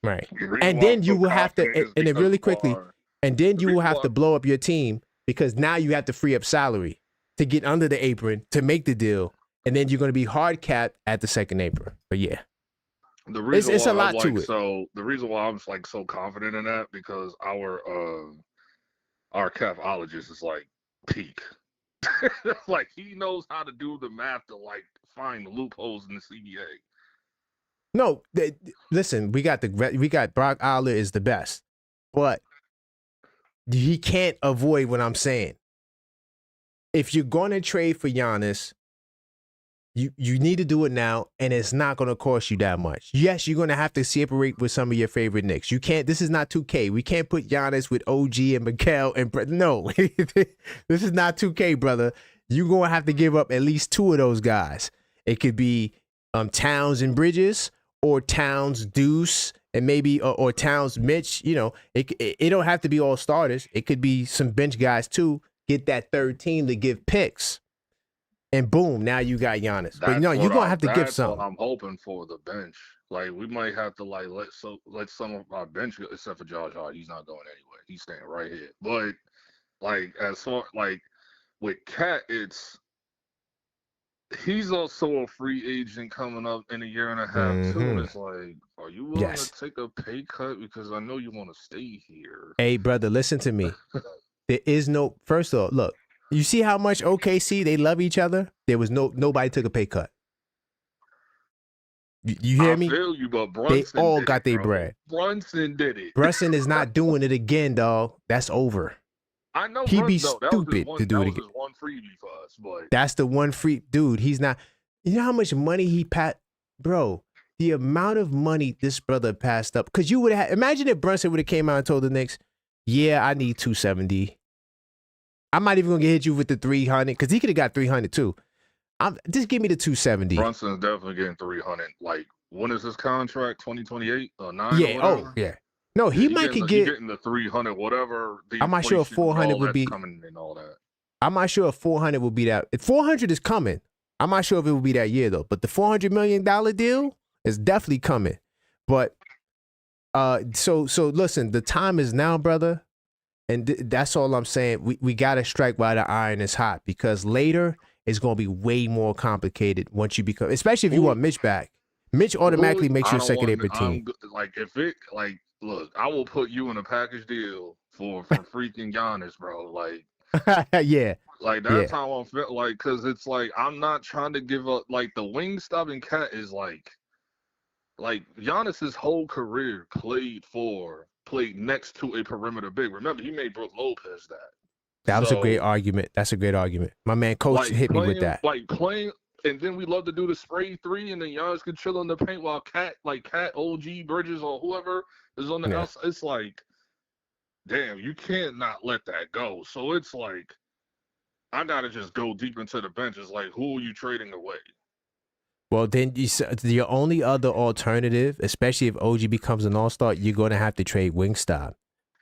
right, and then you will have to, and then really quickly, and then you will have to blow up your team because now you have to free up salary to get under the apron to make the deal, and then you're going to be hard capped at the second apron. But yeah, the reason it's a lot to it. So the reason why I'm like so confident in that because our capologist is like peak. Like he knows how to do the math to like find loopholes in the CBA. No, listen, we got Brock Aller is the best, but he can't avoid what I'm saying. If you're going to trade for Giannis, you need to do it now, and it's not going to cost you that much. Yes, you're going to have to separate with some of your favorite Knicks. You can't. This is not 2K. We can't put Giannis with OG and Mikal and no. This is not 2K, brother. You're going to have to give up at least two of those guys. It could be Towns and Bridges, or Towns Deuce, and maybe or Towns Mitch. You know, it don't have to be all starters. It could be some bench guys too. Get that third team to give picks. And boom, now you got Giannis. But no, you're gonna have to give some. That's what I'm hoping for the bench. Like we might have to like let some of our bench, except for Josh Hart, he's not going anywhere. He's staying right here. But like as far like with Cat, he's also a free agent coming up in a year and a half too. And it's like, are you willing to take a pay cut because I know you want to stay here? Hey, brother, listen to me. There is no. First of all, look. You see how much OKC they love each other? There was nobody took a pay cut. You hear me? I feel you, but Brunson they all got their bread. Brunson did it. Brunson is not doing it again, dog. That's over. I know he'd be Brunson, stupid to do it again. That was his one freebie for us, but that's the one free dude. He's not. You know how much money he bro? The amount of money this brother passed up. Because you would have imagine if Brunson would have came out and told the Knicks, "Yeah, I need 270. I'm not even gonna hit you with the 300 because he could have got 300 too. Just give me the 270." Brunson's definitely getting 300. Like, when is his contract? 2028 or 9? Yeah. Or Oh, yeah. No, he might could get getting the 300, whatever. I'm not sure if 400 would be coming and all that. I'm not sure if 400 will be that. If 400 is coming, I'm not sure if it will be that year though. But the $400 million deal is definitely coming. But so listen, the time is now, brother, and that's all I'm saying. We gotta strike while the iron is hot because later it's gonna be way more complicated once you become, especially if you want Mitch back. Mitch automatically makes you a second April team. Look, I will put you in a package deal for freaking Giannis, bro. Like, yeah. Like, that's how I feel. Like, because it's like, I'm not trying to give up. Like, the wing stopping cat is like Giannis's whole career played next to a perimeter big. Remember, he made Brook Lopez that. That was a great argument. That's a great argument. My man, coach hit me with that. Like, playing, and then we love to do the spray three, and then Giannis can chill in the paint while Cat, OG, Bridges, or whoever is on the outside. It's like, damn, you can't not let that go. So it's like, I gotta just go deep into the bench. It's like, who are you trading away? Well, then your only other alternative, especially if OG becomes an all-star, you're going to have to trade Wingstop,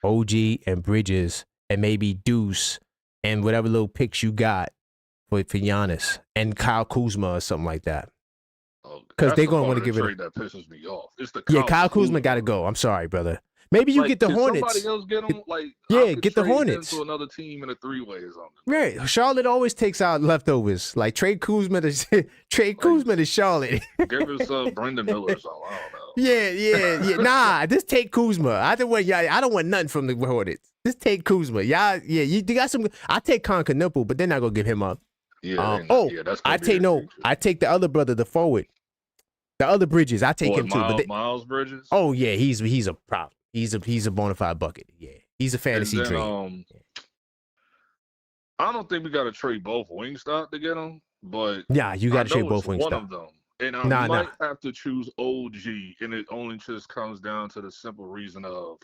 OG and Bridges, and maybe Deuce, and whatever little picks you got for Giannis, and Kyle Kuzma or something like that. Because they're going to want to give it. That pisses me off. It's the Kyle Kuzma got to go. I'm sorry, brother. Maybe you get the Hornets. Somebody else get them? Get the Hornets to another team in a three-way or something. Right. Charlotte always takes out leftovers. Like trade Kuzma to Charlotte. Give us Brendan Miller or something. I don't know. Yeah. Nah, just take Kuzma. I don't want nothing from the Hornets. Just take Kuzma. You got some. I take Concanipple, but they're not gonna give him up. I take the other brother, the forward. The other Bridges, I take him too. Miles Bridges. Oh yeah, he's a problem. He's a bona fide bucket. Yeah, he's a fantasy dream. I don't think we got to trade both Wingstop to get him, but you got to trade both Wingstop. One of them, and I might have to choose OG, and it only just comes down to the simple reason of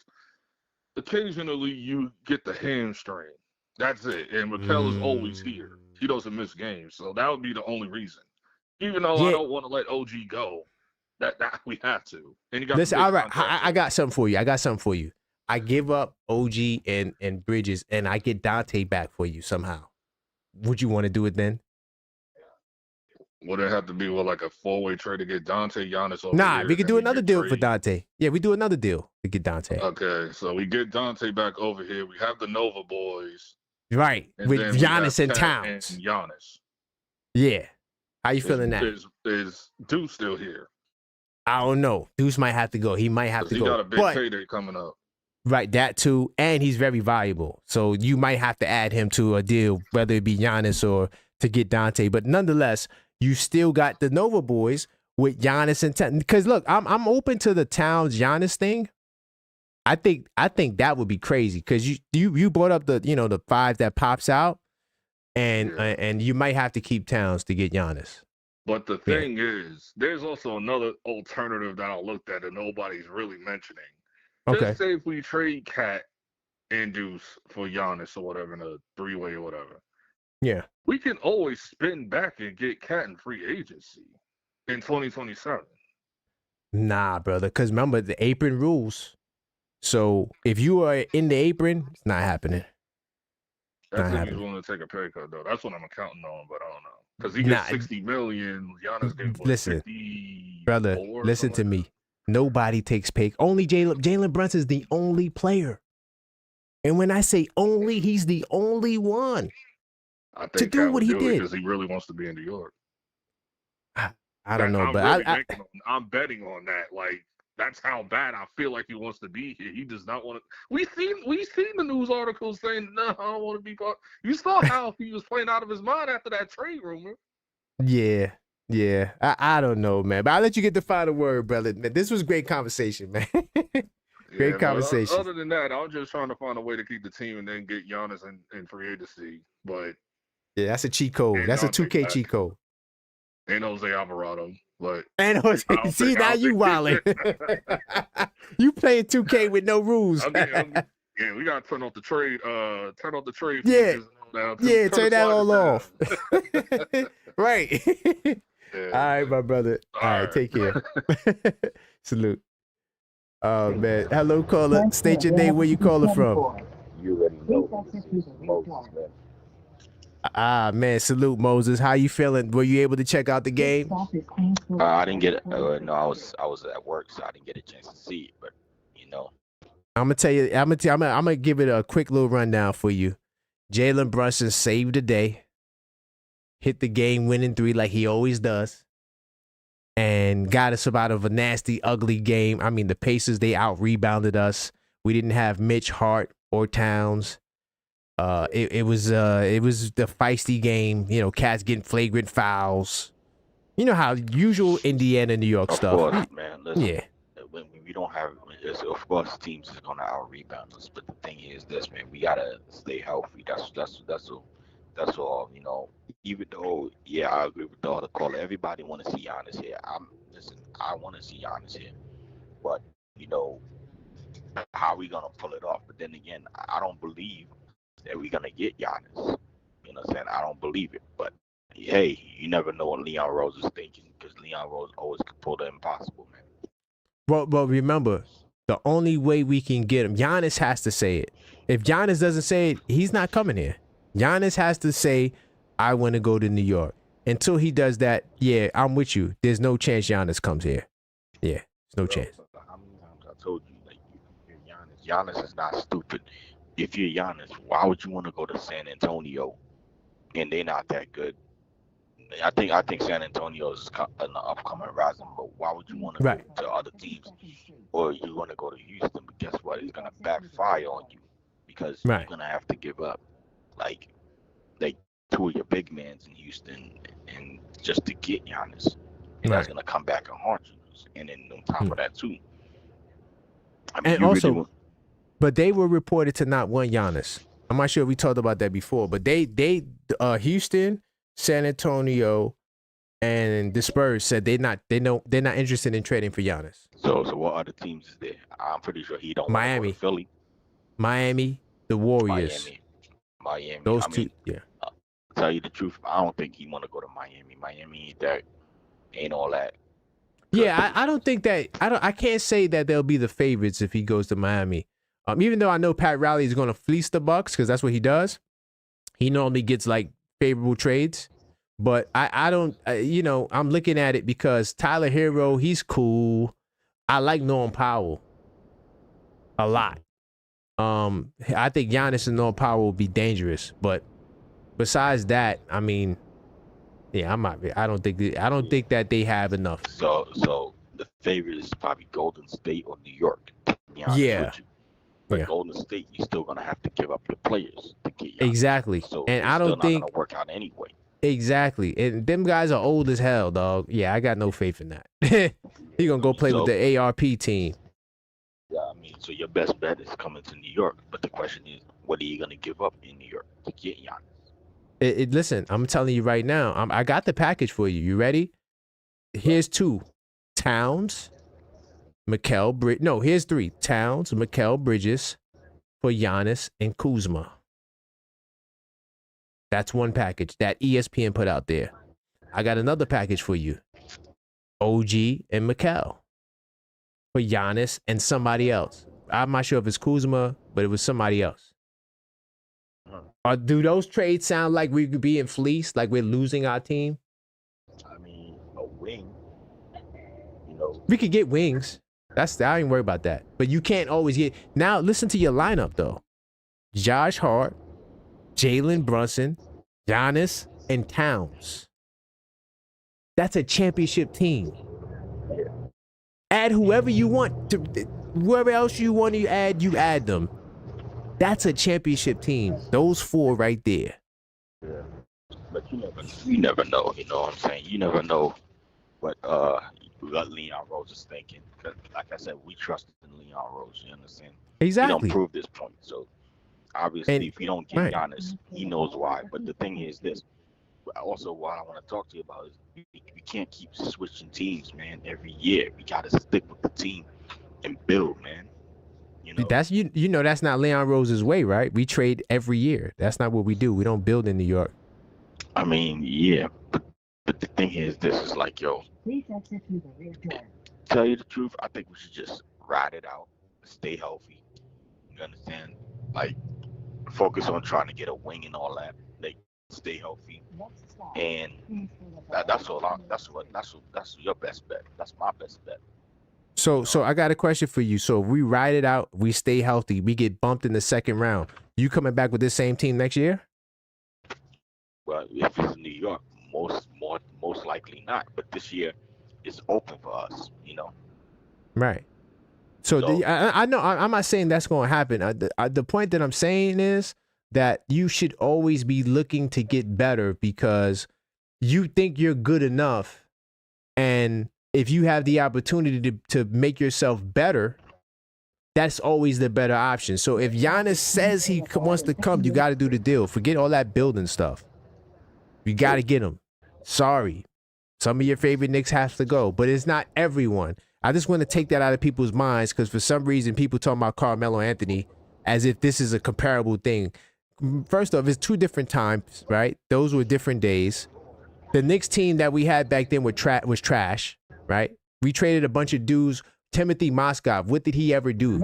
occasionally you get the hamstring. That's it, and Mikel is always here. He doesn't miss games, so that would be the only reason. Even though I don't want to let OG go, that we have to. And listen, all right, I got something for you. I give up OG and Bridges, and I get Dante back for you somehow. Would you want to do it then? Would it have to be with like a four-way trade to get Dante, Giannis over Nah, we could do another deal for Dante. Yeah, we do another deal to get Dante. Okay, so we get Dante back over here. We have the Nova boys. Right, with Giannis and Towns. And Giannis. Yeah. How you feeling that? Is Deuce still here? I don't know. Deuce might have to go. He might have to go. He got a big payday coming up. Right, that too. And he's very valuable. So you might have to add him to a deal, whether it be Giannis or to get Dante. But nonetheless, you still got the Nova boys with Giannis and Towns. Because look, I'm open to the Towns Giannis thing. I think that would be crazy because you brought up the five that pops out. And you might have to keep Towns to get Giannis. But the thing is, there's also another alternative that I looked at and nobody's really mentioning. Okay. Just say if we trade Cat and Deuce for Giannis or whatever in a three-way or whatever. Yeah. We can always spin back and get Cat in free agency in 2027. Nah, brother, because remember the apron rules. So if you are in the apron, it's not happening. That's if he's willing to take a pay cut, though. That's what I'm counting on, but I don't know. Because he gets $60 million. Giannis gets listen, brother, listen to me. Nobody takes pay. Only Jalen Brunson is the only player. And when I say only, he's the only one to do what he did. Because he really wants to be in New York. I don't know, but I'm betting on that. Like, that's how bad I feel like he wants to be here. He does not want to. We seen the news articles saying, "No, I don't want to be part." You saw how he was playing out of his mind after that trade rumor. Yeah. I don't know, man. But I'll let you get the final word, brother. Man, this was a great conversation, man. Great conversation. Other than that, I'm just trying to find a way to keep the team and then get Giannis in free agency. But yeah, that's a cheat code. That's a 2K cheat code. And Jose Alvarado, but see now you wilding. You playing 2K with no rules. Yeah, we gotta turn off the trade. Turn off the trade. Yeah, yeah, turn that all off. Right. Yeah. All right, my brother. All right, take care. Salute. Oh man. Hello, caller. State your name. Where you calling from? You already know. This is Moses, man. Ah man, salute Moses. How you feeling? Were you able to check out the game? I didn't get it. No, I was at work, so I didn't get a chance to see it. But you know, I'm gonna tell you. I'm gonna give it a quick little rundown for you. Jalen Brunson saved the day, hit the game-winning 3 like he always does, and got us out of a nasty, ugly game. I mean, the Pacers, they out-rebounded us. We didn't have Mitch, Hart, or Towns. It was the feisty game. You know, cats getting flagrant fouls. You know how usual Indiana, New York stuff. Of course, man. Listen, yeah. When we don't have, of course, teams is gonna out-rebound us. But the thing is, this man, we gotta stay healthy. That's all. You know, even though, yeah, I agree with all the caller. Everybody want to see Giannis here. I want to see Giannis here, but you know, how are we gonna pull it off? But then again, I don't believe that we're gonna get Giannis. You know what I'm saying? I don't believe it. But hey, you never know what Leon Rose is thinking, because Leon Rose always could pull the impossible, man. Well, remember, the only way we can get him, Giannis has to say it. If Giannis doesn't say it, he's not coming here. Giannis has to say, I want to go to New York. Until he does that, yeah, I'm with you. There's no chance Giannis comes here. Yeah, there's no chance. How many times I told you, like, you're Giannis. Giannis is not stupid. If you're Giannis, why would you want to go to San Antonio and they're not that good? I think San Antonio is an upcoming rising, but why would you want to go to other teams? Or you want to go to Houston, but guess what? It's going to backfire on you, because you're going to have to give up like 2 of your big mans in Houston and just to get Giannis. And that's going to come back and haunt you. And then on top of that too. I mean, and also, really but they were reported to not want Giannis. I'm not sure if we talked about that before, but they Houston, San Antonio, and the Spurs said they're not interested in trading for Giannis. So what other teams is there? I'm pretty sure he don't Miami, want to go to Philly, Miami, the Warriors, Miami. Those two, yeah. To tell you the truth, I don't think he want to go to Miami. Miami ain't all that. Yeah, I don't think that. I can't say that they'll be the favorites if he goes to Miami. Even though I know Pat Riley is going to fleece the Bucks because that's what he does. He normally gets like favorable trades, but I don't. I'm looking at it because Tyler Hero, he's cool. I like Norm Powell a lot. I think Giannis and Norm Powell will be dangerous, but besides that, I mean, yeah, I don't think that they have enough. So the favorite is probably Golden State or New York. Yeah. But Golden State, you're still gonna have to give up your players to get Giannis. Exactly. So and I don't think it's gonna work out anyway. Exactly. And them guys are old as hell, dog. Yeah, I got no faith in that. He gonna go play with the ARP team. Yeah, I mean, so your best bet is coming to New York. But the question is, what are you gonna give up in New York to get Giannis? Listen, I'm telling you right now. I got the package for you. You ready? Here's 2: Towns, here's 3: Towns, Mikal Bridges for Giannis and Kuzma. That's one package that ESPN put out there. I got another package for you: OG and Mikal for Giannis and somebody else. I'm not sure if it's Kuzma, but it was somebody else. Do those trades sound like we could be in fleece, like we're losing our team? I mean, a wing. We could get wings. I ain't worried about that. But you can't always get. Now listen to your lineup though: Josh Hart, Jalen Brunson, Giannis, and Towns. That's a championship team. Add whoever you want to, whoever else you want to add, you add them. That's a championship team. Those 4 right there. Yeah. But you never know, you know what I'm saying? You never know what what Leon Rose is thinking. Because, like I said, we trust in Leon Rose. You understand? Exactly. He don't prove this point. So obviously, if you don't get Giannis, he knows why. But the thing is this. Also, what I want to talk to you about is we can't keep switching teams, man. Every year, we got to stick with the team and build, man. You know, that's you know that's not Leon Rose's way, right? We trade every year. That's not what we do. We don't build in New York. I mean, yeah, but the thing is, this is like, yo. Tell you the truth, I think we should just ride it out, stay healthy. You understand? Like, focus on trying to get a wing and all that. Like, stay healthy, and that's all. That's your best bet. That's my best bet. So I got a question for you. So if we ride it out, we stay healthy, we get bumped in the second round, you coming back with this same team next year? Well, if it's New York, most likely not. But this year is open for us, you know. Right. So I know I'm not saying that's going to happen. The point that I'm saying is that you should always be looking to get better because you think you're good enough, and if you have the opportunity to make yourself better, that's always the better option. So if Giannis says he wants to come, you got to do the deal. Forget all that building stuff. You got to get him. Sorry. Some of your favorite Knicks have to go, but it's not everyone. I just want to take that out of people's minds because for some reason people talk about Carmelo Anthony as if this is a comparable thing. First off, it's two different times, right? Those were different days. The Knicks team that we had back then was trash, right? We traded a bunch of dudes. Timothy Moskov, what did he ever do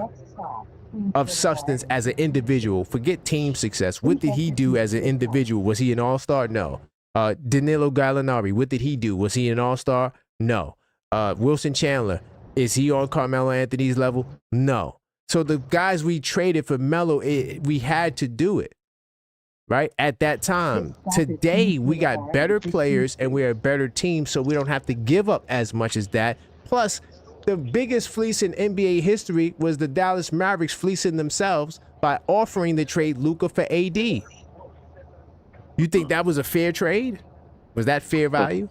of substance as an individual? Forget team success. What did he do as an individual? Was he an all-star? No. Danilo Gallinari, what did he do? Was he an all-star? No. Wilson Chandler, is he on Carmelo Anthony's level? No. So the guys we traded for Melo, we had to do it, right? At that time. Today, we got better players and we're a better team, so we don't have to give up as much as that. Plus, the biggest fleece in NBA history was the Dallas Mavericks fleecing themselves by offering to trade Luka for AD. You think that was a fair trade? Was that fair value?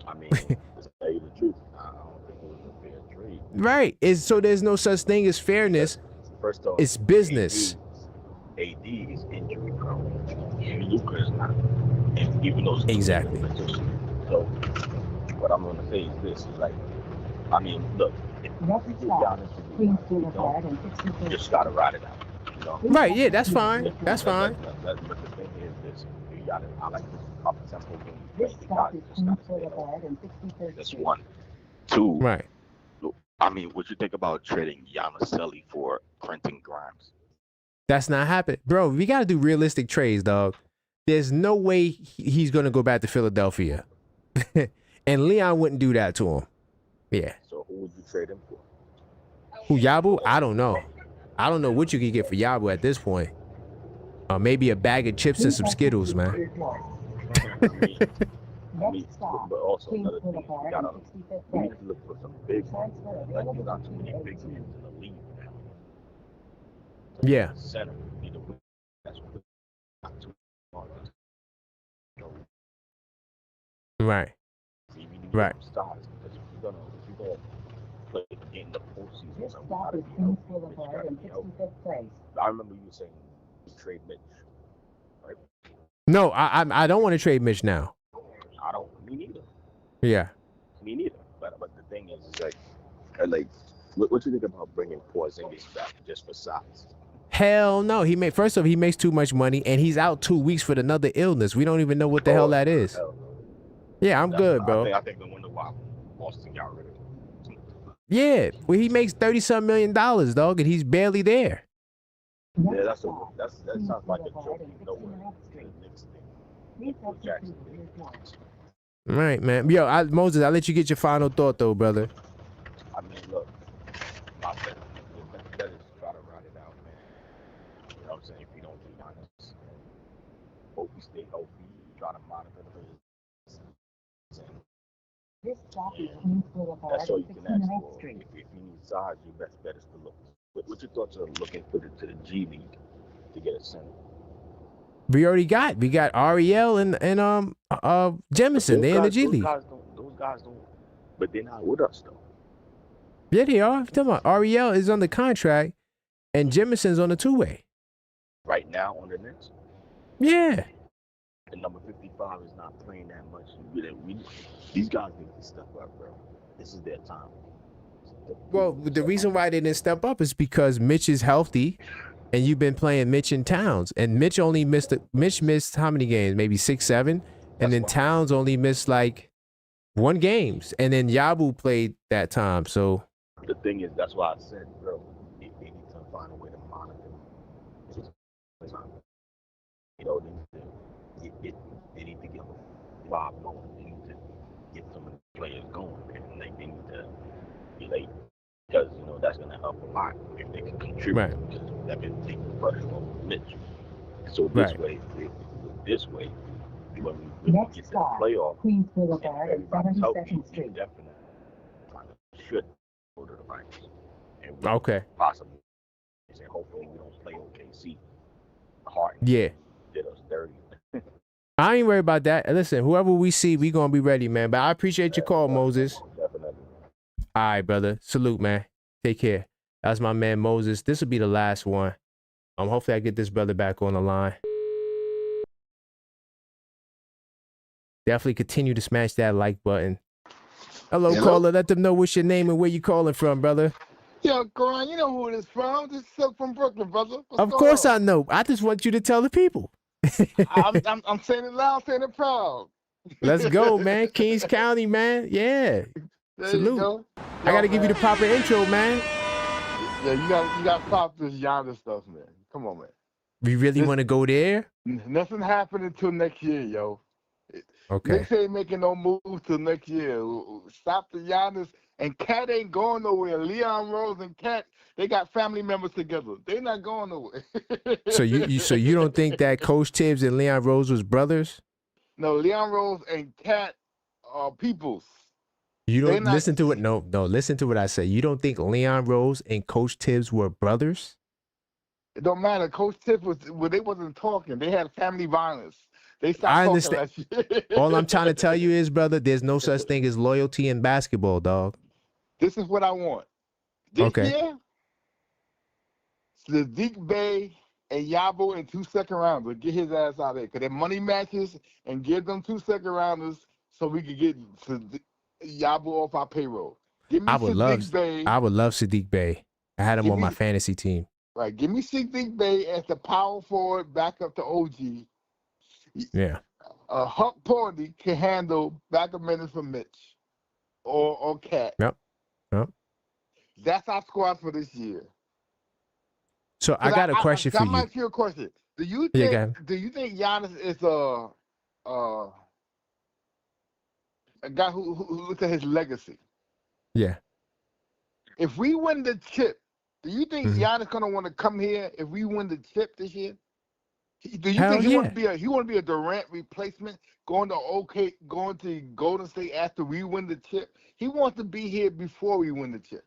I mean, to tell you the truth, I don't think it was a fair trade. Right. So there's no such thing as fairness. First off, it's business. AD is injury prone. Luka is not. And even those exactly. So what I'm gonna say is this: is like, I mean, look, if Giannis you just gotta ride it out. You know? Right? Yeah, that's fine. That's fine. But the thing is this: you gotta. I like this up-tempo game. That's one. Two. Right. I mean, what you think about trading Giannis for Quentin Grimes? That's not happening. Bro, we got to do realistic trades, dog. There's no way he's going to go back to Philadelphia. And Leon wouldn't do that to him. Yeah. So who would you trade him for? Who, Yaboo? I don't know. I don't know what you could get for Yaboo at this point. Maybe a bag of chips and some Skittles, man. I mean, but also another thing, we need to look for some big ones. Like, there's not too many big men in the league now. Yeah. Center, need to win. That's not too hard. Right. So you need right. stars because if you're gonna play in the postseason, so gotta be healthy. I remember you saying trade Mitch, right? No, I don't want to trade Mitch now. I don't. Me neither. Yeah. Me neither. But the thing is like, what you think about bringing Poise back just for size? Hell no. First off, he makes too much money, and he's out 2 weeks for another illness. We don't even know what the hell that is. Hell no. Yeah, I'm good, bro. I think the wonder why Boston got rid of him. Yeah, well, he makes $30-some million, dog, and he's barely there. Yeah, that sounds like a joke. Right, man. Yo, Moses, I'll let you get your final thought, though, brother. I mean, look, my bet is try to ride it out, man. You know what I'm saying? If you don't be honest, hope we stay healthy, try to monitor the that's all you can ask for. If you need size, your best bet is to look. What's your thoughts on looking to the G League to get a center? We got Ariel and Jemison. They in the G League. Those guys don't But they're not with us though. Yeah, they are. I'm talking about Ariel is on the contract, and Jimison's on the two-way. Right now on the Knicks. Yeah. The number 55 is not playing that much. These guys need to step up, bro. This is their time. Well, the reason why they didn't step up is because Mitch is healthy, and you've been playing Mitch and Towns, and Mitch missed how many games? Maybe 6, 7, and then Towns only missed like 1 game, and then Yaboo played that time. So the thing is, that's why I said, bro, they need to find a way to monitor. You know, they need to get 5 going. They need to get some of the players going, and they need to be late because that's going to help a lot if they can contribute. Right. Because that can take the pressure off Mitch. So this way, when we get to the playoff, everybody's healthy. You definitely should go to the finals. And possibly, and hopefully we don't play OKC hard. Yeah. Did us dirty. I ain't worried about that. Listen, whoever we see, we gonna be ready, man. But I appreciate your call, Moses. Definitely. All right, brother. Salute, man. Take care. That's my man, Moses. This will be the last one. Hopefully I get this brother back on the line. Definitely continue to smash that like button. Hello, caller. Let them know what's your name and where you calling from, brother. Yo, Goran, you know who it is from. This is Silk from Brooklyn, brother. Of course I know. I just want you to tell the people. I'm saying it loud, saying it proud. Let's go, man. Kings County, man. Yeah. There Salute. you go. I got to give you the proper intro, man. Yeah, you got to stop this Giannis stuff, man. Come on, man. We really want to go there? Nothing happened until next year, yo. Okay. Knicks ain't making no moves till next year. Stop the Giannis. And Cat ain't going nowhere. Leon Rose and Cat, they got family members together. They not going nowhere. So you don't think that Coach Tibbs and Leon Rose was brothers? No, Leon Rose and Cat are peoples. You don't listen to it. No. Listen to what I say. You don't think Leon Rose and Coach Tibbs were brothers? It don't matter. Coach Tibbs they wasn't talking. They had family violence. They stopped I talking understand. that shit. All I'm trying to tell you is, brother, there's no such thing as loyalty in basketball, dog. This is what I want. This year, Sadiq Bey and Yaboo in 2 second-rounders. Get his ass out of there. Because they're money matches and give them 2 second-rounders so we could get Yaboo off our payroll. Give me Sadiq Bey. I would love Sadiq Bey. I had him on my fantasy team. Right. Give me Sadiq Bey as the power forward back up to OG. Yeah. Huck Porty can handle back a minute for Mitch or Cat. Yep. That's our squad for this year. So I got a question for you. I'm asking you a question. Do you think Giannis is a guy who looks at his legacy? Yeah. If we win the chip, do you think Giannis gonna want to come here if we win the chip this year? Do you think he want to be a Durant replacement, going to Golden State after we win the chip? He wants to be here before we win the chip.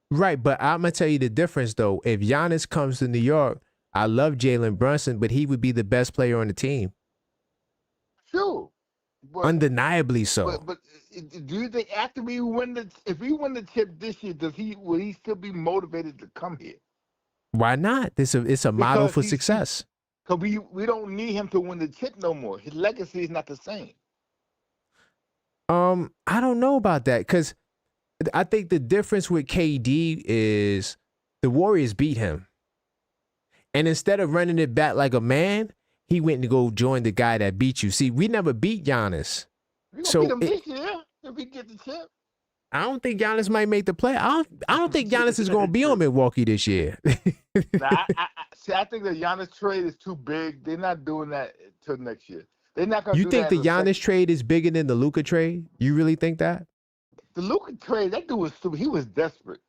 Right, but I'm gonna tell you the difference though. If Giannis comes to New York, I love Jalen Brunson, but he would be the best player on the team. Sure. But, undeniably so. But do you think after if we win the chip this year, will he still be motivated to come here? Why not? It's a model for success. Because we don't need him to win the chip no more. His legacy is not the same. I don't know about that because I think the difference with KD is the Warriors beat him. And instead of running it back like a man, he went to go join the guy that beat you. See, we never beat Giannis. We gonna beat him this year if we get the chip. I don't think Giannis might make the play. I don't think Giannis is going to be on Milwaukee this year. I think the Giannis trade is too big. They're not doing that till next year. They're not going to do that. You think the Giannis trade is bigger than the Luka trade? You really think that? The Luka trade, that dude was stupid. He was desperate.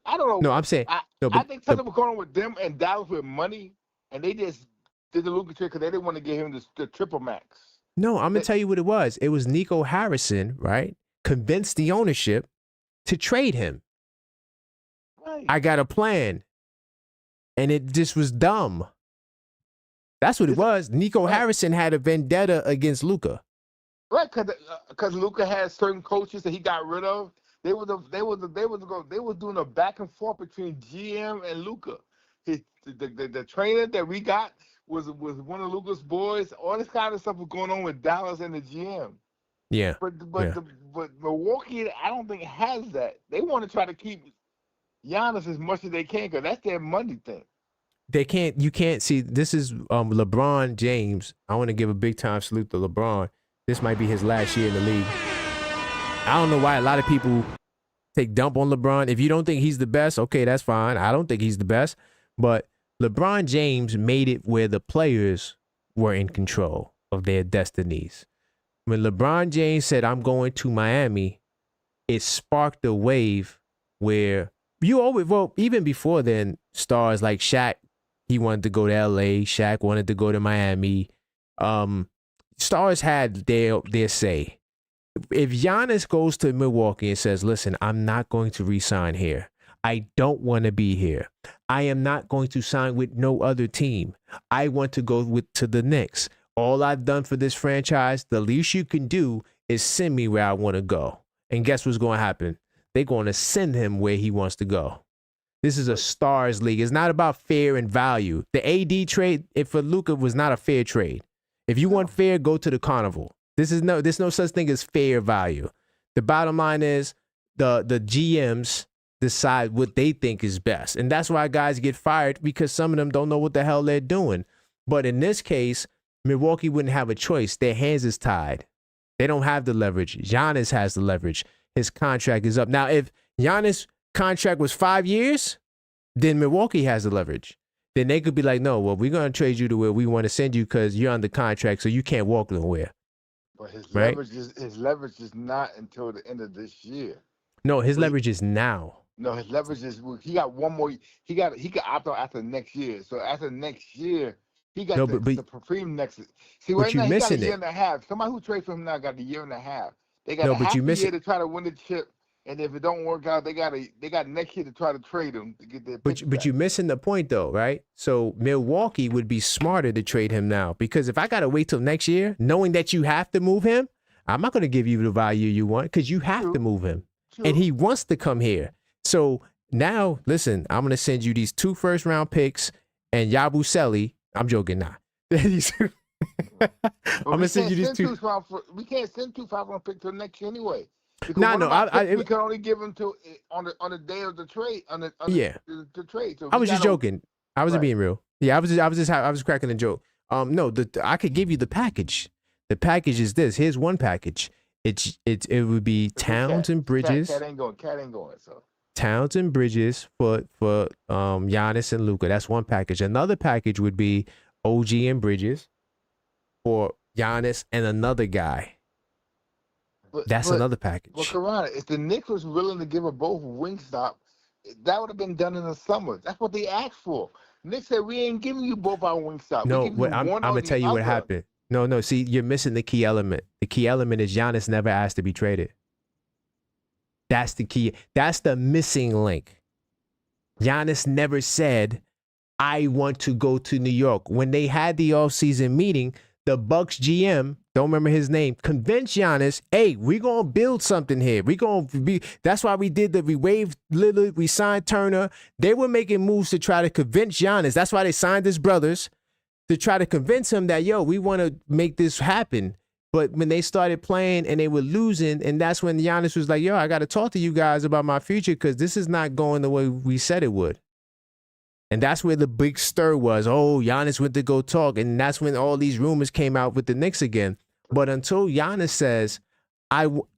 I don't know. No, I'm saying. I think something was going on with them and Dallas with money, and they just did the Luka trade because they didn't want to give him the triple max. No, I'm going to tell you what it was. It was Nico Harrison, right? Convinced the ownership to trade him. Right. I got a plan. And it just was dumb. That's what it was. Nico Harrison had a vendetta against Luka. Right, because Luka had certain coaches that he got rid of. They was doing a back and forth between GM and Luka. The trainer that we got was one of Luka's boys. All this kind of stuff was going on with Dallas and the GM. Yeah. But Milwaukee, I don't think has that. They want to try to keep Giannis as much as they can because that's their money thing. They can't. You can't see. This is LeBron James. I want to give a big time salute to LeBron. This might be his last year in the league. I don't know why a lot of people take dump on LeBron. If you don't think he's the best, okay, that's fine. I don't think he's the best. But LeBron James made it where the players were in control of their destinies. When LeBron James said, I'm going to Miami, it sparked a wave where you always, well, even before then, stars like Shaq, he wanted to go to LA. Shaq wanted to go to Miami. Stars had their say. If Giannis goes to Milwaukee and says, listen, I'm not going to re-sign here. I don't want to be here. I am not going to sign with no other team. I want to go to the Knicks. All I've done for this franchise, the least you can do is send me where I want to go. And guess what's going to happen? They're going to send him where he wants to go. This is a stars league. It's not about fair and value. The AD trade, if for Luka, was not a fair trade. If you want fair, go to the carnival. There's no such thing as fair value. The bottom line is the GMs decide what they think is best. And that's why guys get fired, because some of them don't know what the hell they're doing. But in this case, Milwaukee wouldn't have a choice. Their hands is tied. They don't have the leverage. Giannis has the leverage. His contract is up. Now, if Giannis' contract was 5 years, then Milwaukee has the leverage. Then they could be like, no, well, we're going to trade you to where we want to send you because you're under contract, so you can't walk nowhere. But his right? leverage is not until the end of this year. No, his leverage is now. No, his leverage is he got one more. He can opt out after next year. So after next year, he got the Supreme next. See, right now he got a year and a half. Somebody who trades for him now got a year and a half. They got half a year to try to win the chip. And if it don't work out, they got next year to try to trade him to get their. But you're missing the point though, right? So Milwaukee would be smarter to trade him now, because if I gotta wait till next year, knowing that you have to move him, I'm not gonna give you the value you want because you have to move him, and he wants to come here. So now, listen, I'm gonna send you these 2 first-round picks and Yaboo. I'm joking, nah. I'm gonna send you these 2. We can't send 2 first-round picks till next year anyway. No, we can only give them to on the day of the trade. The trade. So I was just joking. I wasn't being real. Yeah, I was cracking a joke. No, I could give you the package. The package is this. Here's one package. It would be Towns and Bridges. Cat ain't going. So Towns and Bridges for Giannis and Luka. That's one package. Another package would be OG and Bridges for Giannis and another guy. That's another package. Well, Karana, if the Knicks was willing to give them both Wingstop, that would have been done in the summer. That's what they asked for. Knicks said, we ain't giving you both our Wingstop. No, I'm going to tell you what happened. No, see, you're missing the key element. The key element is Giannis never asked to be traded. That's the key. That's the missing link. Giannis never said, I want to go to New York. When they had the offseason meeting, the Bucks GM, don't remember his name, convinced Giannis, hey, we're going to build something here. That's why we we signed Turner. They were making moves to try to convince Giannis. That's why they signed his brothers, to try to convince him that, yo, we want to make this happen. But when they started playing and they were losing, and that's when Giannis was like, yo, I got to talk to you guys about my future because this is not going the way we said it would. And that's where the big stir was. Oh, Giannis went to go talk. And that's when all these rumors came out with the Knicks again. But until Giannis says,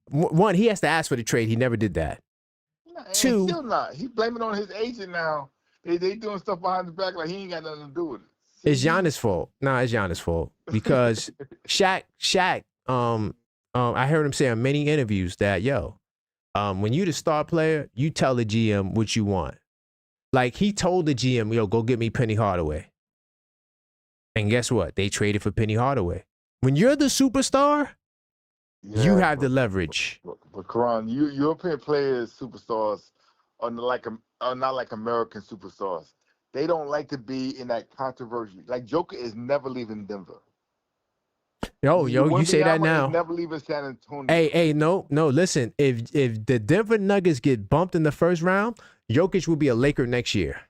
one, he has to ask for the trade. He never did that. No, 2, still not. He's blaming on his agent now. They doing stuff behind the back like he ain't got nothing to do with it. It's Giannis' fault. Nah, it's Giannis' fault. Because Shaq, I heard him say in many interviews that, when you the star player, you tell the GM what you want. Like, he told the GM, yo, go get me Penny Hardaway. And guess what? They traded for Penny Hardaway. When you're the superstar, you have the leverage. But Karan, European players, superstars, are not like American superstars. They don't like to be in that controversy. Like, Joker is never leaving Denver. Yo, you say that now. Never leaving San Antonio. Hey, no. Listen, if the Denver Nuggets get bumped in the first round, Jokic will be a Laker next year.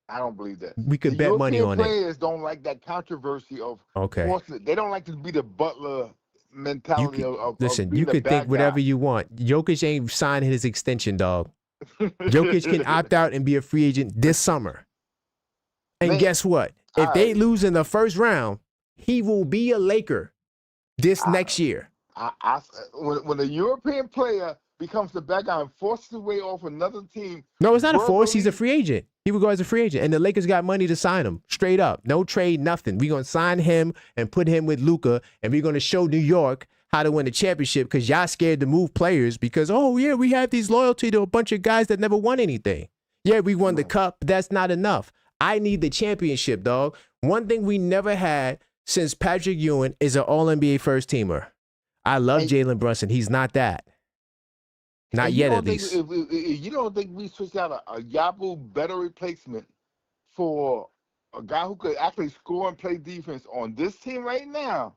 I don't believe that. We could bet money on it. Players don't like that controversy of forcing it. They don't like to be the Butler mentality listen, of you could think whatever guy. You want. Jokic ain't signed his extension, dog. Jokic can opt out and be a free agent this summer. And guess what? If they lose in the first round, he will be a Laker next year. When a European player becomes the bad guy and forces his way off another team. No, it's not a force. He's a free agent. He would go as a free agent. And the Lakers got money to sign him. Straight up. No trade, nothing. We're going to sign him and put him with Luka, and we're going to show New York how to win the championship because y'all scared to move players because, we have these loyalty to a bunch of guys that never won anything. Yeah, we won the cup, but that's not enough. I need the championship, dog. One thing we never had since Patrick Ewing is an All-NBA first-teamer. I love Jalen Brunson. He's not that. Not yet, at least. If you don't think we switched out a Yaboo better replacement for a guy who could actually score and play defense on this team right now,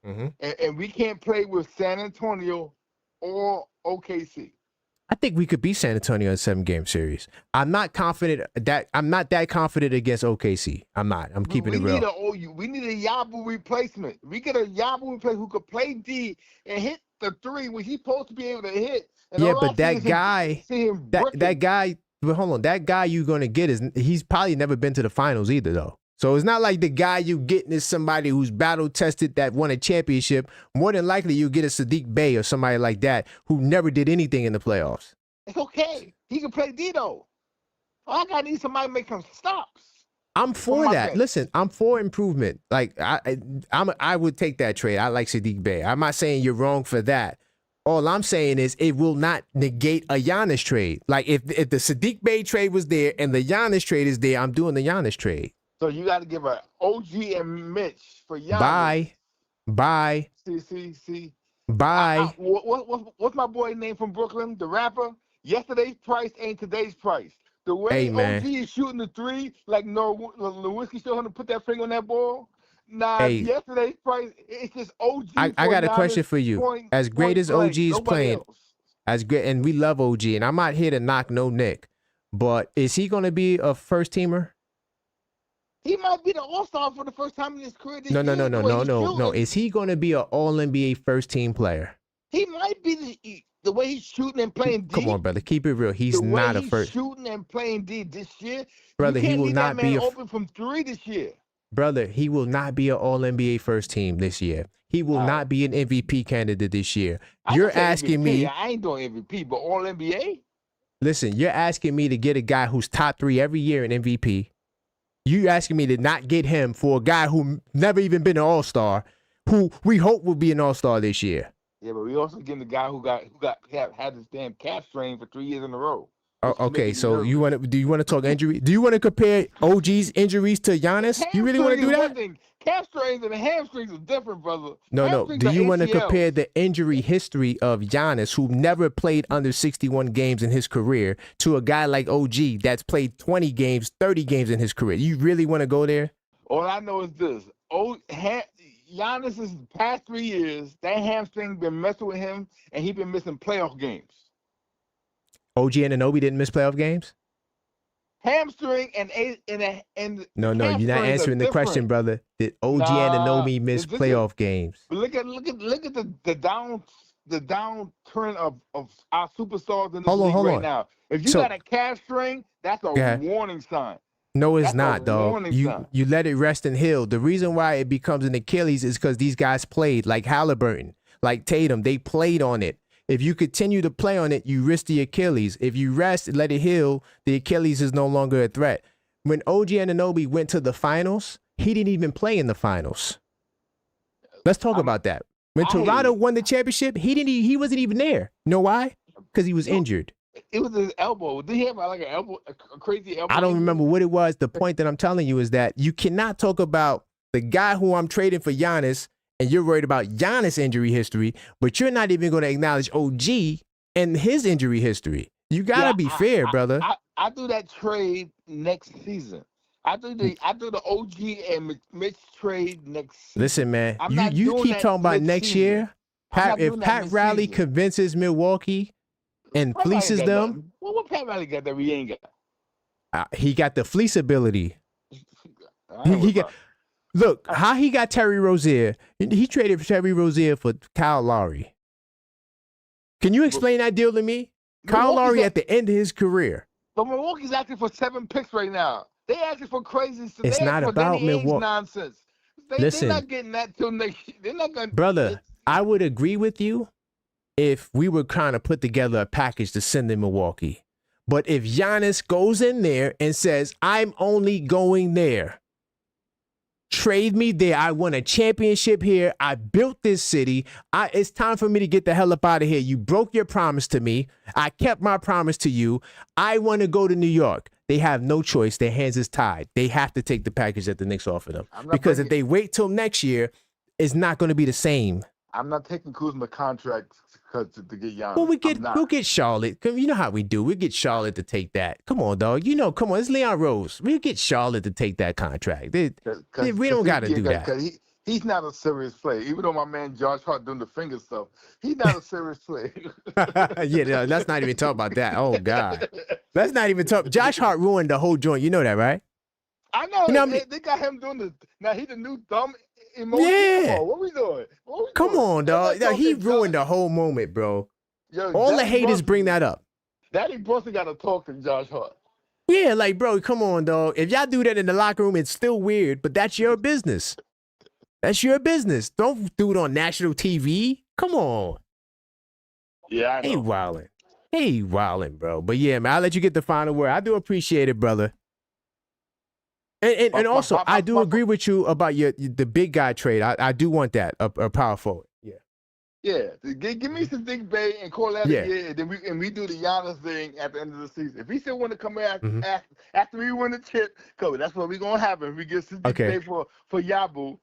and we can't play with San Antonio or OKC? I think we could beat San Antonio in a 7-game series. I'm not that confident against OKC. I'm not. I'm keeping it real. We need a Yaboo replacement. We get a Yaboo replacement who could play D and hit the three when he's supposed to be able to hit. Yeah, but that guy, but hold on, that guy you're gonna get he's probably never been to the finals either, though. So it's not like the guy you getting is somebody who's battle tested that won a championship. More than likely, you get a Sadiq Bey or somebody like that who never did anything in the playoffs. It's okay. He can play D though. All I gotta need somebody to make some stops. I'm for that. Bench. Listen, I'm for improvement. Like I would take that trade. I like Sadiq Bey. I'm not saying you're wrong for that. All I'm saying is it will not negate a Giannis trade. Like if the Sadiq Bey trade was there and the Giannis trade is there, I'm doing the Giannis trade. So you got to give an OG and Mitch for Giannis. Bye. See. Bye. What's my boy name from Brooklyn? The rapper? Yesterday's price ain't today's price. The way OG is shooting the three, like Nowitzki showed him to put that finger on that ball. Yesterday's price, it's just OG. I got a question for you. As great as OG is playing, as great, and we love OG, and I'm not here to knock no Nick, but is he going to be a first teamer? He might be the All-Star for the first time in his career. No. Is he going to be an All-NBA first-team player? He might be the way he's shooting and playing D. Come on, brother. Keep it real. He's not a first. Shooting and playing D this year. Brother, he will not be open from three this year. Brother, he will not be an All-NBA first team this year. He will not be an MVP candidate this year. You're asking me. I ain't doing MVP, but All-NBA? Listen, you're asking me to get a guy who's top 3 every year in MVP. You asking me to not get him for a guy who never even been an All-Star, who we hope will be an All-Star this year. Yeah, but we also getting the guy who had this damn calf strain for 3 years in a row. Oh, okay, so do you want to talk injury? Do you want to compare OG's injuries to Giannis? You really want to do that? Calf strains and hamstrings are different, brother. No. Do you want to compare the injury history of Giannis, who never played under 61 games in his career, to a guy like OG that's played 20 games, 30 games in his career? You really want to go there? All I know is this. Giannis's past 3 years, that hamstring been messing with him, and he been missing playoff games. OG Anunoby didn't miss playoff games? Hamstring and No, you're not answering the question, brother. Did OG Anunoby miss playoff games? Look at the downturn of our superstars in this league right now. If you got a calf strain, that's a warning sign. No, it's not, dog. You let it rest and heal. The reason why it becomes an Achilles is because these guys played, like Halliburton, like Tatum. They played on it. If you continue to play on it, you risk the Achilles. If you rest and let it heal, the Achilles is no longer a threat. When OG Anunoby went to the finals, he didn't even play in the finals. Let's talk about that. When Toronto won the championship, he wasn't even there. You know why? Because he was injured. It was his elbow. Did he have like an elbow, a crazy elbow? I don't remember what it was. The point that I'm telling you is that you cannot talk about the guy who I'm trading for Giannis, and you're worried about Giannis' injury history, but you're not even going to acknowledge OG and his injury history. You got to be fair, brother. I do that trade next season. I do the OG and Mitch trade next season. Listen, man, I'm not you doing keep that talking about next mid-season. year. If Pat Riley mid-season. convinces Milwaukee and Pat fleeces Riley got them, what Pat Riley got that we ain't got? he got the fleece ability. I ain't He with got. that. Look, how he got Terry Rozier. He traded Terry Rozier for Kyle Lowry. Can you explain that deal to me? Kyle Lowry at the end of his career. But Milwaukee's asking for 7 picks right now. They asking for crazy stuff. It's not about Milwaukee. Nonsense. Listen, they're not getting that till next year. They're not going. Brother, I would agree with you if we were trying to put together a package to send in Milwaukee. But if Giannis goes in there and says, I'm only going there, trade me there. I won a championship here. I built this city. It's time for me to get the hell up out of here. You broke your promise to me. I kept my promise to you. I want to go to New York. They have no choice. Their hands is tied. They have to take the package that the Knicks offer them. Because if they wait till next year, it's not going to be the same. I'm not taking Kuzma contract to get Giannis. Well, we'll get Charlotte. You know how we do. We'll get Charlotte to take that. Come on, dog. Come on. It's Leon Rose. We'll get Charlotte to take that contract. We don't got to do that. He's not a serious player. Even though my man Josh Hart doing the finger stuff, he's not a serious player. Yeah, let's not even talk about that. Oh, God. Let's not even talk. Josh Hart ruined the whole joint. You know that, right? I know. You know what I mean? They got him doing now he's the new dumb emoji. Yeah. What we doing? Come on, dog. He ruined the whole moment, bro. Yo, all the haters bring that up. Daddy Brunson got to talk to Josh Hart. Yeah, like, bro, come on, dog. If y'all do that in the locker room, it's still weird, but that's your business. That's your business. Don't do it on national TV. Come on. Yeah, I know. Hey, wildin', bro. But yeah, man, I'll let you get the final word. I do appreciate it, brother. And also, I do agree with you about the big guy trade. I do want that, a power forward. Yeah. Yeah. Give me some Dick Bay and Kolek again, and then we do the Giannis thing at the end of the season. If he still want to come back after we win the chip, that's what we're gonna have. If we get some Dick Bay for Yaboo,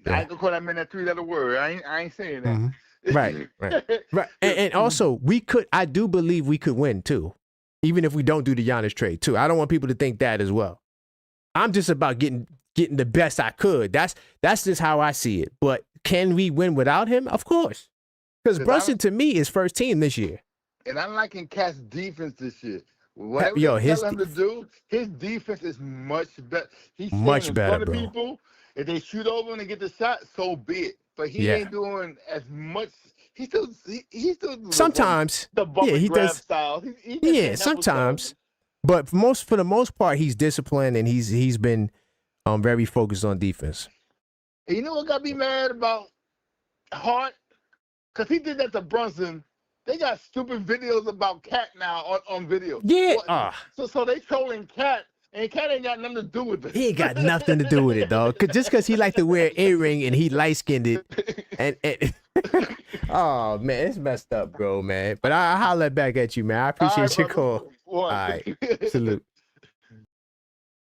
I ain't gonna call that man that 3-letter word. I ain't saying that. Mm-hmm. Right. And also, I do believe we could win too, even if we don't do the Giannis trade too. I don't want people to think that as well. I'm just about getting the best I could. That's just how I see it. But can we win without him? Of course. Because Brunson, to me, is first team this year. And I'm liking Cat's defense this year. Whatever they tell him to do, his defense is much better. He's much better, bro. People, if they shoot over and they get the shot, so be it. But he ain't doing as much. He's still sometimes the bubble grab style. Sometimes. But for the most part, he's disciplined and he's been very focused on defense. And you know what got me mad about Hart? Because he did that to Brunson. They got stupid videos about Cat now on video. Yeah. So they trolling Cat, and Cat ain't got nothing to do with it. He ain't got nothing to do with it, dog. Just because he like to wear an earring and he light-skinned it. And oh, man, it's messed up, bro, man. But I'll holler back at you, man. I appreciate your call. All right. Salute.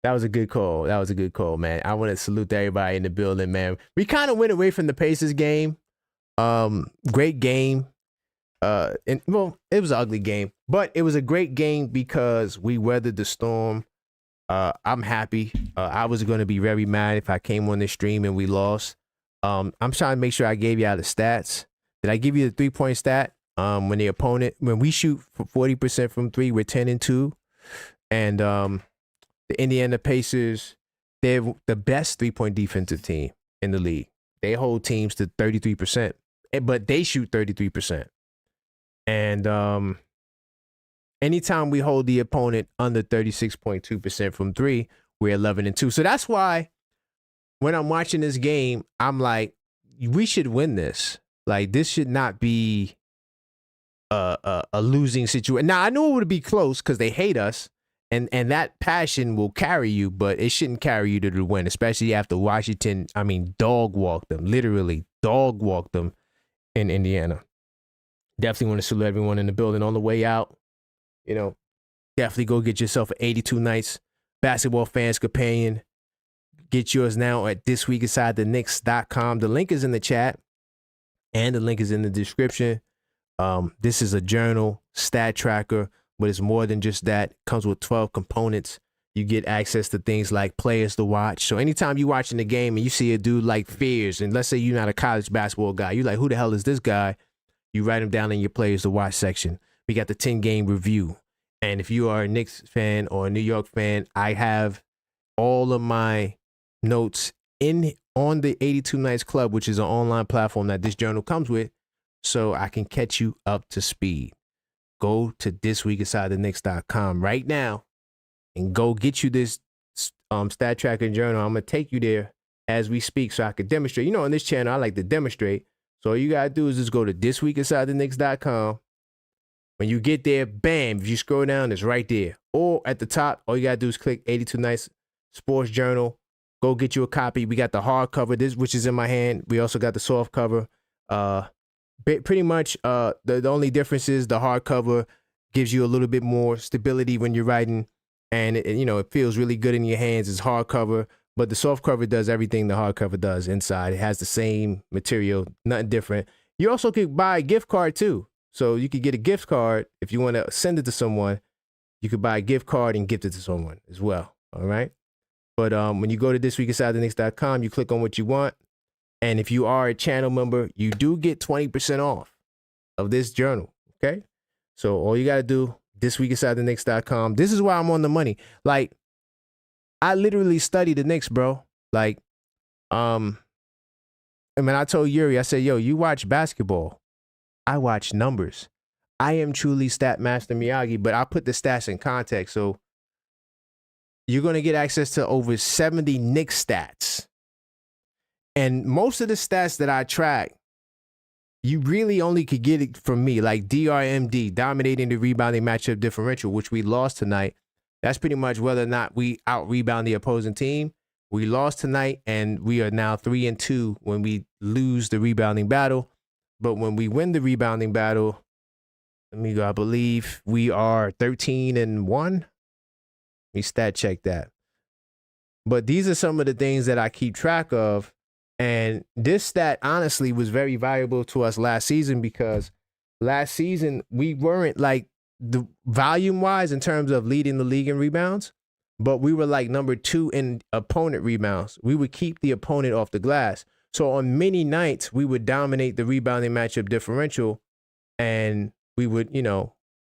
That was a good call, man. I want to salute everybody in the building, man. We kind of went away from the Pacers game. Great game. It was an ugly game, but it was a great game because we weathered the storm. I'm happy. I was going to be very mad if I came on this stream and we lost. I'm trying to make sure I gave you all the stats. Did I give you the 3-point stat? When we shoot for 40% from 3, we're 10-2. And the Indiana Pacers, they're the best 3-point defensive team in the league. They hold teams to 33%, but they shoot 33%. And anytime we hold the opponent under 36.2% from 3, we're 11-2. So that's why when I'm watching this game, I'm like, we should win this. Like, this should not be a losing situation. Now, I know it would be close because they hate us, and that passion will carry you, but it shouldn't carry you to the win, especially after Washington, dog-walked them, literally dog-walked them in Indiana. Definitely want to salute everyone in the building on the way out. Definitely go get yourself an 82 Nights Basketball Fans Companion. Get yours now at thisweekinsidethenix.com. The link is in the chat, and the link is in the description. This is a journal, stat tracker, but it's more than just that. It comes with 12 components. You get access to things like players to watch. So anytime you're watching the game and you see a dude like Fears, and let's say you're not a college basketball guy, you're like, who the hell is this guy? You write him down in your players to watch section. We got the 10-game review. And if you are a Knicks fan or a New York fan, I have all of my notes on the 82 Nights Club, which is an online platform that this journal comes with, so I can catch you up to speed. Go to thisweekinsidetheknicks.com right now and go get you this stat tracker journal. I'm going to take you there as we speak so I can demonstrate. You know, on this channel, I like to demonstrate. So all you got to do is just go to thisweekinsidetheknicks.com. When you get there, bam, if you scroll down, it's right there. Or at the top, all you got to do is click 82 Nights Sports Journal. Go get you a copy. We got the hardcover, this which is in my hand. We also got the soft cover. Pretty much the only difference is the hardcover gives you a little bit more stability when you're writing, and it feels really good in your hands. It's hardcover, but the soft cover does everything the hardcover does inside. It has the same material, nothing different. You also could buy a gift card too. So you could get a gift card if you want to send it to someone. You could buy a gift card and gift it to someone as well. All right. But when you go to thisweekinsidetheknicks.com, you click on what you want. And if you are a channel member, you do get 20% off of this journal. Okay. So all you got to do, thisweekinsidetheknicks.com. This is why I'm on the money. Like, I literally study the Knicks, bro. Like, I mean, I told Yuri, I said, yo, you watch basketball. I watch numbers. I am truly Stat Master Miyagi, but I put the stats in context. So you're going to get access to over 70 Knicks stats. And most of the stats that I track, you really only could get it from me, like DRMD, dominating the rebounding matchup differential, which we lost tonight. That's pretty much whether or not we out-rebound the opposing team. We lost tonight, and we are now 3-2 when we lose the rebounding battle. But when we win the rebounding battle, let me go, I believe we are 13-1. Let me stat check that. But these are some of the things that I keep track of. And this stat, honestly, was very valuable to us last season because last season we weren't like the volume-wise in terms of leading the league in rebounds, but we were like number 2 in opponent rebounds. We would keep the opponent off the glass. So on many nights, we would dominate the rebounding matchup differential, and we would,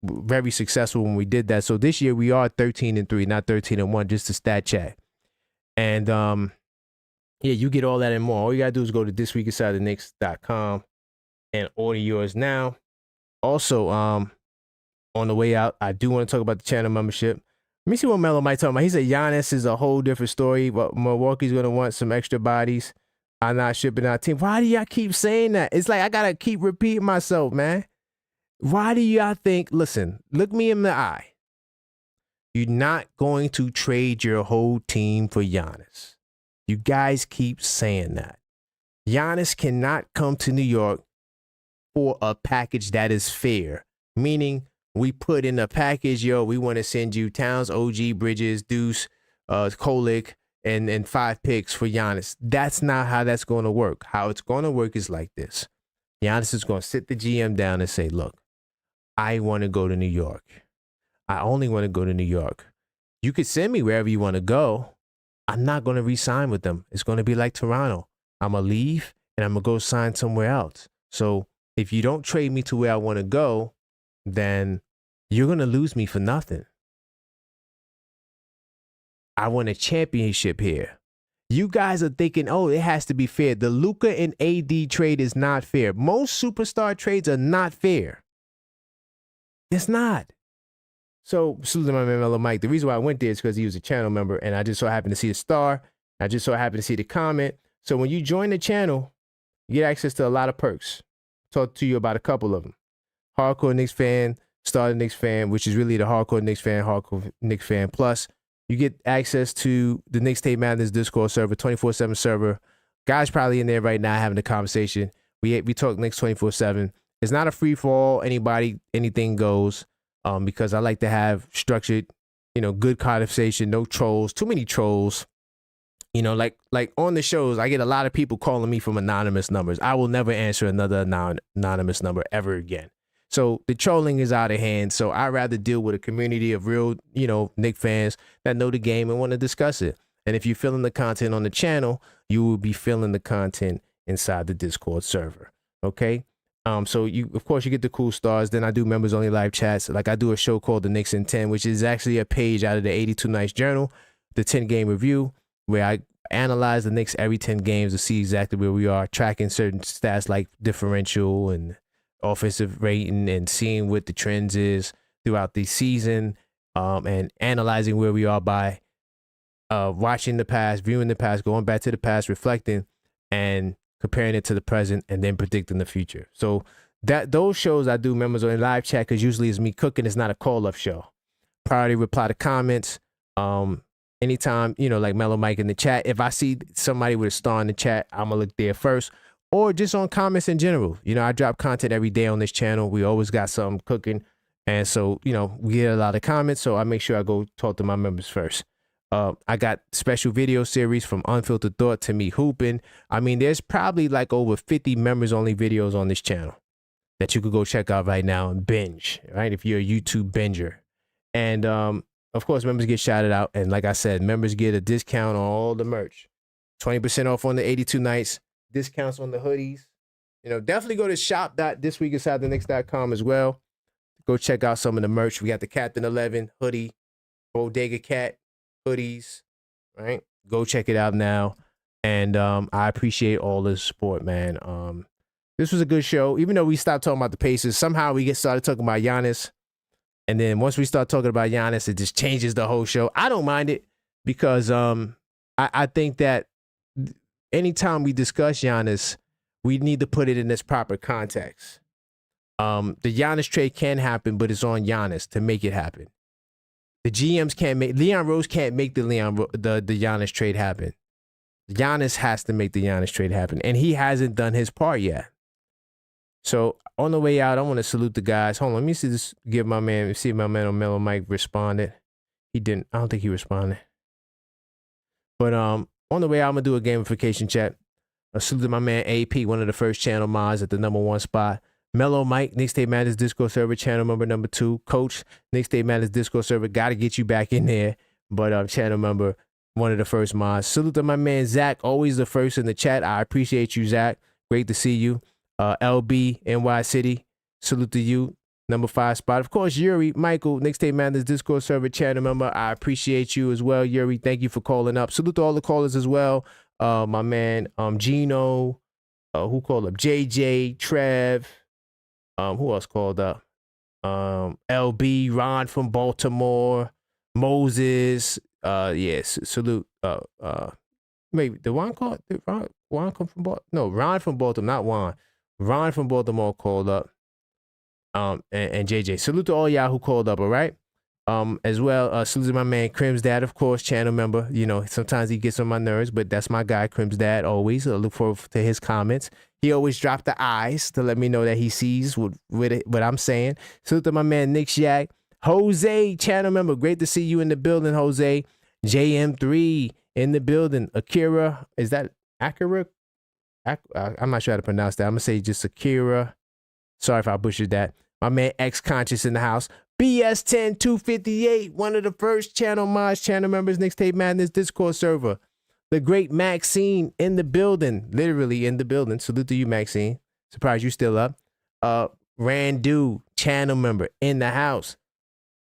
very successful when we did that. So this year we are 13-3, not 13-1, just to stat check. And yeah, you get all that and more. All you got to do is go to thisweekinsidetheknicks.com and order yours now. Also, on the way out, I do want to talk about the channel membership. Let me see what Melo might talk about. He said Giannis is a whole different story, but Milwaukee's going to want some extra bodies. I'm not shipping our team. Why do y'all keep saying that? It's like I got to keep repeating myself, man. Why do y'all think, listen, look me in the eye. You're not going to trade your whole team for Giannis. You guys keep saying that. Giannis cannot come to New York for a package that is fair, meaning we put in a package, yo, we want to send you Towns, OG, Bridges, Deuce, Kolek, and 5 picks for Giannis. That's not how that's going to work. How it's going to work is like this. Giannis is going to sit the GM down and say, look, I want to go to New York. I only want to go to New York. You could send me wherever you want to go. I'm not going to re-sign with them. It's going to be like Toronto. I'm going to leave and I'm going to go sign somewhere else. So if you don't trade me to where I want to go, then you're going to lose me for nothing. I want a championship here. You guys are thinking, oh, it has to be fair. The Luka and AD trade is not fair. Most superstar trades are not fair. It's not. So, salute to my man, Mellow Mike. The reason why I went there is because he was a channel member, and I just so happened to see the star. I just so happened to see the comment. So when you join the channel, you get access to a lot of perks. Talk to you about a couple of them. Hardcore Knicks fan, starter Knicks fan, which is really the hardcore Knicks fan plus. You get access to the Knicks Tape Madness Discord server, 24/7 server. Guys probably in there right now having a conversation. We talk Knicks 24/7. It's not a free for all. Anything goes. Because I like to have structured, good conversation, no trolls, too many trolls. Like on the shows, I get a lot of people calling me from anonymous numbers. I will never answer another anonymous number ever again. So the trolling is out of hand. So I'd rather deal with a community of real, Knicks fans that know the game and want to discuss it. And if you're feeling the content on the channel, you will be feeling the content inside the Discord server. Okay. So of course you get the cool stars. Then I do members only live chats. Like I do a show called The Knicks in 10, which is actually a page out of the 82 Nights Journal, the 10 game review, where I analyze the Knicks every 10 games to see exactly where we are, tracking certain stats like differential and offensive rating and seeing what the trends is throughout the season, and analyzing where we are by watching the past, viewing the past, going back to the past, reflecting and comparing it to the present, and then predicting the future. So those shows I do members on live chat, because usually it's me cooking. It's not a call-up show. Priority reply to comments. Anytime, like Mellow Mike in the chat, if I see somebody with a star in the chat, I'm going to look there first. Or just on comments in general. I drop content every day on this channel. We always got something cooking. And so, we get a lot of comments. So I make sure I go talk to my members first. I got special video series from Unfiltered Thought to me hooping. I mean, there's probably like over 50 members only videos on this channel that you could go check out right now and binge, right? If you're a YouTube binger. And of course, members get shouted out. And like I said, members get a discount on all the merch. 20% off on the 82 nights. Discounts on the hoodies. Definitely go to shop.thisweekinsidethenix.com as well. Go check out some of the merch. We got the Captain 11 hoodie, Bodega Cat hoodies, right? Go check it out now. And I appreciate all the support, man. This was a good show. Even though we stopped talking about the Pacers, somehow we get started talking about Giannis. And then once we start talking about Giannis, it just changes the whole show. I don't mind it because I think that anytime we discuss Giannis, we need to put it in its proper context. The Giannis trade can happen, but it's on Giannis to make it happen. The GMs can't make, Leon Rose can't make the Giannis trade happen. Giannis has to make the Giannis trade happen, and he hasn't done his part yet. So on the way out, I want to salute the guys. Hold on, let me see this. See if my man on Mellow Mike responded. He didn't. I don't think he responded. But on the way out, I'm gonna do a gamification chat. A salute to my man AP, one of the first channel mods at the #1 spot. Mellow Mike, Knicks State Madness Discord server, channel member number 2. Coach, Knicks State Madness Discord server, got to get you back in there. But channel member, one of the first mods. Salute to my man Zach, always the first in the chat. I appreciate you, Zach. Great to see you. LB, NY City, salute to you. #5 spot. Of course, Yuri, Michael, Knicks State Madness Discord server, channel member. I appreciate you as well, Yuri. Thank you for calling up. Salute to all the callers as well. My man Gino, who called up? JJ, Trev. Who else called up? LB, Ron from Baltimore, Moses. Yes, salute. Maybe the Ron called. Did Ron come from Baltimore? No, Ron from Baltimore, not Juan. Ron from Baltimore called up. And JJ. Salute to all y'all who called up. All right. As well, salute to my man Crim's dad, of course, channel member. Sometimes he gets on my nerves, but that's my guy, Crim's dad. Always look forward to his comments. He always dropped the eyes to let me know that he sees what I'm saying. Salute to my man Nick Shaq, Jose, channel member. Great to see you in the building, Jose. JM3 in the building. Akira, is that Akira? I'm not sure how to pronounce that. I'm gonna say just Akira. Sorry if I butchered that. My man X Conscious in the house. BS10258, one of the first channel mods, channel members, Knicks Tape Madness Discord server. The great Maxine in the building, literally in the building. Salute to you, Maxine. Surprised you still up. Randu, channel member in the house.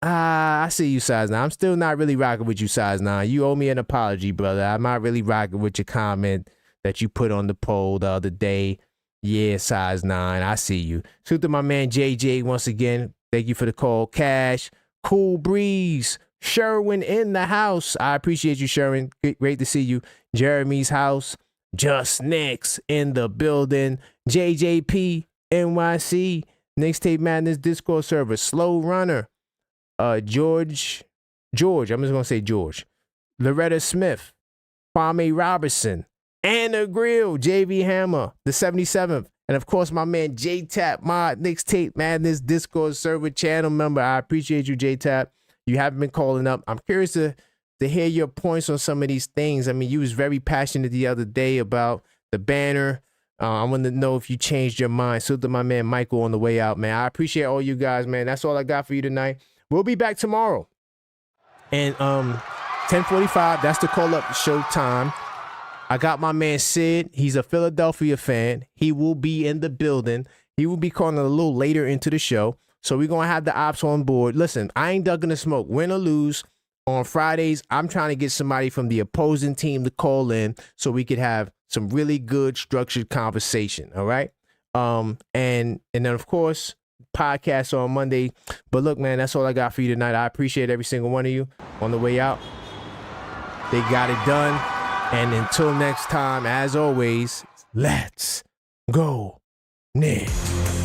I see you, Size 9. I'm still not really rocking with you, Size 9. You owe me an apology, brother. I'm not really rocking with your comment that you put on the poll the other day. Yeah, Size 9. I see you. Salute to my man JJ once again. Thank you for the call. Cash, Cool Breeze, Sherwin in the house. I appreciate you, Sherwin. Great to see you. Jeremy's house. Just Knicks in the building. JJP, NYC, Knicks Tape Madness Discord server. Slow Runner. George. I'm just going to say George. Loretta Smith. Kwame Robertson. Anna Grill. JV Hammer. The 77th. And of course, my man J-Tap, my Knicks Tape Madness Discord server channel member. I appreciate you, J-Tap. You haven't been calling up. I'm curious to hear your points on some of these things. I mean, you was very passionate the other day about the banner, I want to know if you changed your mind. So to my man Michael on the way out, man. I appreciate all you guys, man. That's all I got for you tonight. We'll be back tomorrow. And 10:45, that's the call-up show time. I got my man Sid. He's a Philadelphia fan. He will be in the building. He will be calling a little later into the show. So we're going to have the ops on board. Listen, I ain't ducking the smoke. Win or lose, on Fridays, I'm trying to get somebody from the opposing team to call in so we could have some really good structured conversation. All right. And then, of course, podcast on Monday. But look, man, that's all I got for you tonight. I appreciate every single one of you. On the way out, they got it done. And until next time, as always, let's go Knicks.